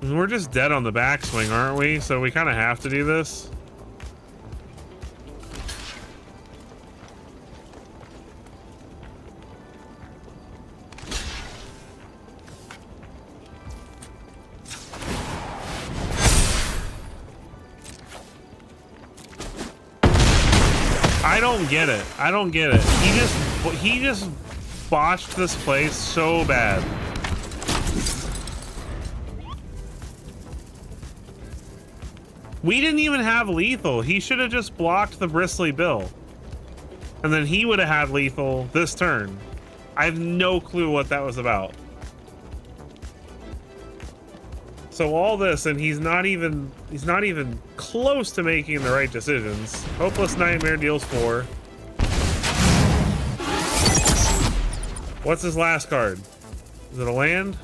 We're just dead on the backswing, aren't we? So we kind of have to do this. I don't get it. I don't get it. He just botched this play so bad. We didn't even have lethal. He should have just blocked the Bristly Bill. And then he would have had lethal this turn. I have no clue what that was about. So all this, and he's not even close to making the right decisions. Hopeless Nightmare deals 4. What's his last card? Is it a land?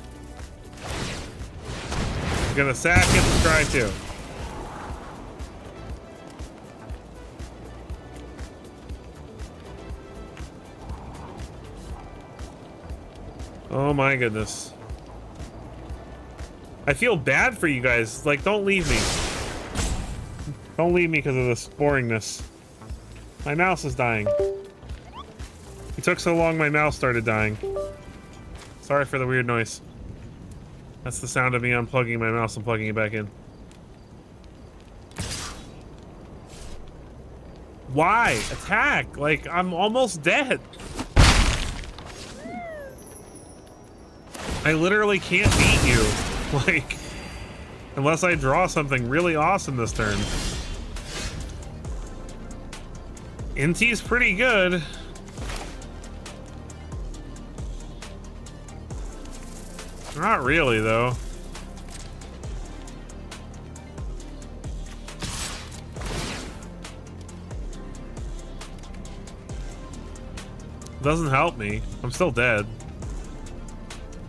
He's gonna sack it and try to. Oh my goodness. I feel bad for you guys. Like, don't leave me. Don't leave me because of this boringness. My mouse is dying. It took so long my mouse started dying. Sorry for the weird noise. That's the sound of me unplugging my mouse and plugging it back in. Why? Attack! Like, I'm almost dead. I literally can't beat you. Like, unless I draw something really awesome this turn. Inti's pretty good. Not really, though. Doesn't help me. I'm still dead.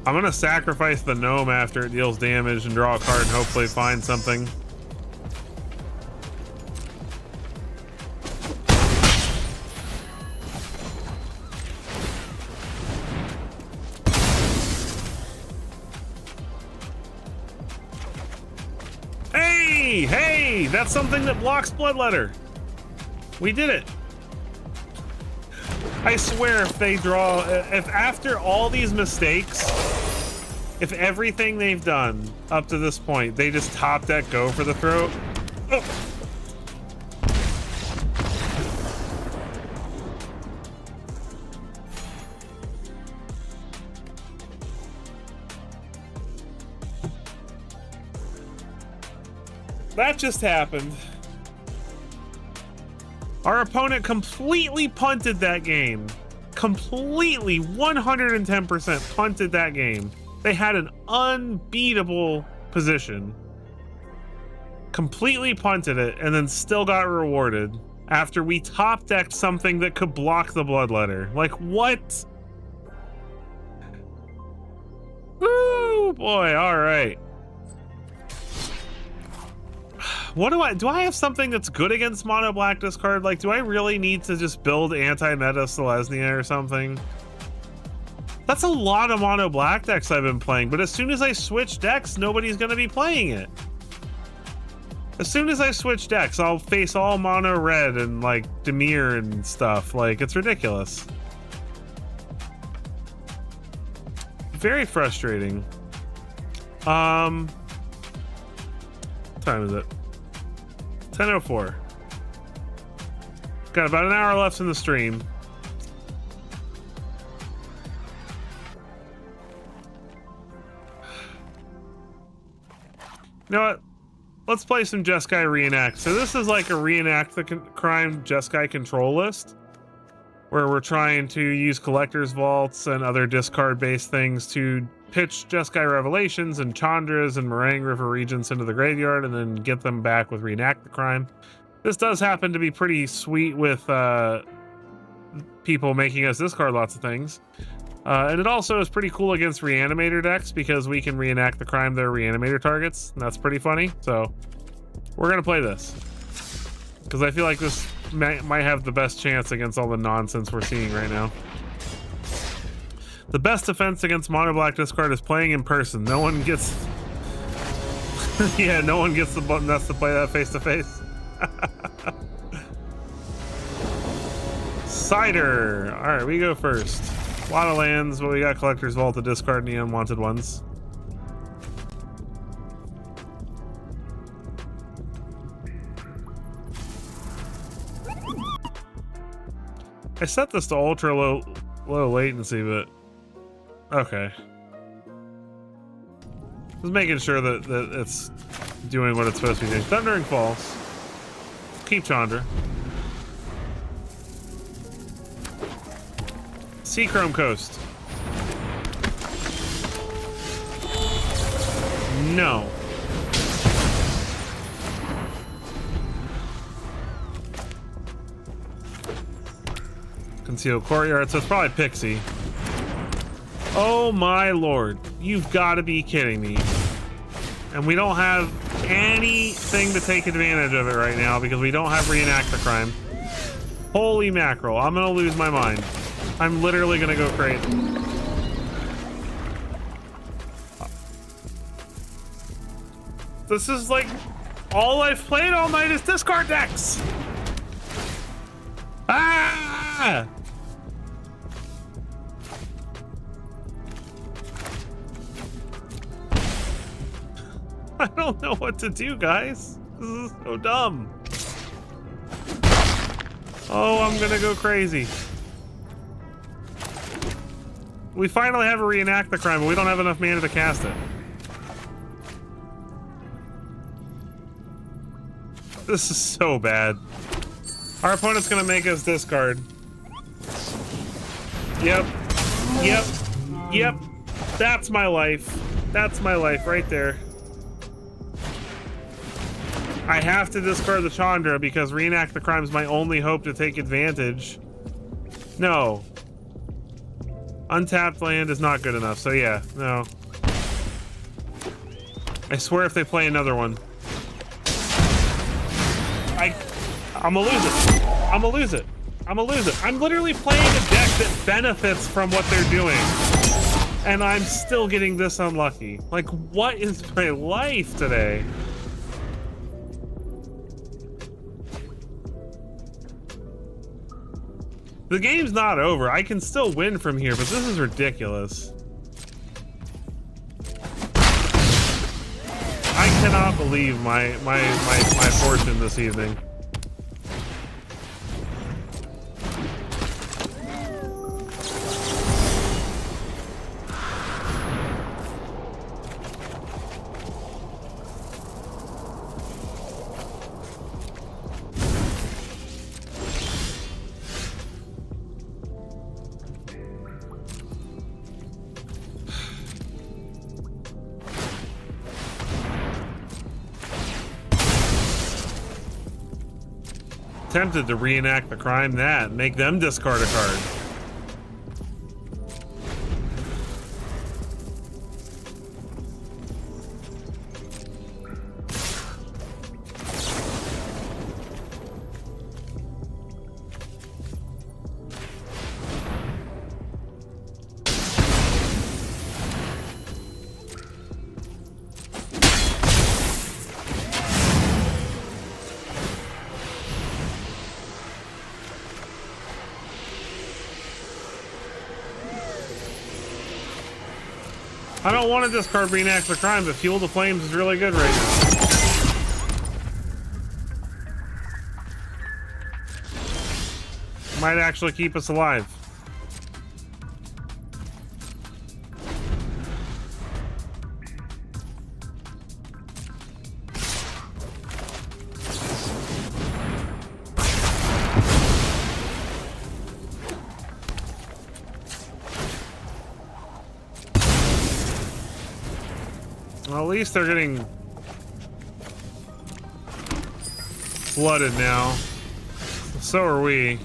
I'm gonna sacrifice the gnome after it deals damage and draw a card and hopefully find something. Hey, that's something that blocks Bloodletter. We did it. I swear if after all these mistakes, if everything they've done up to this point, they just top deck go for the throat. Oh. That just happened. Our opponent completely punted that game. Completely 110% punted that game. They had an unbeatable position. Completely punted it and then still got rewarded after we top decked something that could block the Bloodletter. Like, what? Woo, boy, all right. What do I have something that's good against mono black discard? Like, do I really need to just build anti-meta Selesnya or something? That's a lot of mono black decks I've been playing, but as soon as I switch decks, nobody's gonna be playing it. As soon as I switch decks, I'll face all mono red and like Dimir and stuff. Like, it's ridiculous. Very frustrating. What time is it? 10:04. Got about an hour left in the stream. You know what? Let's play some Jeskai Reenact. So this is like a Reenact the Crime Jeskai control list, where we're trying to use collector's vaults and other discard-based things to pitch Jeskai Revelations and Chandras and Meringue River Regents into the graveyard and then get them back with Reenact the Crime. This does happen to be pretty sweet with people making us discard lots of things. And it also is pretty cool against Reanimator decks because we can reenact the crime their Reanimator targets. And that's pretty funny. So we're going to play this because I feel like this might have the best chance against all the nonsense we're seeing right now. The best defense against Mono Black discard is playing in person. No one gets... yeah, no one gets the button nuts to play that face-to-face. Cider. All right, we go first. A lot of lands, but we got Collector's Vault to discard any unwanted ones. I set this to ultra low latency, but okay. Just making sure that it's doing what it's supposed to be doing. Thundering Falls. Keep Chandra. Seachrome Coast. No. Concealed Courtyard, so it's probably Pixie. Oh my lord. You've got to be kidding me. And we don't have anything to take advantage of it right now because we don't have Reenact the Crime. Holy mackerel. I'm going to lose my mind. I'm literally going to go crazy. This is like all I've played all night is discard decks. Ah! I don't know what to do, guys. This is so dumb. Oh, I'm gonna go crazy. We finally have a Reenact the Crime, but we don't have enough mana to cast it. This is so bad. Our opponent's gonna make us discard. Yep. Yep. Yep. That's my life. That's my life right there. I have to discard the Chandra because Reenact the Crime is my only hope to take advantage. No. Untapped land is not good enough, so yeah, no. I swear if they play another one. I'm gonna lose it. I'm gonna lose it. I'm gonna lose it. I'm literally playing a deck that benefits from what they're doing. And I'm still getting this unlucky. Like, what is my life today? The game's not over. I can still win from here, but this is ridiculous. I cannot believe my fortune this evening. Tempted to reenact the crime that make them discard a card. I don't want to discard Reenact the Crime, but Fuel the Flames is really good right now. Might actually keep us alive. Well, at least they're getting flooded now. So are we.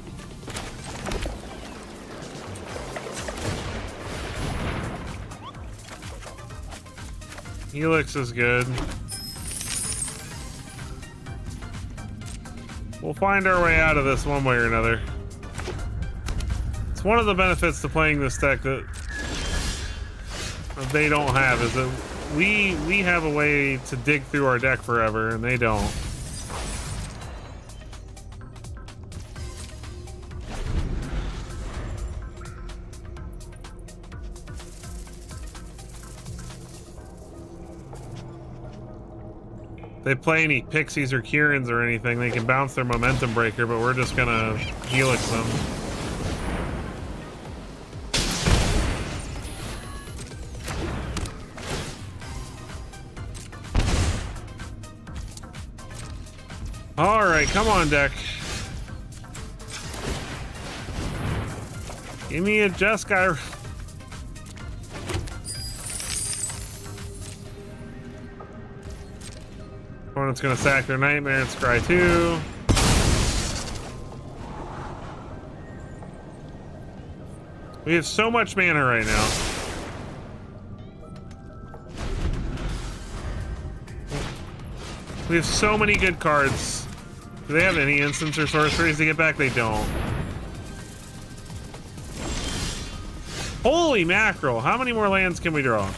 Helix is good. We'll find our way out of this one way or another. It's one of the benefits to playing this deck that they don't have, is that we have a way to dig through our deck forever, and they don't. They play any Pixies or Kiorans or anything, they can bounce their Momentum Breaker, but we're just gonna Helix them. Alright, come on, deck. Give me a Jeskai. Opponent's gonna sack their Nightmare and scry 2. We have so much mana right now. We have so many good cards. Do they have any instants or sorceries to get back? They don't. Holy mackerel! How many more lands can we draw?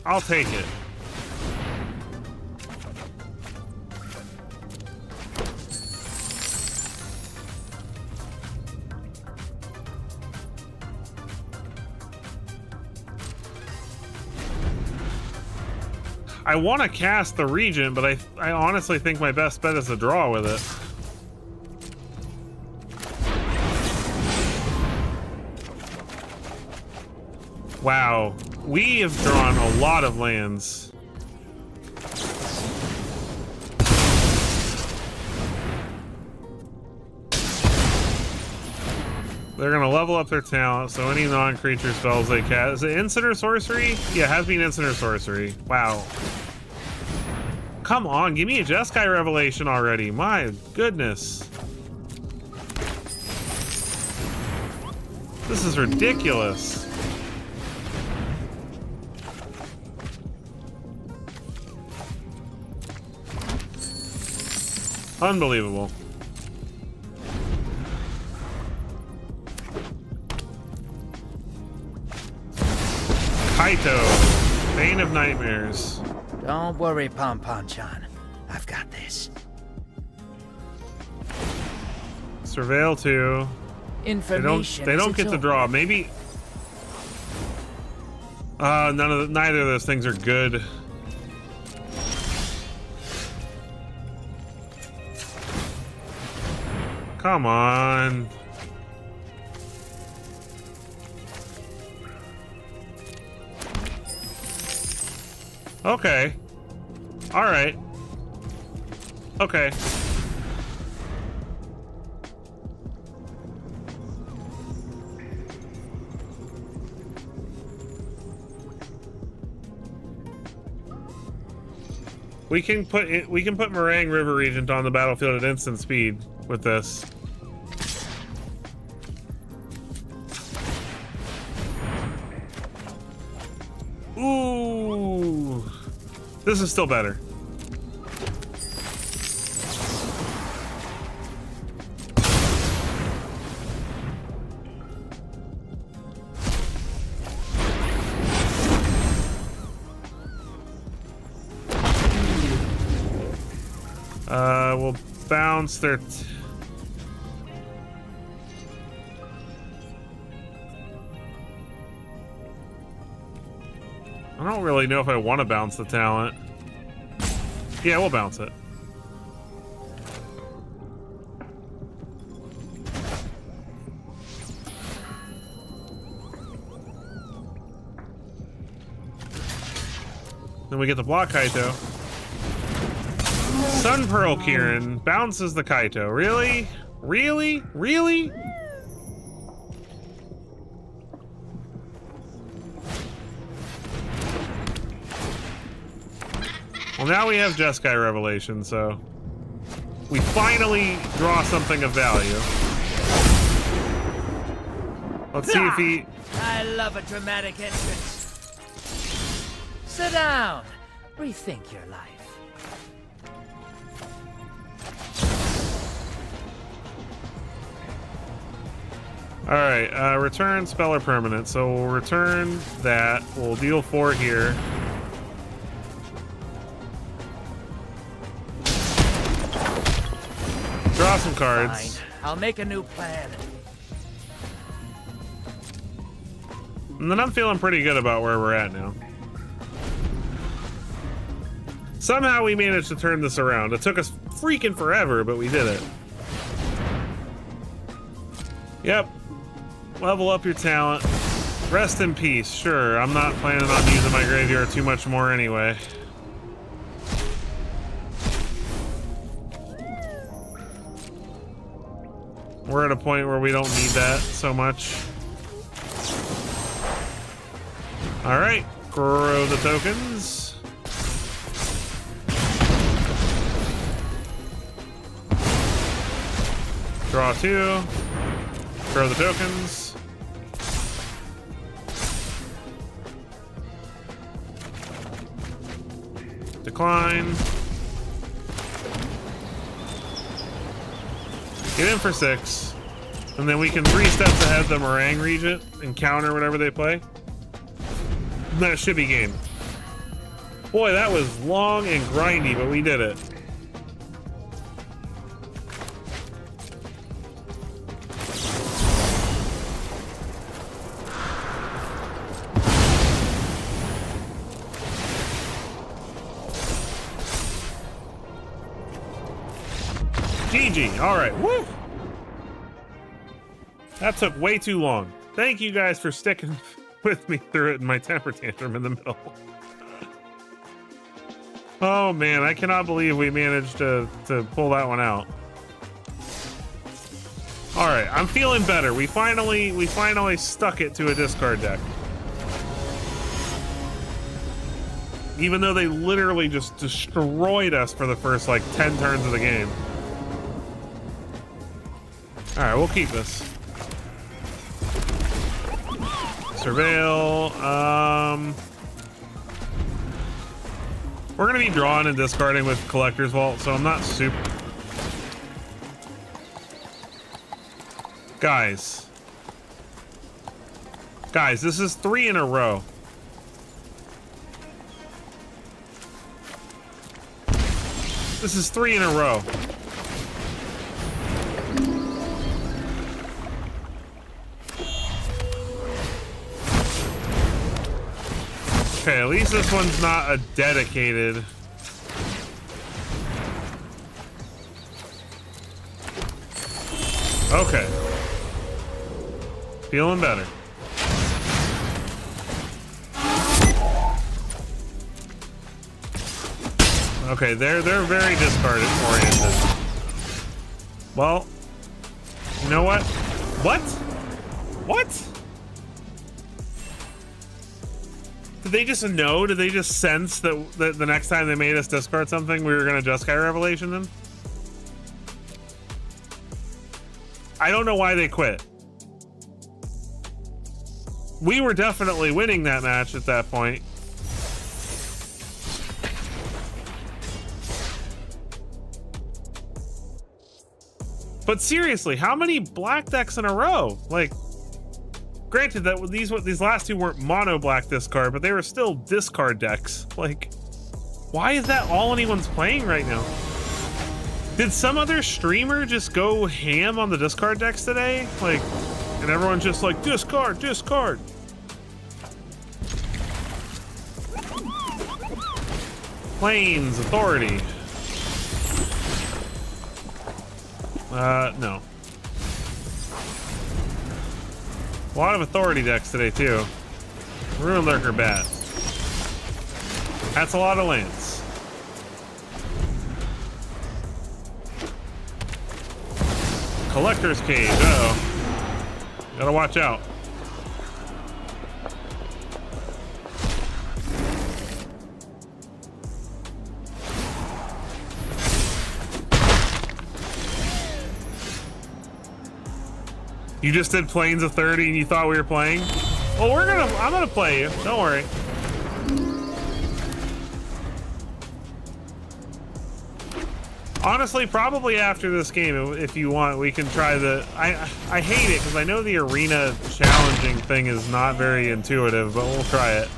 I'll take it. I want to cast the Regent, but I honestly think my best bet is to draw with it. Wow, we have drawn a lot of lands. They're gonna level up their talent, so any non-creature spells they cast. Is it instant or sorcery? Yeah, it has been instant or sorcery. Wow. Come on, give me a Jeskai Revelation already. My goodness. This is ridiculous. Unbelievable. Kaito, Bane of Nightmares. Don't worry, Pom-Pom-chan. I've got this. Surveil 2. Information. They don't get to draw. Maybe. Neither of those things are good. Come on. Okay. All right. Okay. We can put Meringue River Regent on the battlefield at instant speed with this. Ooh. This is still better. We'll bounce their... I don't really know if I want to bounce the talent. Yeah, we'll bounce it. Then we get the block Kaito. Sun Pearl Kieran bounces the Kaito. Really? Really? Really? Well, now we have Jeskai Revelation, so we finally draw something of value. Let's see if he... I love a dramatic entrance. Sit down. Rethink your life. Alright, return spell or permanent. So we'll return that. We'll deal 4 here. Draw some cards. Fine. I'll make a new plan. And then I'm feeling pretty good about where we're at now. Somehow we managed to turn this around. It took us freaking forever, but we did it. Yep. Level up your talent. Rest in peace. Sure, I'm not planning on using my graveyard too much more anyway. We're at a point where we don't need that so much. Alright, grow the tokens. Draw 2. Grow the tokens. Decline. Get in for 6. And then we can 3 steps ahead the Meringue Regent and counter whatever they play. That should be game. Boy, that was long and grindy, but we did it. GG. All right. Woo! That took way too long. Thank you guys for sticking with me through it in my temper tantrum in the middle. Oh man, I cannot believe we managed to pull that one out. All right, I'm feeling better. We finally stuck it to a discard deck. Even though they literally just destroyed us for the first like 10 turns of the game. All right, we'll keep this. Surveil. We're gonna be drawing and discarding with Collector's Vault, so I'm not super. Guys, this is 3 in a row. This is 3 in a row. Okay, at least this one's not a dedicated. Okay. Feeling better. Okay, they're very discard oriented. Well, you know what? What? Did they just know? Did they just sense that the next time they made us discard something, we were going to Jeskai Revelation them? I don't know why they quit. We were definitely winning that match at that point. But seriously, how many black decks in a row? Like, granted that these last 2 weren't mono black discard, but they were still discard decks. Like, why is that all anyone's playing right now? Did some other streamer just go ham on the discard decks today? Like, and everyone's just like, discard. Plains Authority. No. A lot of authority decks today, too. Ruin Lurker Bat. That's a lot of lands. Collector's Cage. Uh-oh. Gotta watch out. You just did Plains of 30 and you thought we were playing? Well, I'm gonna play you. Don't worry. Honestly, probably after this game, if you want, we can try the... I hate it because I know the arena challenging thing is not very intuitive, but we'll try it.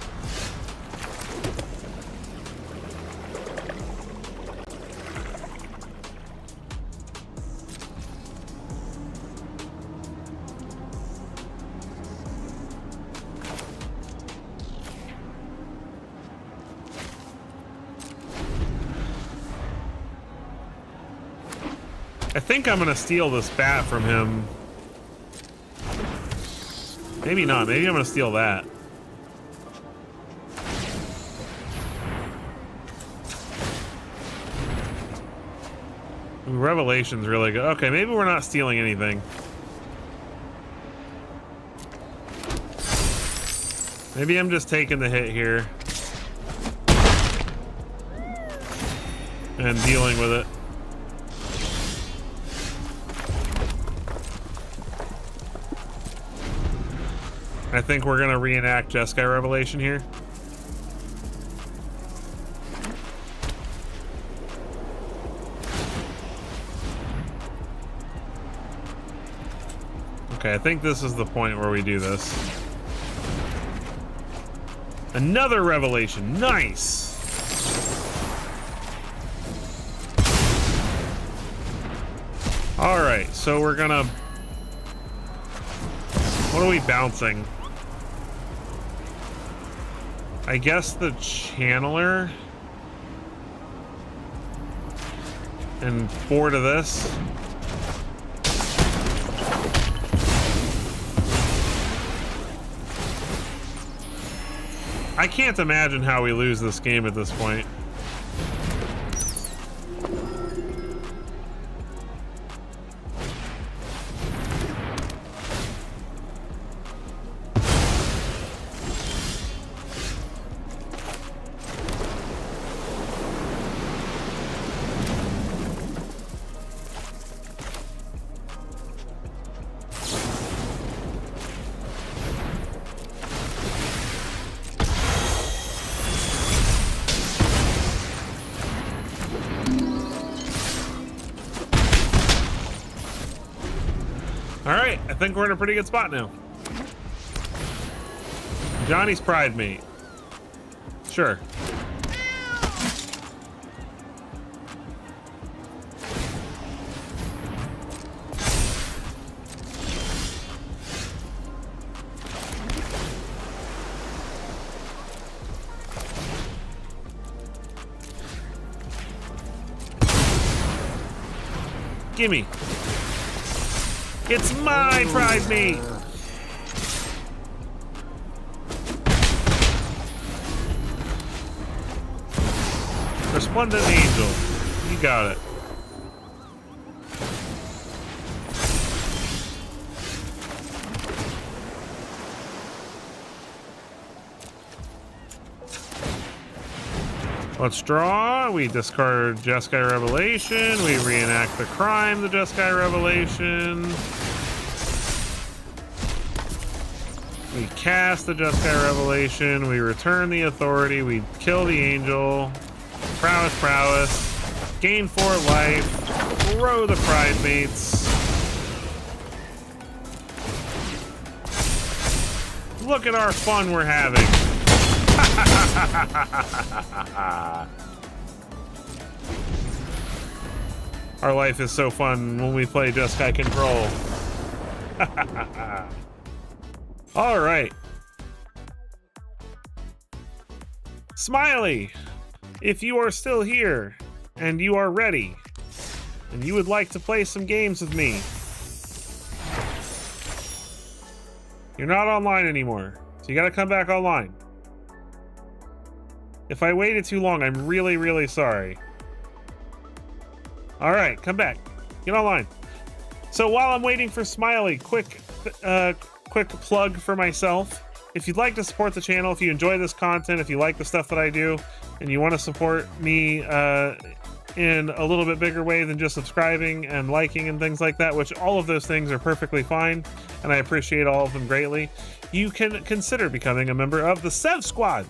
I think I'm gonna steal this bat from him. Maybe not. Maybe I'm gonna steal that. Ooh, Revelation's really good. Okay, maybe we're not stealing anything. Maybe I'm just taking the hit here and dealing with it. I think we're gonna reenact Jeskai Revelation here. Okay, I think this is the point where we do this. Another Revelation, nice! Alright, so we're gonna... What are we bouncing? I guess the Channeler and 4 to this. I can't imagine how we lose this game at this point. Alright, I think we're in a pretty good spot now. Johnny's Pride Mate. Sure. Gimme. It's my Pride Mate! Resplendent Angel. You got it. Let's draw. We discard Jeskai Revelation. We reenact the crime, the Jeskai Revelation. We cast the Jeskai Revelation. We return the authority. We kill the angel. Prowess, prowess. Gain 4 life. Throw the Pride Mates. Look at our fun we're having. Our life is so fun when we play Jeskai Control. All right. Smiley. If you are still here and you are ready and you would like to play some games with me, you're not online anymore, so you gotta come back online. If I waited too long, I'm really, really sorry. All right, come back. Get online. So while I'm waiting for Smiley, quick plug for myself. If you'd like to support the channel, if you enjoy this content, if you like the stuff that I do, and you want to support me in a little bit bigger way than just subscribing and liking and things like that, which all of those things are perfectly fine, and I appreciate all of them greatly, you can consider becoming a member of the Sev Squad.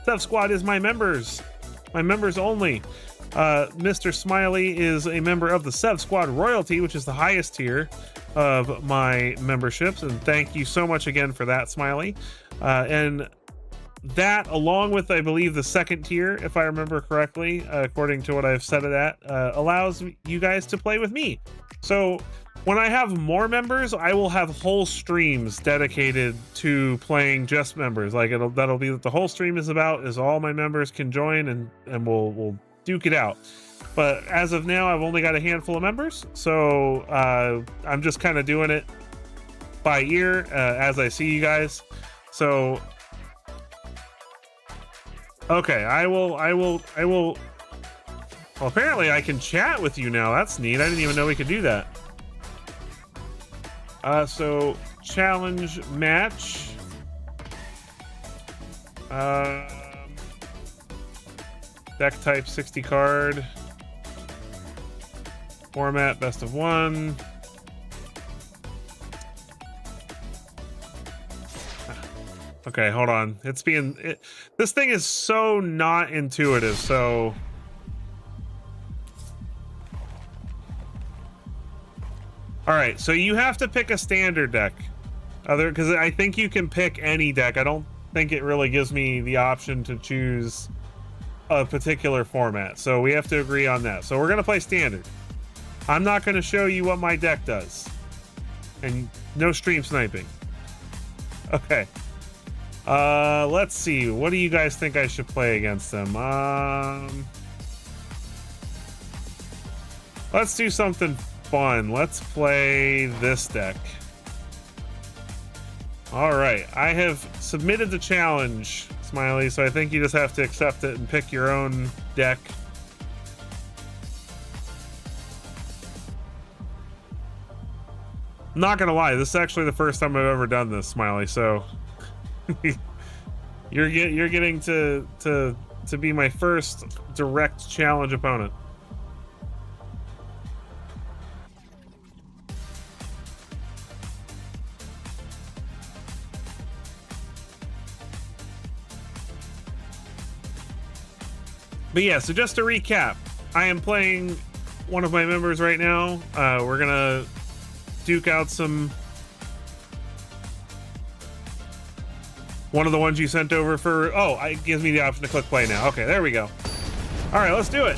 Sev Squad is my members only. Mr. Smiley is a member of the Sev Squad Royalty, which is the highest tier of my memberships, and thank you so much again for that, Smiley. And that, along with, I believe, the second tier, if I remember correctly, according to what I've set it at, allows you guys to play with me. So when I have more members, I will have whole streams dedicated to playing just members. Like that'll be what the whole stream is about, is all my members can join, and we'll duke it out. But as of now, I've only got a handful of members, so I'm just kind of doing it by ear as I see you guys. So okay, I will. Well, apparently I can chat with you now. That's neat. I didn't even know we could do that. So challenge match. Deck type 60 card. Format best of one. Okay, hold on. This thing is so not intuitive, so all right, so you have to pick a standard deck. Because I think you can pick any deck. I don't think it really gives me the option to choose a particular format. So we have to agree on that. So we're going to play standard. I'm not going to show you what my deck does. And no stream sniping. Okay. Let's see. What do you guys think I should play against them? Let's do something fun. Let's play this deck. All right, I have submitted the challenge, Smiley, so I think you just have to accept it and pick your own deck. I'm not gonna lie, this is actually the first time I've ever done this, Smiley, so you're getting to be my first direct challenge opponent. But yeah, so just to recap, I am playing one of my members right now. We're gonna duke out one of the ones you sent over for. Oh, it gives me the option to click play now. Okay, there we go. All right, let's do it.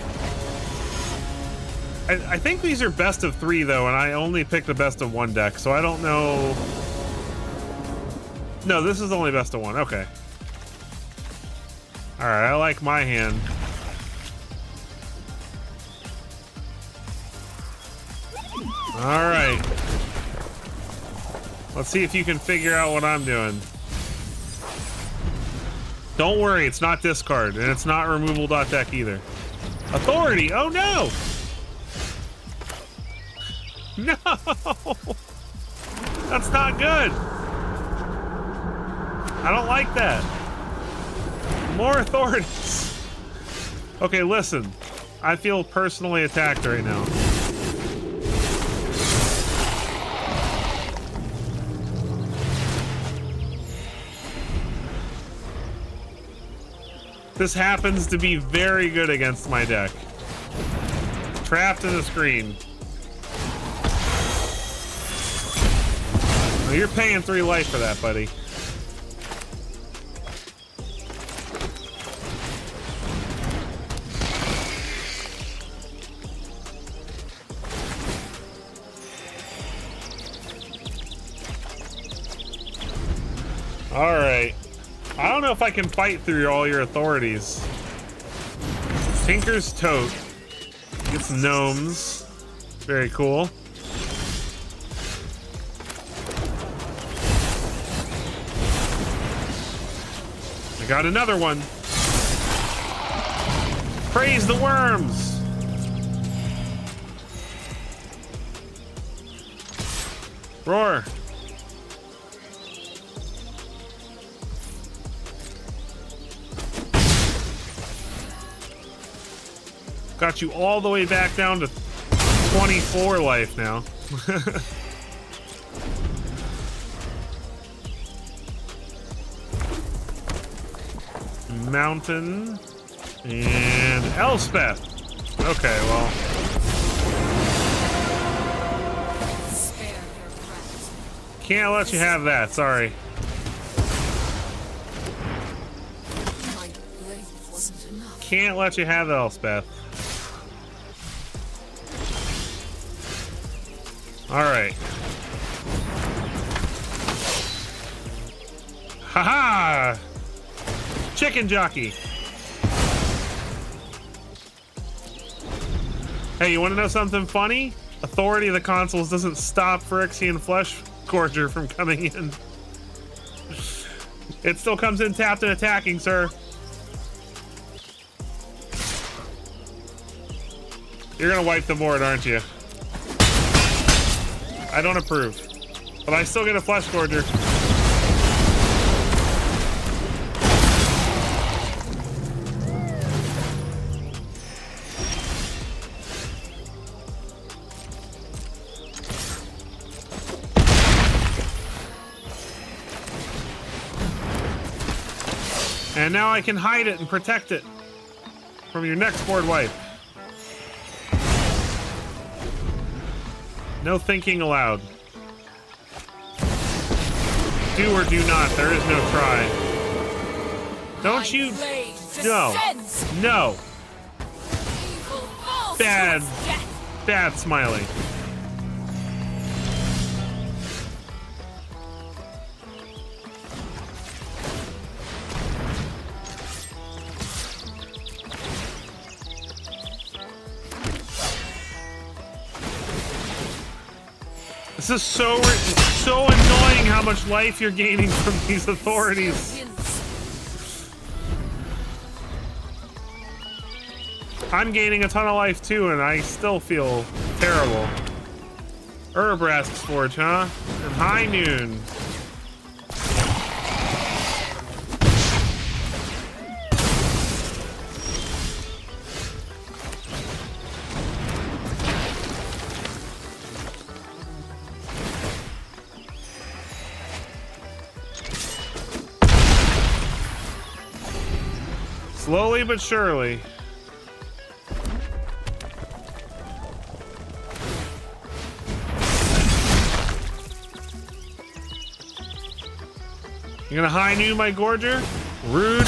I think these are best of 3 though, and I only picked a best of 1 deck, so I don't know. No, this is only best of 1. Okay. All right, I like my hand. All right. Let's see if you can figure out what I'm doing. Don't worry, it's not discard, and it's not removal.deck either. Authority! Oh no! No! That's not good! I don't like that. More authorities. Okay, listen. I feel personally attacked right now. This happens to be very good against my deck. Trapped in the screen. Oh, you're paying 3 life for that, buddy. All right. I don't know if I can fight through all your authorities. Tinker's Tote. Get some gnomes. Very cool. I got another one. Praise the worms. Roar. Got you all the way back down to 24 life now. Mountain and Elspeth. Okay, well. Can't let you have that, sorry. Can't let you have Elspeth. Alright. Haha! Chicken jockey. Hey, you want to know something funny? Authority of the consoles doesn't stop Phyrexian Flesh Gorger from coming in. It still comes in tapped and attacking, sir. You're gonna wipe the board, aren't you? I don't approve. But I still get a Flesh Gorger. And now I can hide it and protect it from your next board wipe. No thinking aloud. Do or do not. There is no try. Don't you? No. No. Bad. Bad Smiley. This is so annoying how much life you're gaining from these authorities. I'm gaining a ton of life too, and I still feel terrible. Urbrask's Forge, huh? And High Noon. Slowly but surely. You're gonna high noon my Gorger? Rude.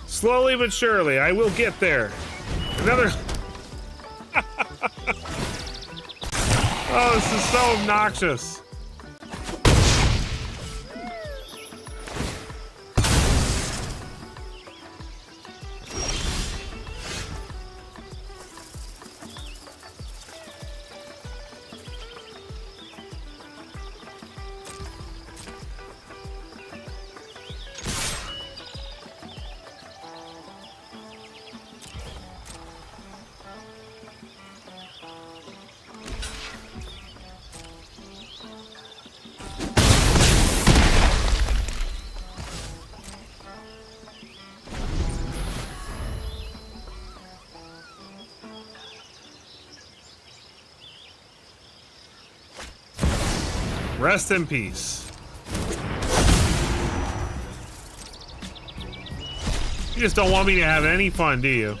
Slowly but surely, I will get there. Another... Oh, this is so obnoxious. Rest in peace. You just don't want me to have any fun, do you?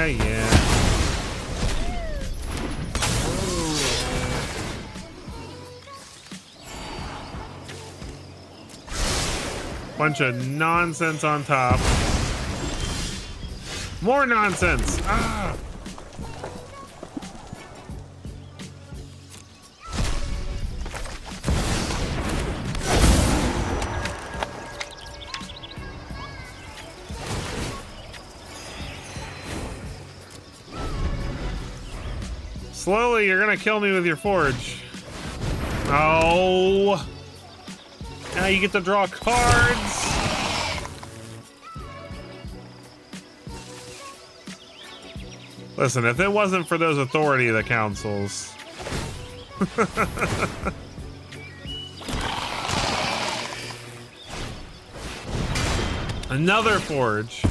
Yeah. Bunch of nonsense on top. More nonsense. Ah. Slowly, you're gonna kill me with your forge. Oh. Now you get to draw cards. Listen, if it wasn't for those authority of the councils. Another forge.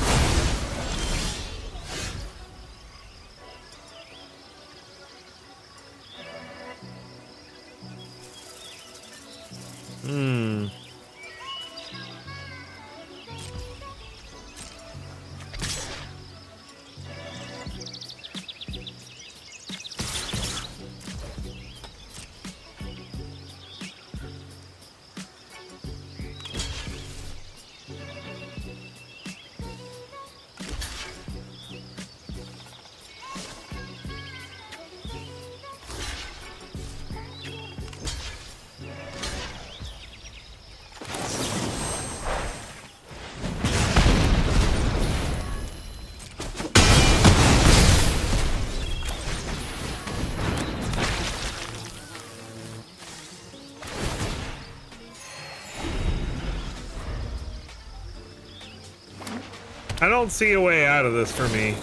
I don't see a way out of this for me.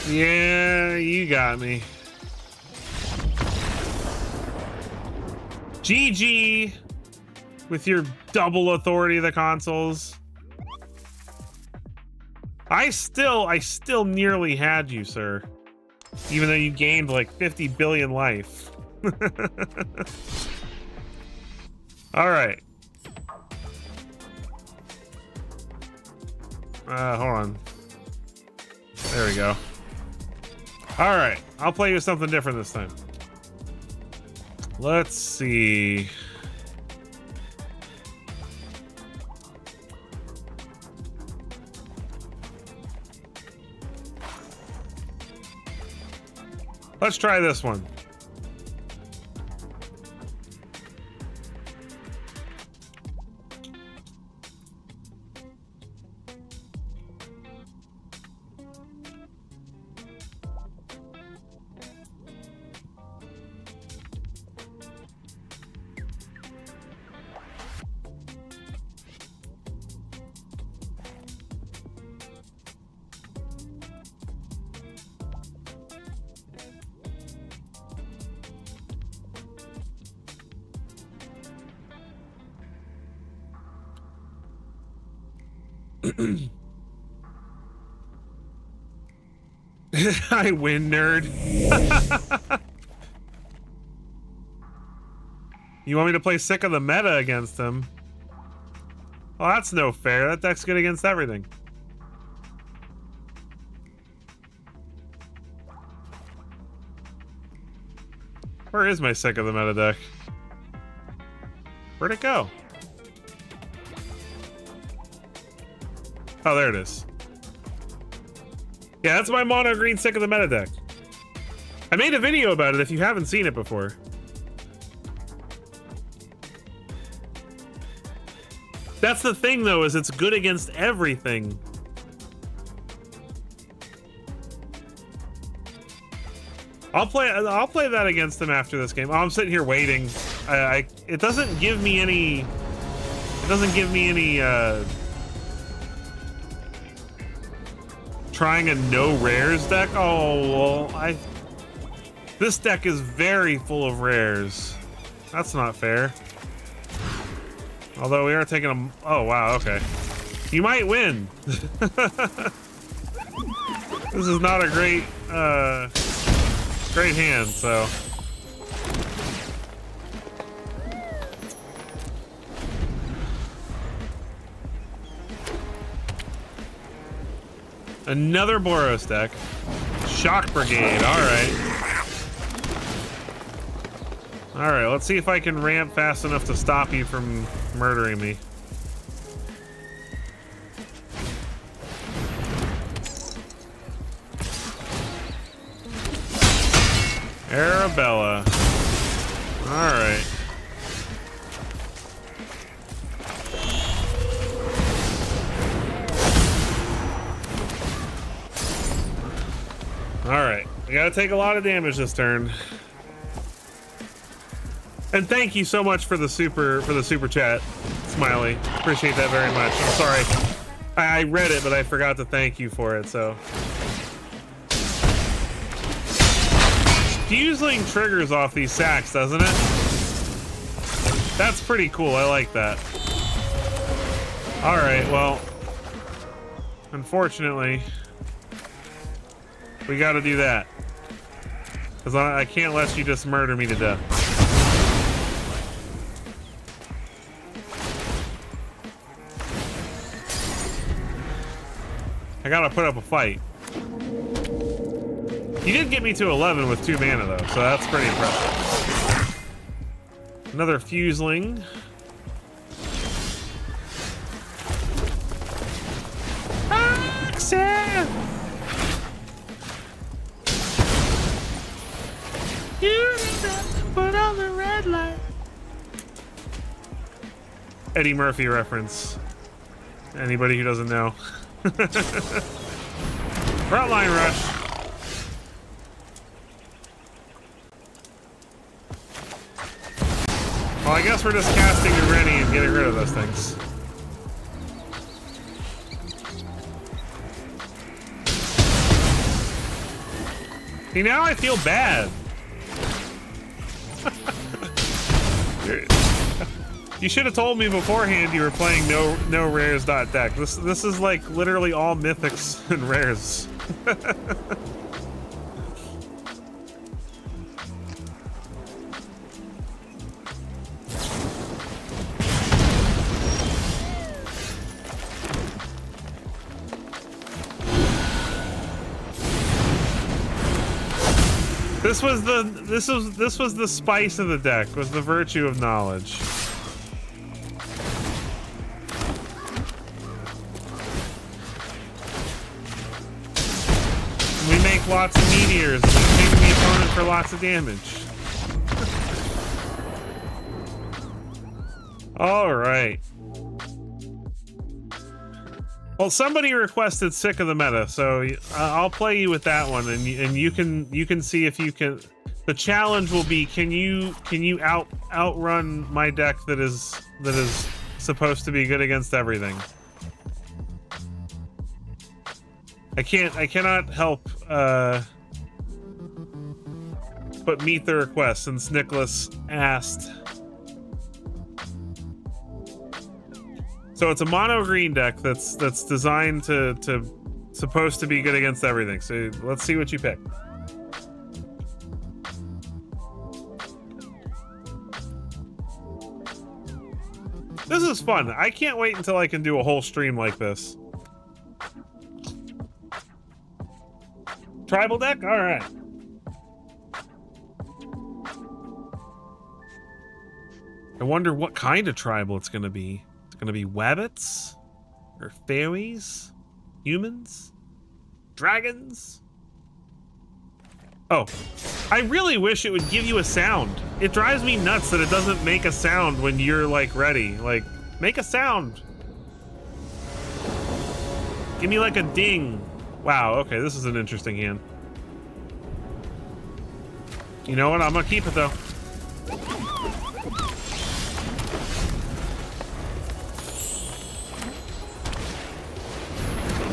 Yeah, you got me. GG with your double authority of the consoles. I still nearly had you, sir. Even though you gained like 50 billion life. All right. Hold on. There we go. All right, I'll play you something different this time. Let's see. Let's try this one. I win, nerd. You want me to play Sick of the Meta against him? Well, that's no fair. That deck's good against everything. Where is my Sick of the Meta deck? Where'd it go? Oh, there it is. Yeah, that's my mono green Sick of the Meta deck. I made a video about it if you haven't seen it before. That's the thing, though, is it's good against everything. I'll play that against him after this game. Oh, I'm sitting here waiting. It doesn't give me any. It doesn't give me any. Trying a no rares deck. Oh well, This deck is very full of rares. That's not fair. Although we are taking them. Oh wow. Okay. You might win. This is not a great. Great hand, so. Another Boros deck. Shock Brigade, alright. Alright, let's see if I can ramp fast enough to stop you from murdering me. Arabella. Alright. Alright. We gotta take a lot of damage this turn. And thank you so much for the super chat, Smiley. Appreciate that very much. I'm sorry. I read it, but I forgot to thank you for it, so. Fusing triggers off these sacks, doesn't it? That's pretty cool. I like that. All right, well, unfortunately, we got to do that because I can't let you just murder me to death. I got to put up a fight. You did get me to 11 with 2 mana, though, so that's pretty impressive. Another Fuseling. Axel! You put on the red light. Eddie Murphy reference. Anybody who doesn't know. Frontline rush. Well, I guess we're just casting a Rennie and getting rid of those things. See, now I feel bad. You should have told me beforehand you were playing no rares deck. This is like literally all mythics and rares. This was the spice of the deck, was the virtue of knowledge. We make lots of meteors, and we ping the opponent for lots of damage. All right. Well, somebody requested Sick of the Meta, so I'll play you with that one, and you can see if you can. The challenge will be, can you outrun my deck that is supposed to be good against everything? I cannot help but meet the request, since Nicholas asked. So it's a mono green deck that's designed to supposed to be good against everything. So let's see what you pick. This is fun. I can't wait until I can do a whole stream like this. Tribal deck? All right. I wonder what kind of tribal it's going to be. Gonna be wabbits or fairies, humans, dragons. Oh, I really wish it would give you a sound. It drives me nuts that it doesn't make a sound when you're like ready. Like, make a sound. Give me like a ding. Wow, okay, this is an interesting hand. You know what? I'm gonna keep it though.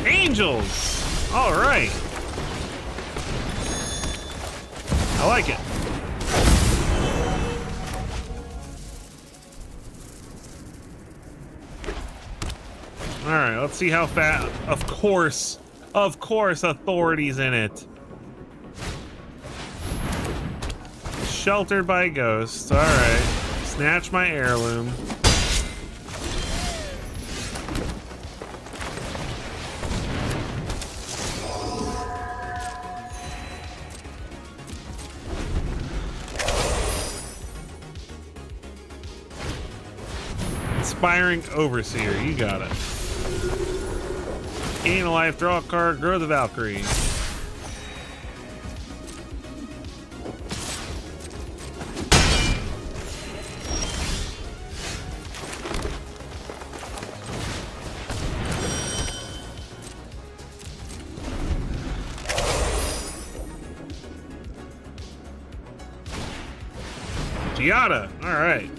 Angels! Alright. I like it. Alright, let's see how fast. Of course, authority's in it. Sheltered by ghosts. Alright. Snatch my heirloom. Inspiring Overseer, you got it. Gain a life, draw a card, grow the Valkyrie. Giada, alright.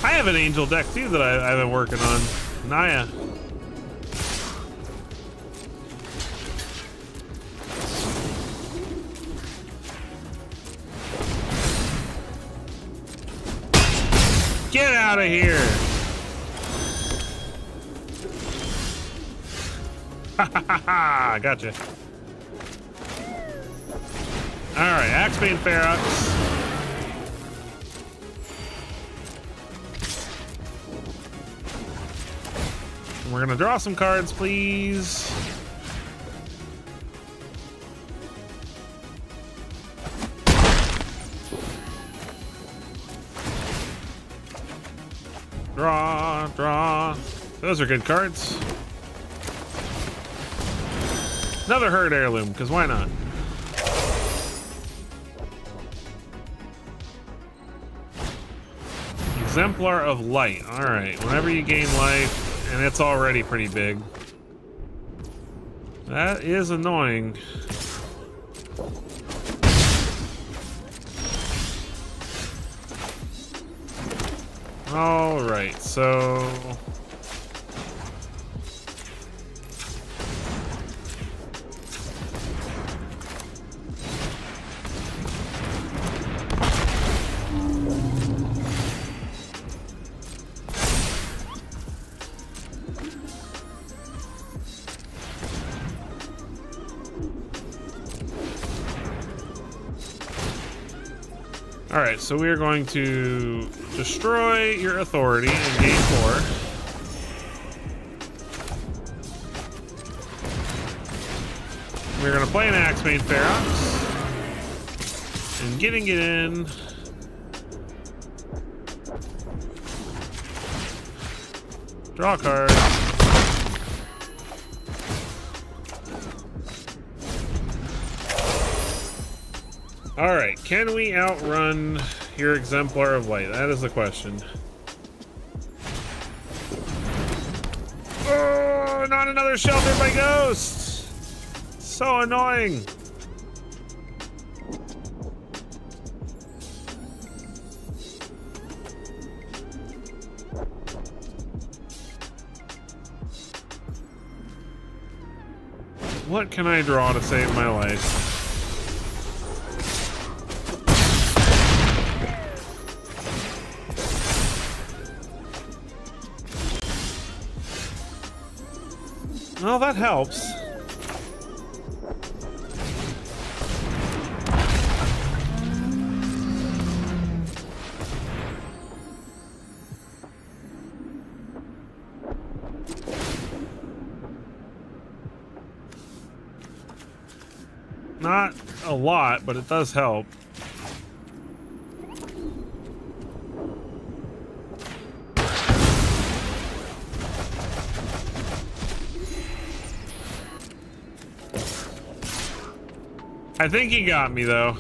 I have an angel deck too that I've been working on. Naya. Get out of here! Ha ha ha ha! Gotcha. Alright, Axebane Ferox. We're gonna draw some cards, please. Draw. Those are good cards. Another herd heirloom, because why not? Exemplar of Light. Alright, whenever you gain life, and it's already pretty big. That is annoying. All right, so alright, so we are going to destroy your authority in game 4. We're going to play an Axebane Ferox. And getting it in. Draw a card. Alright, can we outrun your Exemplar of Light? That is the question. Oh, not another Sheltered by Ghosts! So annoying! What can I draw to save my life? Well, that helps. Not a lot, but it does help. I think he got me, though.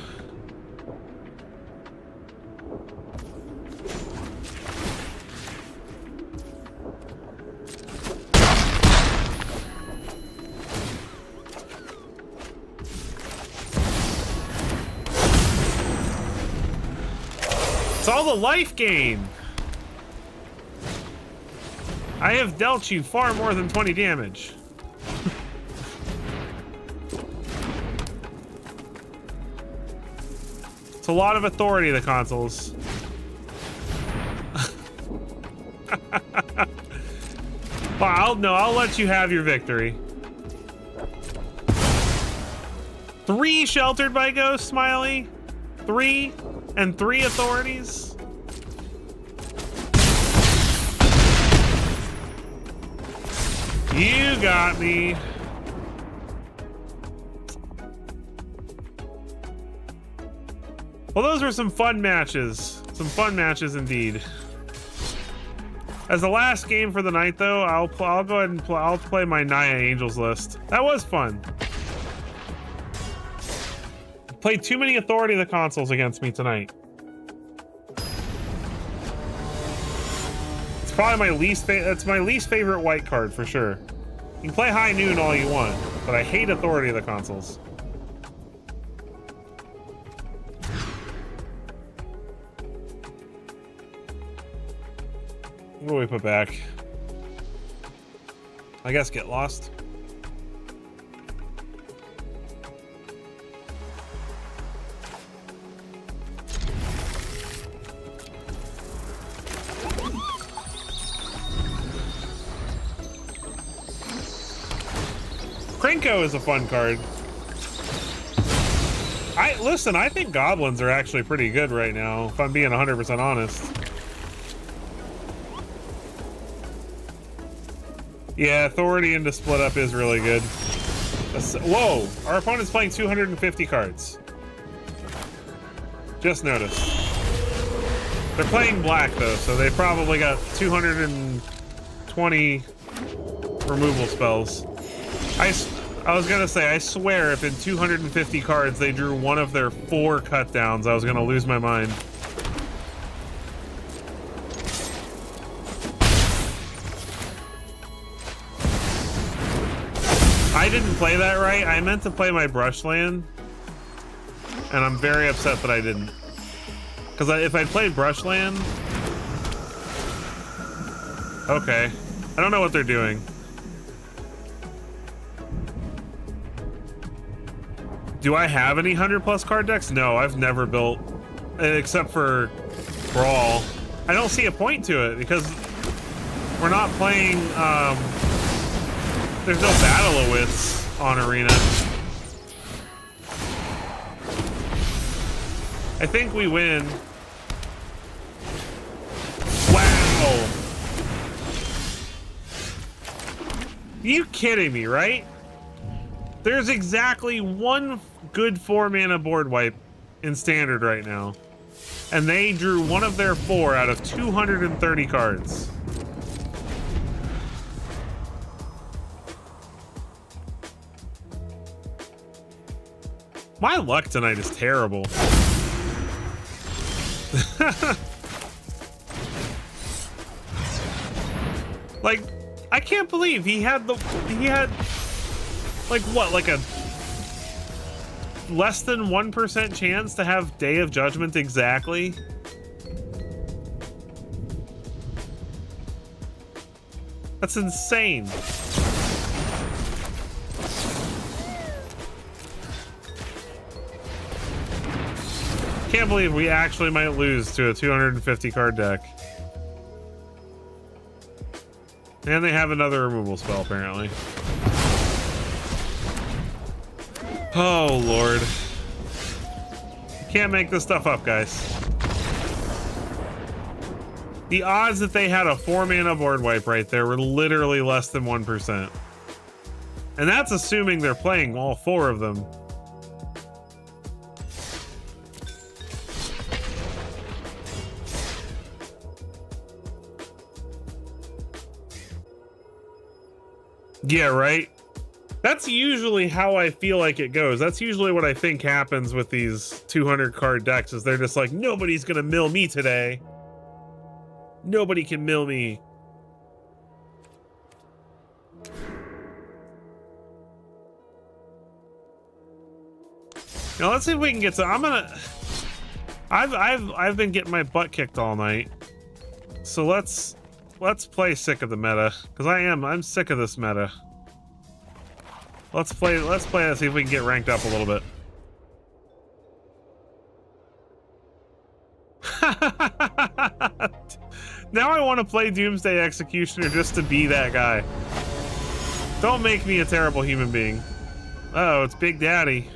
It's all the life gain. I have dealt you far more than 20 damage. It's a lot of authority, the consoles. Well, I'll let you have your victory. 3 sheltered by ghosts, Smiley? 3 and 3 authorities? You got me. Well, those were some fun matches. Some fun matches indeed. As the last game for the night, though, I'll go ahead and I'll play my Naya Angels list. That was fun. Played too many authority of the consoles against me tonight. It's probably my least favorite white card for sure. You can play High Noon all you want, but I hate authority of the consoles. What do we put back? I guess Get Lost. Krenko is a fun card. Listen, I think goblins are actually pretty good right now, if I'm being 100% honest. Yeah, authority into split up is really good. Whoa, our opponent's playing 250 cards. Just noticed. They're playing black though, so they probably got 220 removal spells. I was gonna say, I swear if in 250 cards they drew one of their 4 cut downs, I was gonna lose my mind. I didn't play that right. I meant to play my brush land, and I'm very upset that I didn't. Because if I played brush land... Okay. I don't know what they're doing. Do I have any 100+ card decks? No, I've never built, except for Brawl. I don't see a point to it because we're not playing, there's no Battle of Wits on Arena. I think we win. Wow. You kidding me, right? There's exactly one good 4-mana board wipe in Standard right now. And they drew one of their 4 out of 230 cards. My luck tonight is terrible. Like, I can't believe he had like what, like a less than 1% chance to have Day of Judgment exactly? That's insane. Can't believe we actually might lose to a 250 card deck. And they have another removal spell, apparently. Oh, Lord. Can't make this stuff up, guys. The odds that they had a 4-mana board wipe right there were literally less than 1%. And that's assuming they're playing all 4 of them. Yeah, right? That's usually how I feel like it goes. That's usually what I think happens with these 200 card decks, is they're just like, nobody's gonna mill me today. Nobody can mill me. Now let's see if we can get to... I've been getting my butt kicked all night. So let's play sick of the meta, because I'm sick of this meta. Let's play and see if we can get ranked up a little bit. Now I want to play Doomsday Executioner just to be that guy. Don't make me a terrible human being. Oh, it's Big Daddy.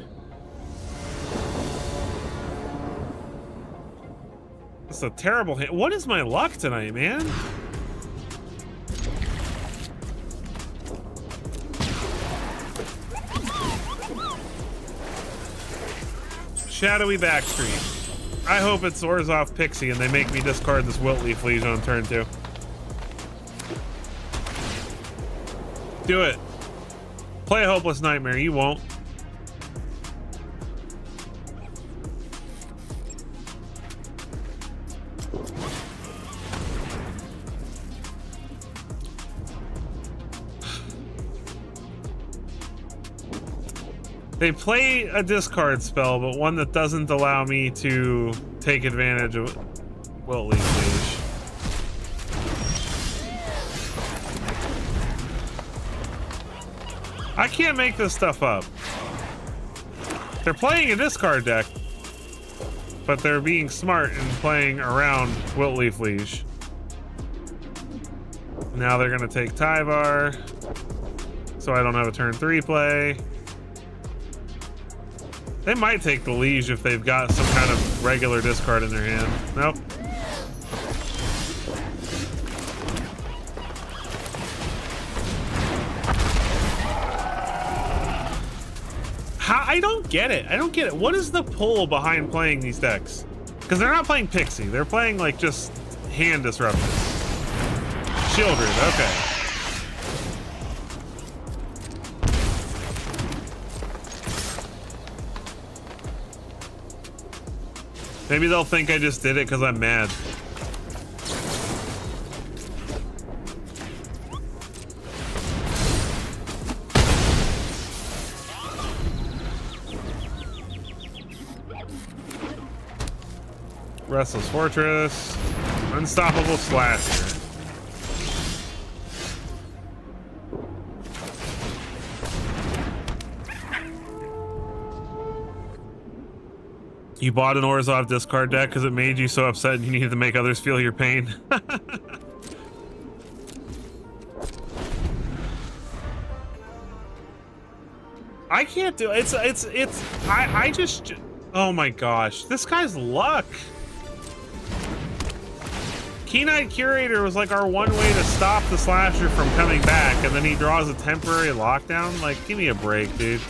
It's a terrible hit. What is my luck tonight, man? Shadowy backstreet. I hope it's Orzhov Pixie and they make me discard this Wiltleaf Liege on turn 2. Do it. Play a Hopeless Nightmare. You won't. They play a discard spell, but one that doesn't allow me to take advantage of Wiltleaf Liege. I can't make this stuff up. They're playing a discard deck, but they're being smart and playing around Wiltleaf Liege. Now they're gonna take Tyvar, so I don't have a turn 3 play. They might take the Liege if they've got some kind of regular discard in their hand. Nope. I don't get it. I don't get it. What is the pull behind playing these decks? Because they're not playing Pixie. They're playing like just hand disruptors. Shieldred, okay. Maybe they'll think I just did it because I'm mad. Restless Fortress. Unstoppable Slasher. You bought an Orzhov discard deck because it made you so upset and you needed to make others feel your pain. I can't do it. I just, oh my gosh, this guy's luck. Keen-Eyed Curator was like our one way to stop the Slasher from coming back, and then he draws a temporary lockdown. Like, give me a break, dude.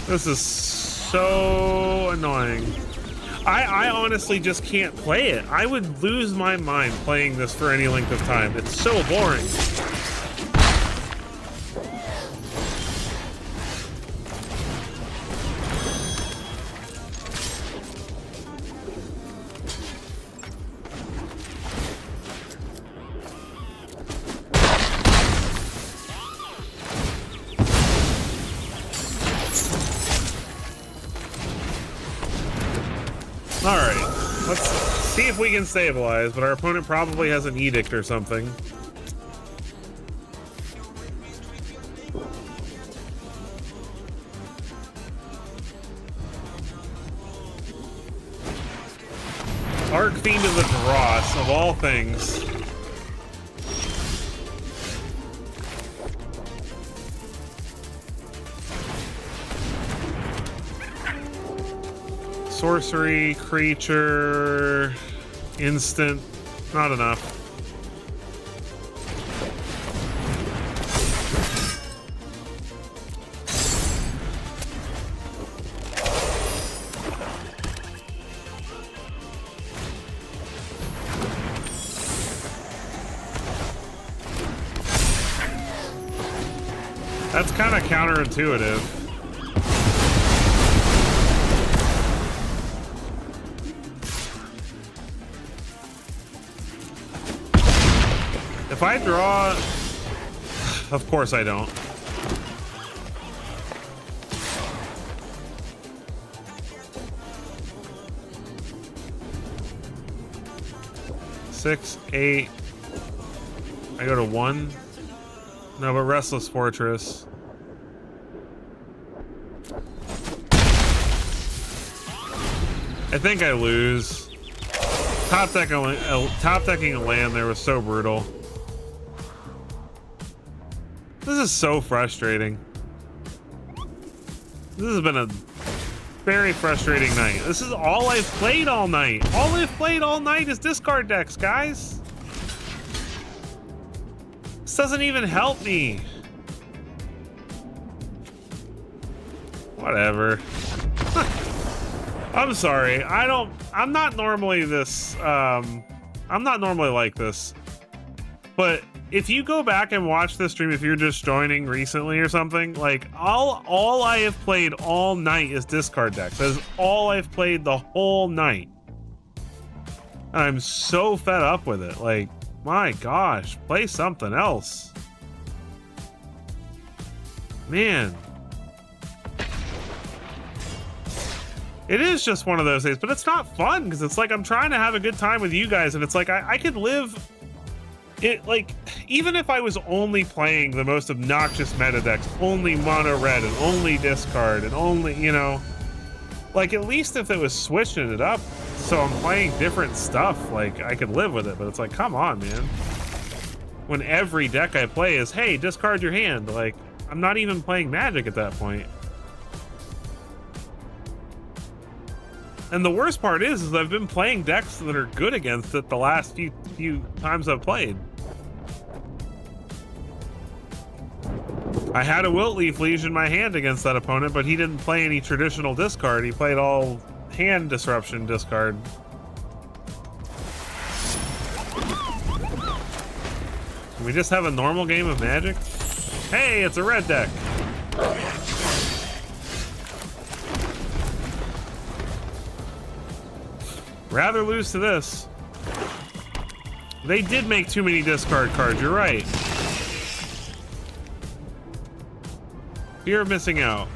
This is so annoying. I honestly just can't play it. I would lose my mind playing this for any length of time. It's so boring. Alright, let's see if we can stabilize, but our opponent probably has an edict or something. Arcfiend of the Dross, of all things. Sorcery, creature, instant, not enough. That's kind of counterintuitive. If I draw... Of course I don't. Six, 8. I go to 1. No, but Restless Fortress. I think I lose. Top decking a land there was so brutal. This is so frustrating. This has been a very frustrating night. This is all I've played all night. All I've played all night is discard decks, guys. This doesn't even help me. Whatever. I'm sorry. I'm not normally this. I'm not normally like this. But if you go back and watch this stream, if you're just joining recently or something, like all I have played all night is discard decks. That is all I've played the whole night. And I'm so fed up with it. Like, my gosh, play something else. Man. It is just one of those days, but it's not fun because it's like I'm trying to have a good time with you guys, and it's like I could live it, like, even if I was only playing the most obnoxious meta decks, only mono red and only discard and only, you know, like, at least if it was switching it up so I'm playing different stuff, like, I could live with it. But it's like, come on, man. When every deck I play is, hey, discard your hand, like, I'm not even playing Magic at that point. And the worst part is I've been playing decks that are good against it the last few times I've played. I had a Wiltleaf Liege in my hand against that opponent, but he didn't play any traditional discard. He played all hand disruption discard. Can we just have a normal game of Magic? Hey, it's a red deck. Rather lose to this. They did make too many discard cards, you're right. Fear of missing out.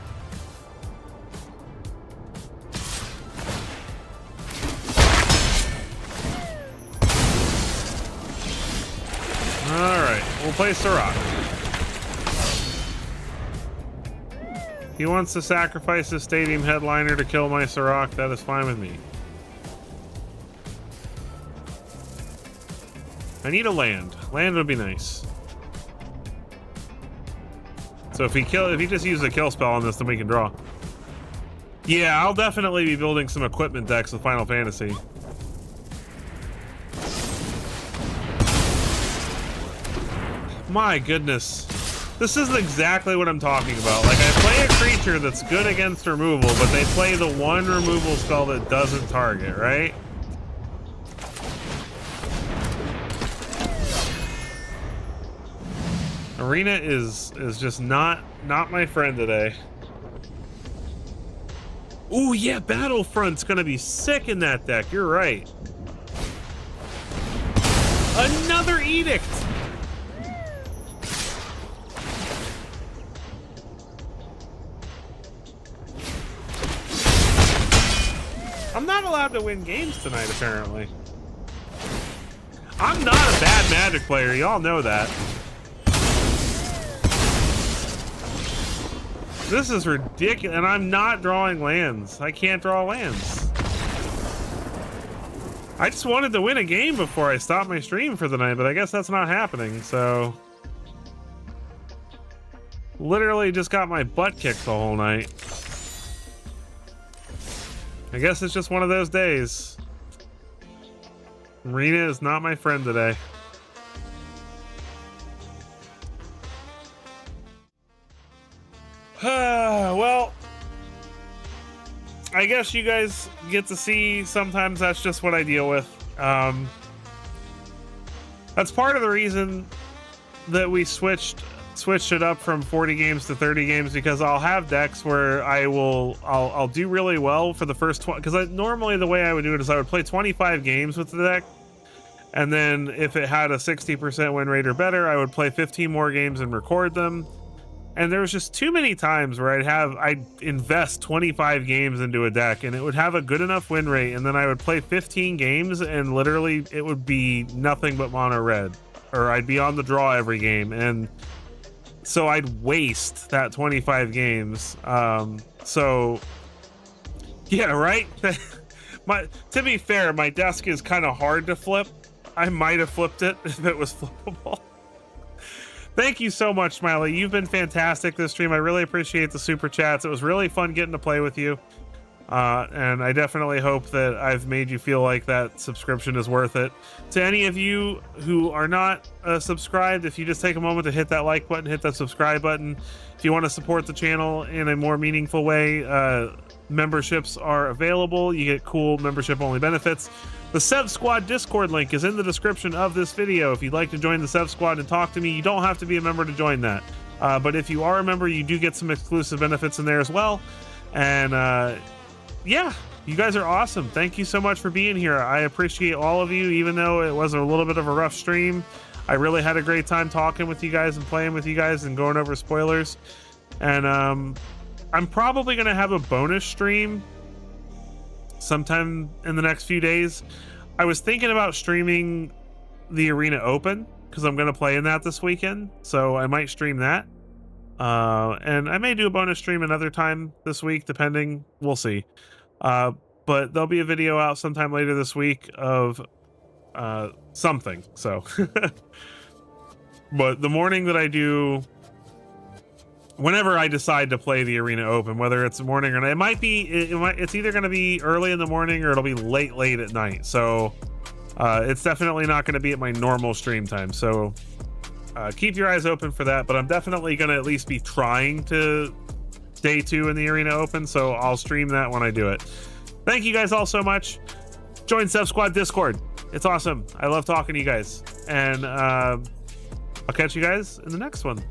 Alright, we'll play Sirach. He wants to sacrifice his stadium headliner to kill my Sirach. That is fine with me. I need a land. Land would be nice. So if he just uses a kill spell on this, then we can draw. Yeah, I'll definitely be building some equipment decks with Final Fantasy. My goodness. This is exactly what I'm talking about. Like, I play a creature that's good against removal, but they play the one removal spell that doesn't target, right? Arena is just not my friend today. Oh yeah, Battlefront's gonna be sick in that deck. You're right. Another Edict. I'm not allowed to win games tonight, apparently. I'm not a bad Magic player. Y'all know that. This is ridiculous, and I'm not drawing lands. I can't draw lands. I just wanted to win a game before I stopped my stream for the night, but I guess that's not happening, so... Literally just got my butt kicked the whole night. I guess it's just one of those days. Arena is not my friend today. Well, I guess you guys get to see sometimes that's just what I deal with. That's part of the reason that we switched it up from 40 games to 30 games, because I'll have decks where I'll do really well for the first 20, because normally the way I would do it is I would play 25 games with the deck, And then if it had a 60% win rate or better, I would play 15 more games and record them. And there was just too many times where I'd invest 25 games into a deck and it would have a good enough win rate, and then I would play 15 games and literally it would be nothing but mono red, or I'd be on the draw every game, and so I'd waste that 25 games. So yeah, right. To be fair, my desk is kind of hard to flip. I might have flipped it if it was flippable. Thank you so much, Smiley. You've been fantastic this stream. I really appreciate the super chats. It was really fun getting to play with you. And I definitely hope that I've made you feel like that subscription is worth it. To any of you who are not subscribed, if you just take a moment to hit that like button, hit that subscribe button. If you want to support the channel in a more meaningful way, memberships are available. You get cool membership-only benefits. The Sev Squad Discord link is in the description of this video. If you'd like to join the Sev Squad and talk to me, you don't have to be a member to join that. But if you are a member, you do get some exclusive benefits in there as well. And yeah, you guys are awesome. Thank you so much for being here. I appreciate all of you, even though it was a little bit of a rough stream. I really had a great time talking with you guys and playing with you guys and going over spoilers. And I'm probably going to have a bonus stream sometime in the next few days. I was thinking about streaming the Arena Open because I'm going to play in that this weekend, so I might stream that. And I may do a bonus stream another time this week, depending. We'll see. But there'll be a video out sometime later this week of something. So, but the morning that I do, whenever I decide to play the Arena Open, whether it's morning or night, it's either going to be early in the morning or it'll be late at night. So it's definitely not going to be at my normal stream time. So keep your eyes open for that. But I'm definitely going to at least be trying to day 2 in the Arena Open. So I'll stream that when I do it. Thank you guys all so much. Join Sev Squad Discord. It's awesome. I love talking to you guys. And I'll catch you guys in the next one.